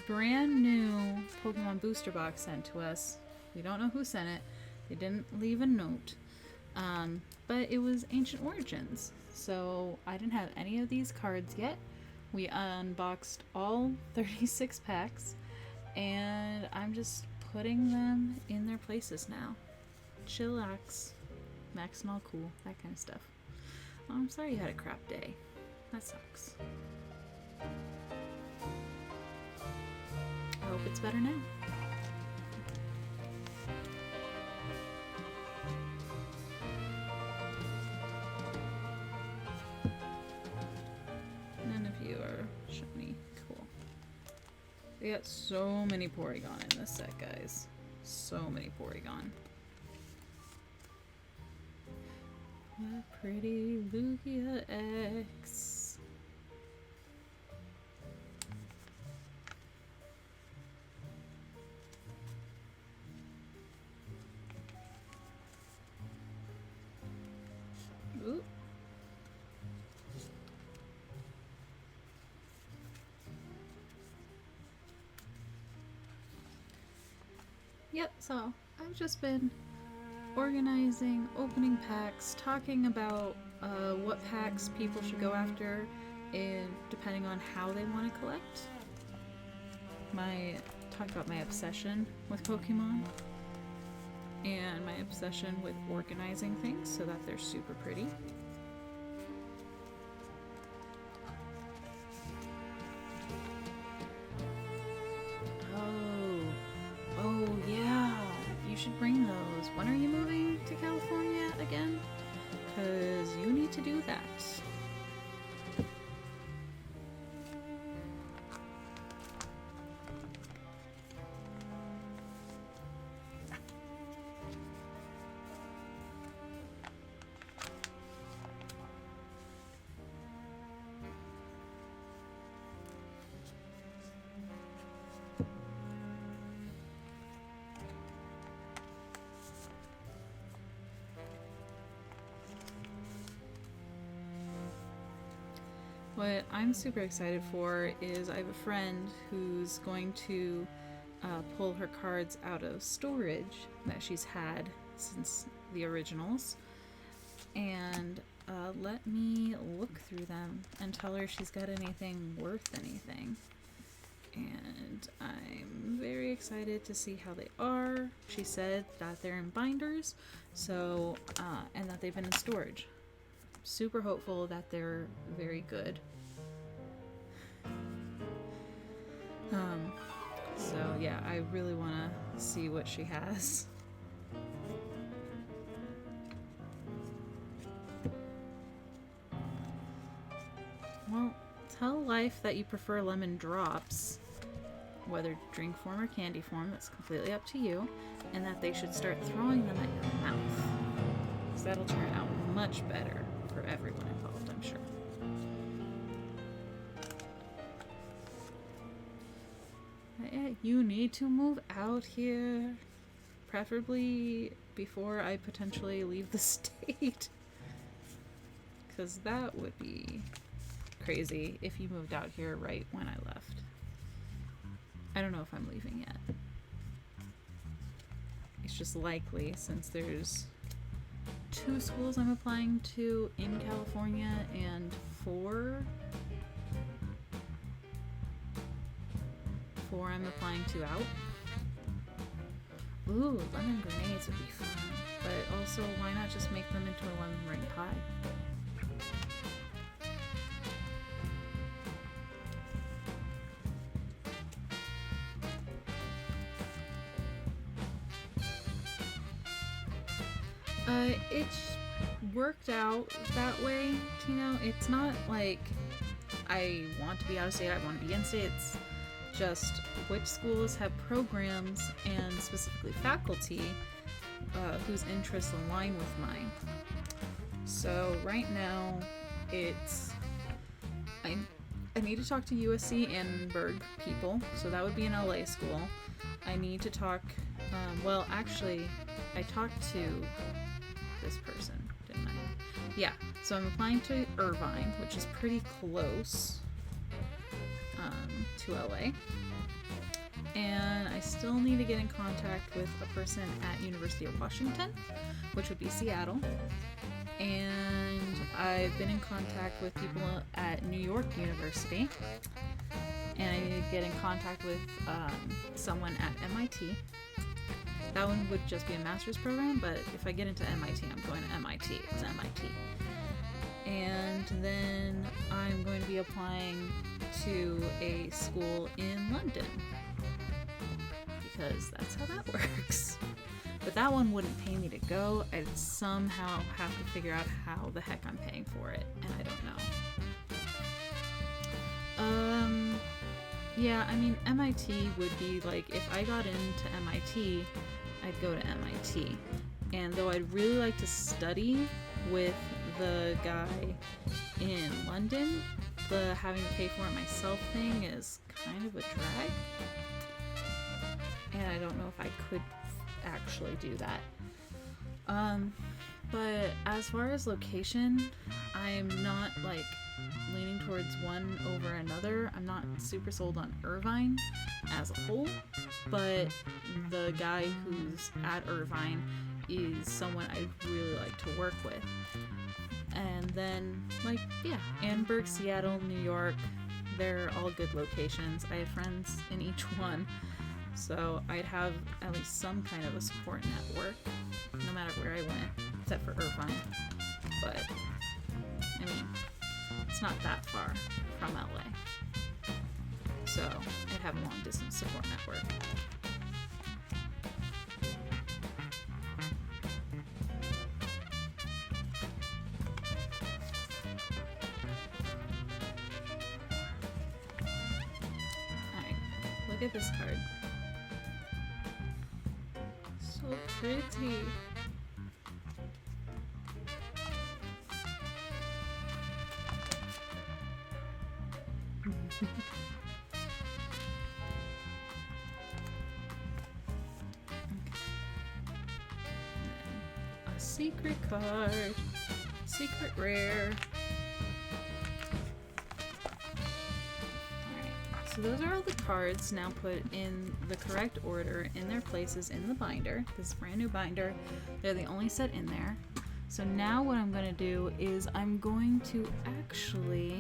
brand new Pokemon booster box sent to us. We don't know who sent it. They didn't leave a note. But it was Ancient Origins. So I didn't have any of these cards yet. We unboxed all 36 packs. And I'm just putting them in their places now. Chillax. Max and all cool. That kind of stuff. Oh, I'm sorry you had a crap day. That sucks. it's better now. None of you are shiny. Cool. We got so many Porygon in this set, guys. So many Porygon. What a pretty Lugia X. Ooh. Yep, so I've just been organizing, opening packs, talking about what packs people should go after, and depending on how they want to collect. Talk about my obsession with Pokemon, and my obsession with organizing things so that they're super pretty. Oh yeah, you should bring those. When are you moving to California again? Because you need to do that. What I'm super excited for is I have a friend who's going to pull her cards out of storage that she's had since the originals, and let me look through them and tell her if she's got anything worth anything. And I'm very excited to see how they are. She said that they're in binders, so and that they've been in storage. Super hopeful that they're very good. So yeah, I really want to see what she has. Well, tell Life that you prefer lemon drops, whether drink form or candy form, that's completely up to you, and that they should start throwing them at your mouth, because that'll turn out much better for everyone involved, I'm sure. You need to move out here, preferably before I potentially leave the state, because that would be crazy if you moved out here right when I left. I don't know if I'm leaving yet. It's just likely, since there's 2 schools I'm applying to in California and 4 I'm applying to out. Ooh, lemon grenades would be fun. But also, why not just make them into a lemon meringue pie? It's worked out that way, Tino. It's not like I want to be out of state, I want to be in state. It's just which schools have programs and specifically faculty whose interests align with mine. So right now, I need to talk to USC Annenberg people, so that would be an LA school. I need to talk, well, actually, I talked to this person, didn't I? Yeah, so I'm applying to Irvine, which is pretty close to LA. And I still need to get in contact with a person at University of Washington, which would be Seattle. And I've been in contact with people at New York University. And I need to get in contact with someone at MIT. That one would just be a master's program, but if I get into MIT, I'm going to MIT. It's MIT. And then I'm going to be applying to a school in London. because that's how that works. But that one wouldn't pay me to go. I'd somehow have to figure out how the heck I'm paying for it, and I don't know. Yeah, I mean, MIT would be like, if I got into MIT, I'd go to MIT. And though I'd really like to study with the guy in London, the having to pay for it myself thing is kind of a drag. And I don't know if I could actually do that. But as far as location, I'm not like leaning towards one over another. I'm not super sold on Irvine as a whole, but the guy who's at Irvine is someone I'd really like to work with. And then, like, yeah, Annenberg, Seattle, New York, they're all good locations. I have friends in each one, so I'd have at least some kind of a support network, no matter where I went, except for Irvine. But, I mean, it's not that far from LA. So, I'd have a long distance support network. Alright, look at this card. So pretty. A secret card. Secret rare. Alright, so those are all the cards now put in the correct order in their places in the binder. This brand new binder. They're the only set in there. So now what I'm going to do is I'm going to actually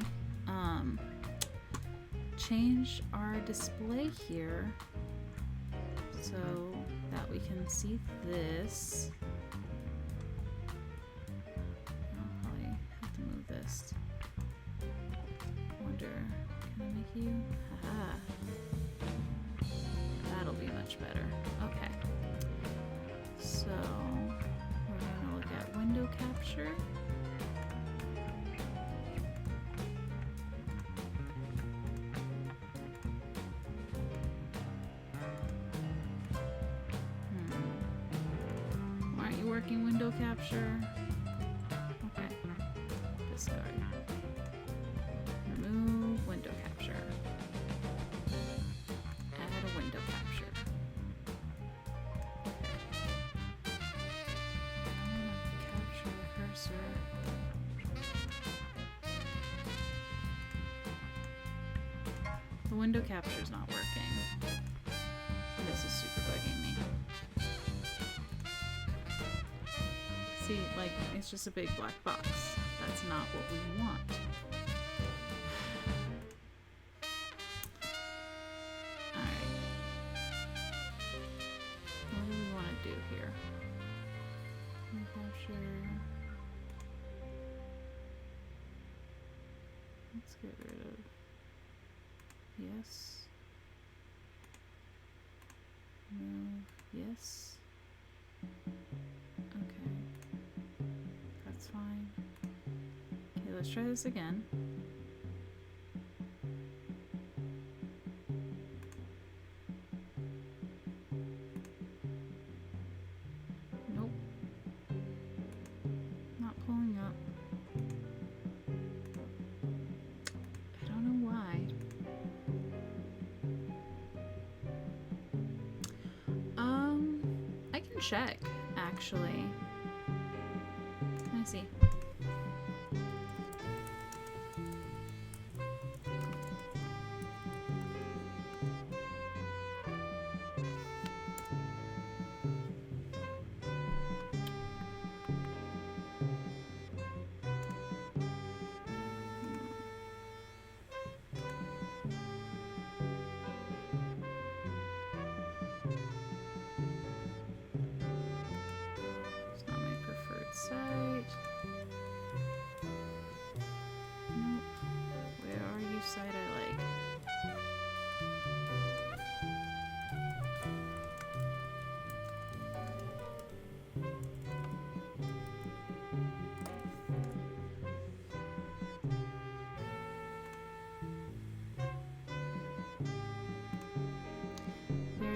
change our display here so that we can see this. I'll probably have to move this. Wonder, can I make you? Haha. That'll be much better. Okay. So we're gonna look at window capture. Working window capture. Okay. Discard. Remove window capture. Add a window capture. Okay. Capture the cursor. The window capture's not working. This is super bugging me. See, like, it's just a big black box. That's not what we want. Alright. What do we want to do here? Capture. Let's get rid of yes. Move yes. Okay. That's fine. Okay, let's try this again. Nope. Not pulling up. I don't know why. I can check, actually. Let me see.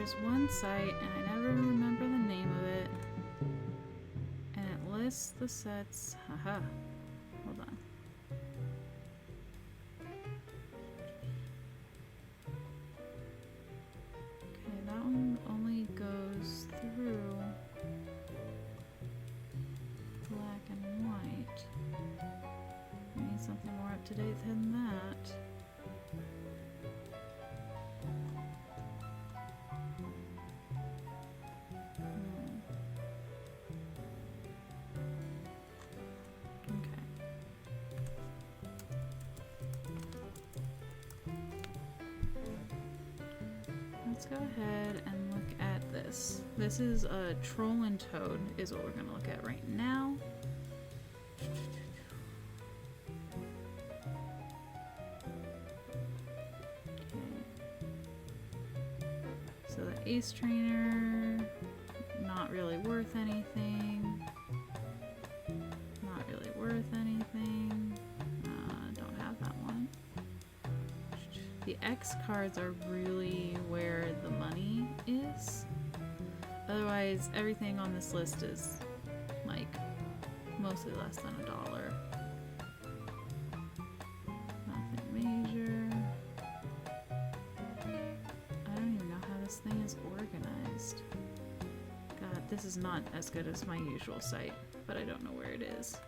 there's one site, and I never remember the name of it, and it lists the sets. Haha. Hold on. Okay, that one only goes through black and white. We need something more up to date than that. Let's go ahead and look at this. This is a Troll and Toad is what we're going to look at right now. Okay. So the Ace Trainer, not really worth anything. Not really worth anything. Don't have that one. The X cards are really where the money is. Otherwise, everything on this list is like mostly less than $1. Nothing major. I don't even know how this thing is organized. God, this is not as good as my usual site, but I don't know where it is.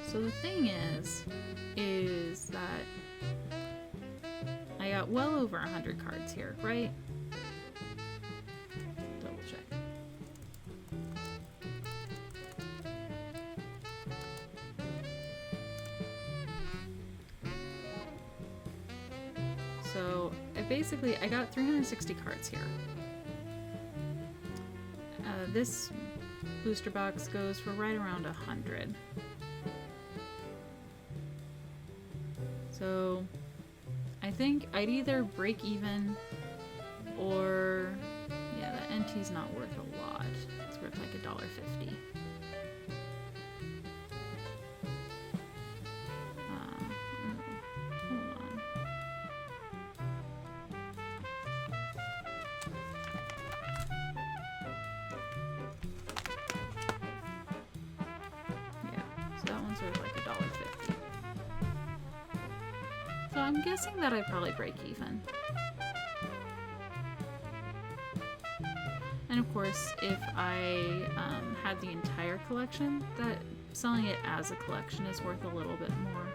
So the thing is that I got well over 100 cards here, right? Double check. So I got 360 cards here. This booster box goes for right around 100. So I think I'd either break even or, yeah, the NT's not worth a lot. It's worth like $1.50. Hold on. Yeah, so that one's worth like $1.50. So I'm guessing that I'd probably break even. And of course, if I had the entire collection, that selling it as a collection is worth a little bit more.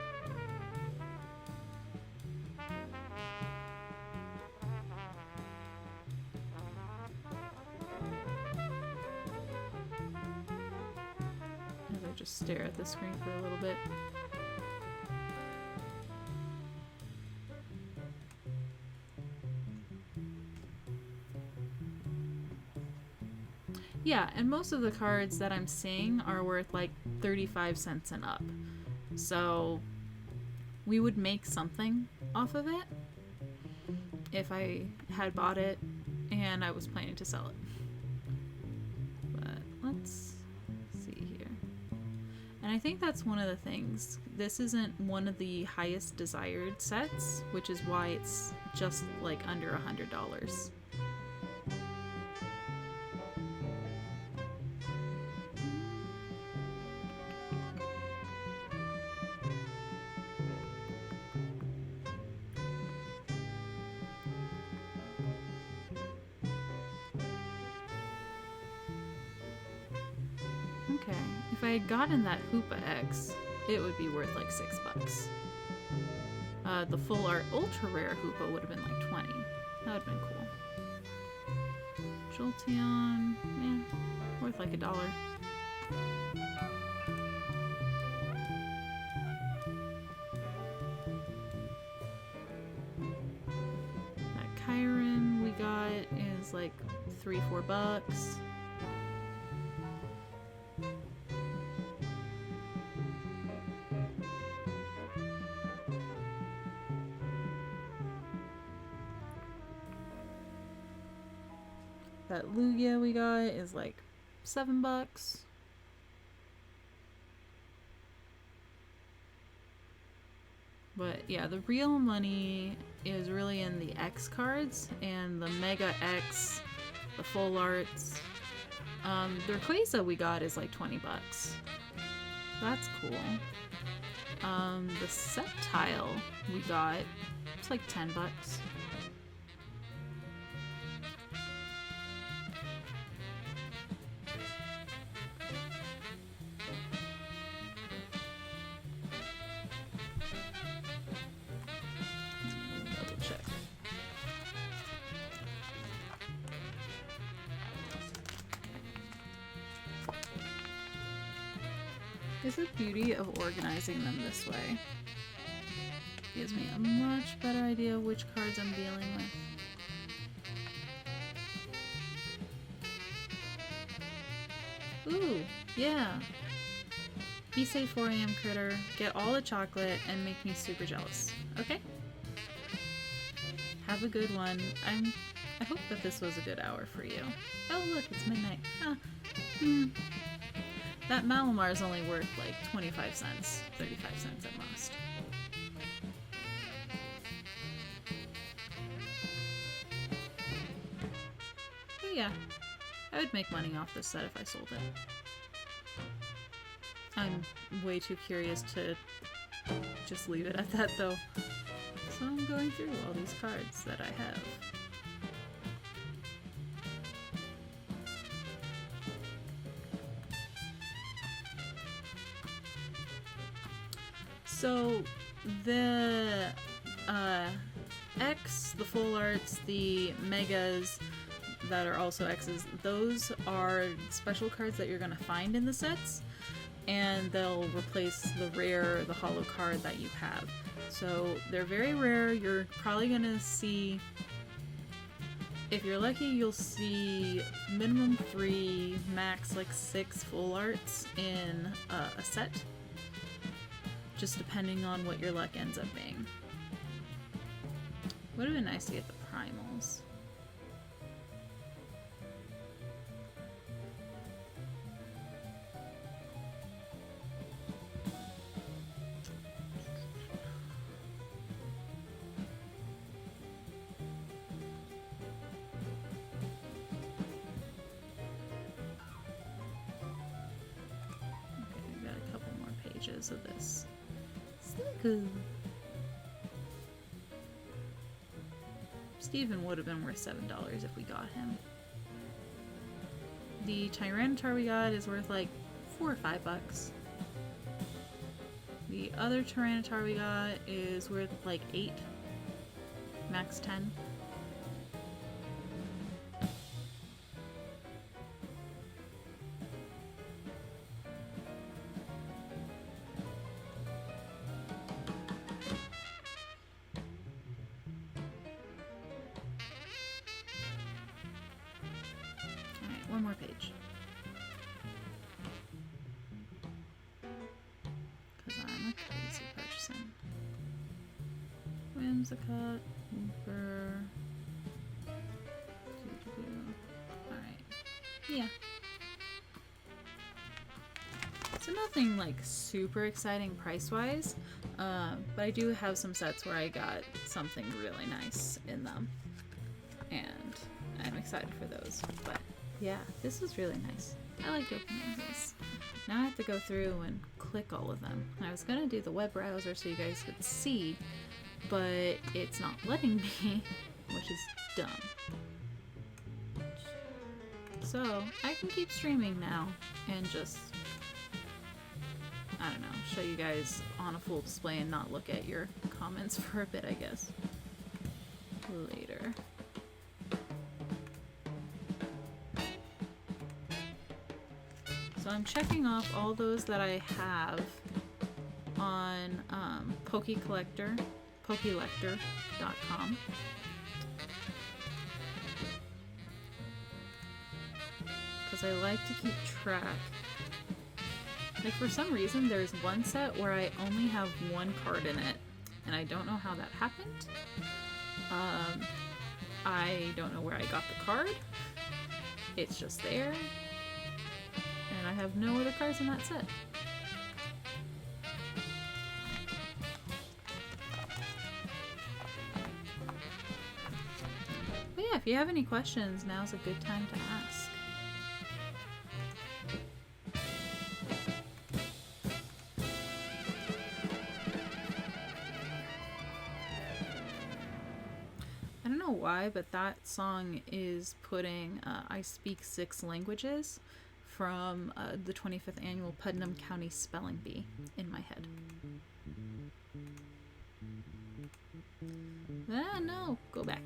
As I just stare at the screen for a little bit. Yeah, and most of the cards that I'm seeing are worth like 35 cents and up. So we would make something off of it if I had bought it and I was planning to sell it. But let's see here. And I think that's one of the things. This isn't one of the highest desired sets, which is why it's just like under $100. Okay, if I had gotten that Hoopa X, it would be worth like $6. The full art ultra rare Hoopa would have been like 20. That would have been cool. Jolteon, worth like $1. That Kyron we got is like $3-4. That Lugia we got is like $7. But yeah, the real money is really in the X cards and the Mega X, the full arts. The Rayquaza we got is like $20. That's cool. The set tile we got, it's like $10. Double check. Is the beauty of organizing them this way. Gives me a much better idea of which cards I'm dealing with. Ooh, yeah. Be safe 4 a.m. critter, get all the chocolate, and make me super jealous. Okay? Have a good one. I hope that this was a good hour for you. Oh look, it's midnight. Huh. That Malamar is only worth like 25 cents, 35 cents at most. But yeah, I would make money off this set if I sold it. I'm way too curious to just leave it at that though. So I'm going through all these cards that I have. So the X, the full arts, the megas that are also X's, those are special cards that you're going to find in the sets, and they'll replace the rare, the holo card that you have. So they're very rare. You're probably going to see, if you're lucky, you'll see minimum 3, max like 6 full arts in a set. Just depending on what your luck ends up being. Would have been nice to get the primals. Okay, we've got a couple more pages of this. Good. Steven would have been worth $7 if we got him. The Tyranitar we got is worth like $4 or $5. The other Tyranitar we got is worth like 8, max 10. One more page. Because I'm a crazy person. Whimsicott, Hooper. Alright. Yeah. So nothing like super exciting price-wise, but I do have some sets where I got something really nice in them. And I'm excited for those. But yeah, this is really nice. I like opening these. Now I have to go through and click all of them. I was gonna do the web browser so you guys could see, but it's not letting me, which is dumb. So I can keep streaming now and just, I don't know, show you guys on a full display and not look at your comments for a bit, I guess. Later. So I'm checking off all those that I have on Pokelector.com. Because I like to keep track. Like for some reason there's one set where I only have one card in it, and I don't know how that happened. I don't know where I got the card. It's just there, and I have no other cards in that set. But yeah, if you have any questions, now's a good time to ask. I don't know why, but that song is putting I Speak 6 Languages from the 25th annual Putnam County Spelling Bee in my head. Ah, no, go back.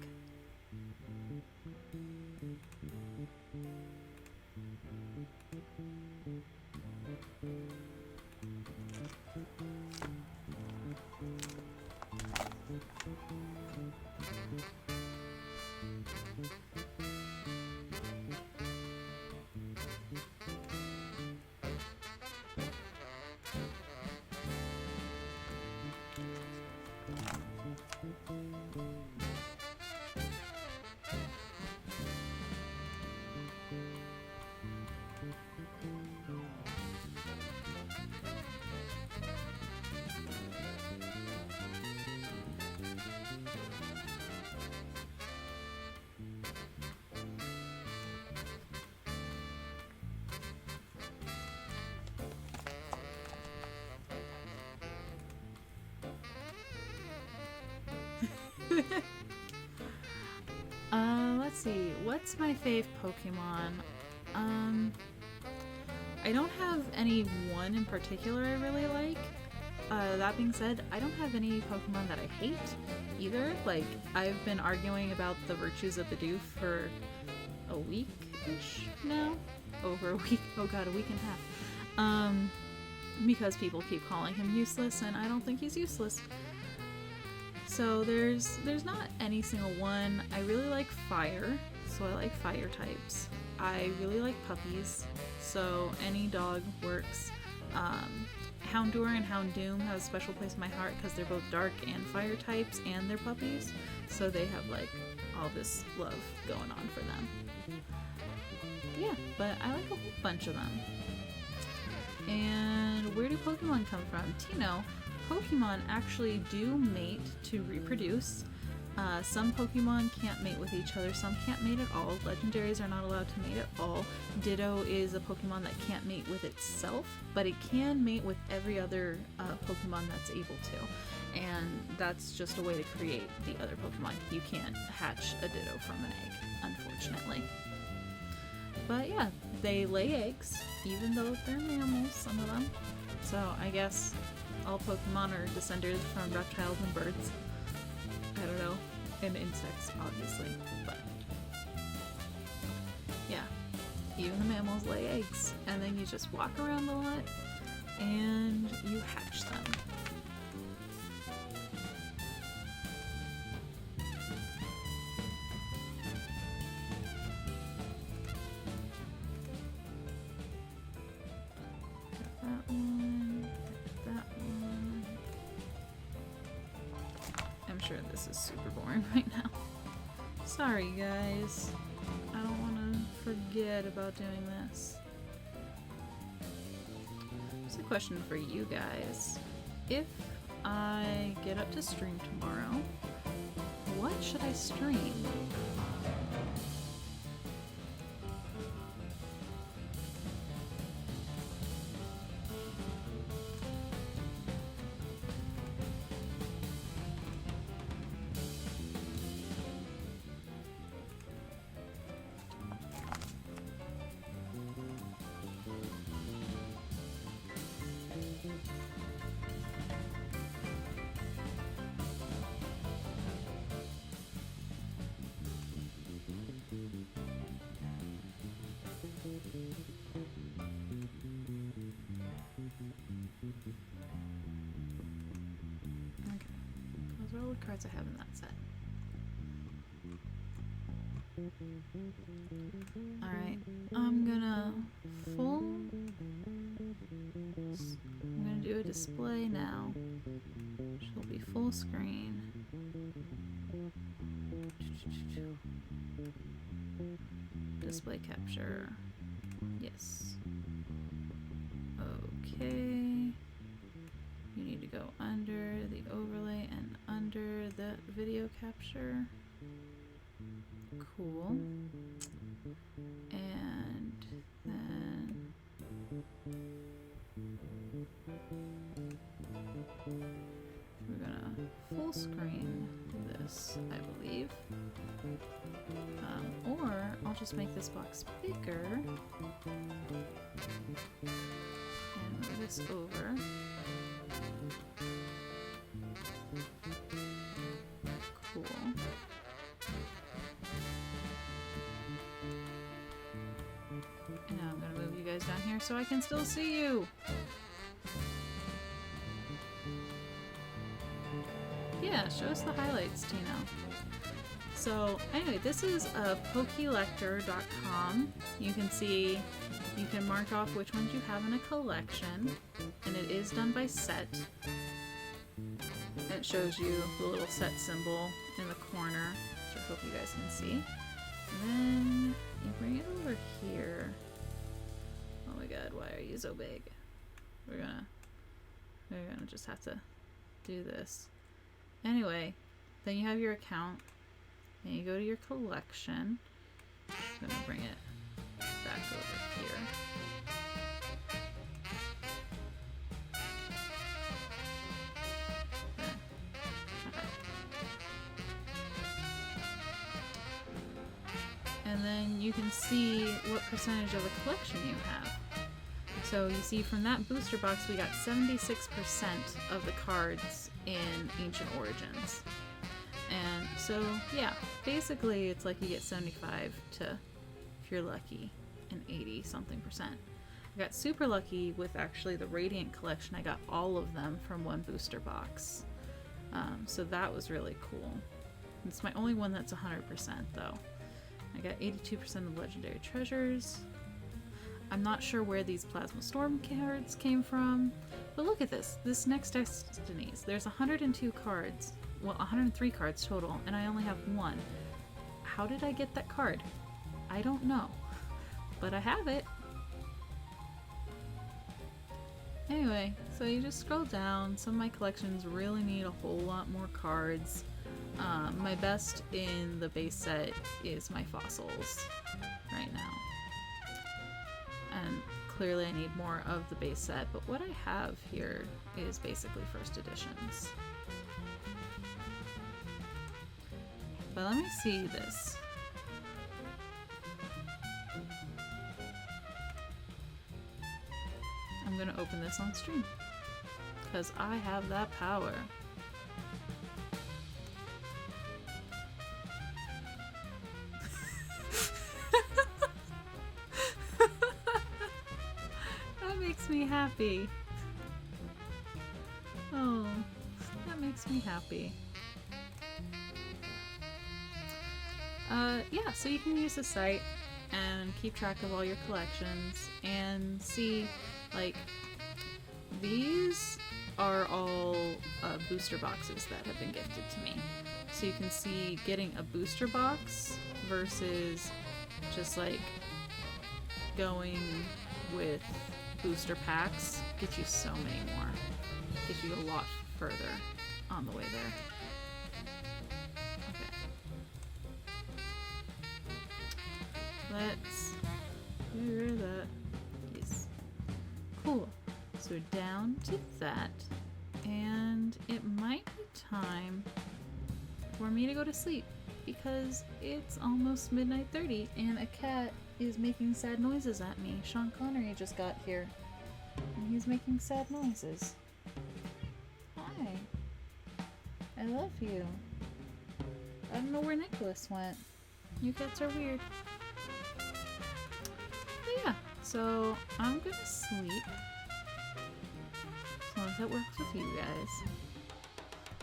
Let's see. What's my fave Pokemon? I don't have any one in particular I really like. That being said, I don't have any Pokemon that I hate either. Like, I've been arguing about the virtues of Bidoof for a week-ish now. Over a week. Oh god, a week and a half. Because people keep calling him useless, and I don't think he's useless. So there's not any single one. I really like fire, so I like fire types. I really like puppies, so any dog works. Houndour and Houndoom have a special place in my heart because they're both dark and fire types, and they're puppies, so they have like all this love going on for them. Yeah, but I like a whole bunch of them. And where do Pokemon come from? Tino, Pokemon actually do mate to reproduce. Some Pokemon can't mate with each other, some can't mate at all. Legendaries are not allowed to mate at all. Ditto is a Pokemon that can't mate with itself, but it can mate with every other Pokemon that's able to. And that's just a way to create the other Pokemon. You can't hatch a Ditto from an egg, unfortunately. But yeah, they lay eggs, even though they're mammals, some of them. So I guess all Pokemon are descended from reptiles and birds. I don't know. And insects, obviously. But yeah, even the mammals lay eggs. And then you just walk around a lot and you hatch them. Sure, this is super boring right now. Sorry guys, I don't want to forget about doing this. Here's a question for you guys. If I get up to stream tomorrow, what should I stream? Those are all the cards I have in that set. Alright, I'm gonna do a display now. She'll be full screen. display capture. Yes. Okay. You need to go under the overlay and under the video capture. Cool. And then we're gonna full screen this, I believe. Or I'll just make this box bigger and move this over. Cool. And now I'm gonna move you guys down here so I can still see you. Yeah, show us the highlights, Tino. So anyway, this is pokelector.com. You can see, you can mark off which ones you have in a collection, and it is done by set. And it shows you the little set symbol in the corner, which I hope you guys can see. And then you bring it over here. Oh my god, why are you so big? We're gonna just have to do this. Anyway, then you have your account, and you go to your collection. I'm gonna bring it back over here. Okay. And then you can see what percentage of the collection you have. So you see from that booster box we got 76% of the cards in Ancient Origins. And so yeah, basically it's like you get 75 to, if you're lucky, and 80 something percent. I got super lucky with actually the Radiant collection. I got all of them from one booster box. So that was really cool. It's my only one that's 100% though. I got 82% of legendary treasures. I'm not sure where these Plasma Storm cards came from, but look at this. This next Destinies, there's 102 cards, well 103 cards total, and I only have one. How did I get that card? I don't know, but I have it. Anyway, so you just scroll down. Some of my collections really need a whole lot more cards. My best in the base set is my fossils right now. And clearly I need more of the base set, but what I have here is basically first editions. But let me see this. I'm gonna open this on stream, because I have that power. Me happy. Oh, that makes me happy. Yeah, so you can use the site and keep track of all your collections and see, like, these are all booster boxes that have been gifted to me. So you can see getting a booster box versus just like going with booster packs gets you so many more. Gets you a lot further on the way there. Okay. Let's get rid of that. Yes. Cool. So we're down to that. And it might be time for me to go to sleep, because it's almost midnight 30 and a cat is making sad noises at me. Sean Connery just got here and he's making sad noises. Hi. I love you. I don't know where Nicholas went. You cats are weird. But yeah, so I'm gonna sleep. As long as that works with you guys.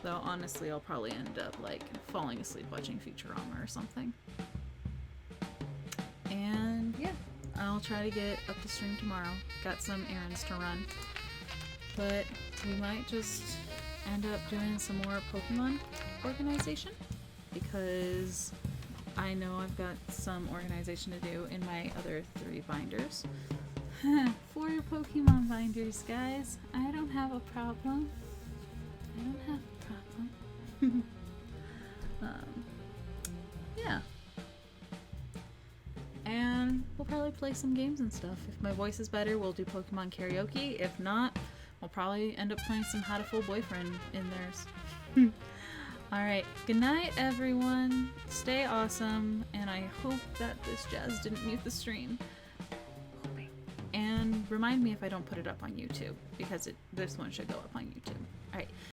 Though honestly I'll probably end up like falling asleep watching Futurama or something. And yeah, I'll try to get up to stream tomorrow. Got some errands to run. But we might just end up doing some more Pokemon organization, because I know I've got some organization to do in my other 3 binders. 4 Pokemon binders, guys. I don't have a problem. I don't have a problem. um, yeah. And we'll probably play some games and stuff. If my voice is better, we'll do Pokemon karaoke. If not, we'll probably end up playing some How to Fool Boyfriend in theirs. Alright, good night everyone. Stay awesome, and I hope that this jazz didn't mute the stream. Hoping. And remind me if I don't put it up on YouTube, because this one should go up on YouTube. Alright,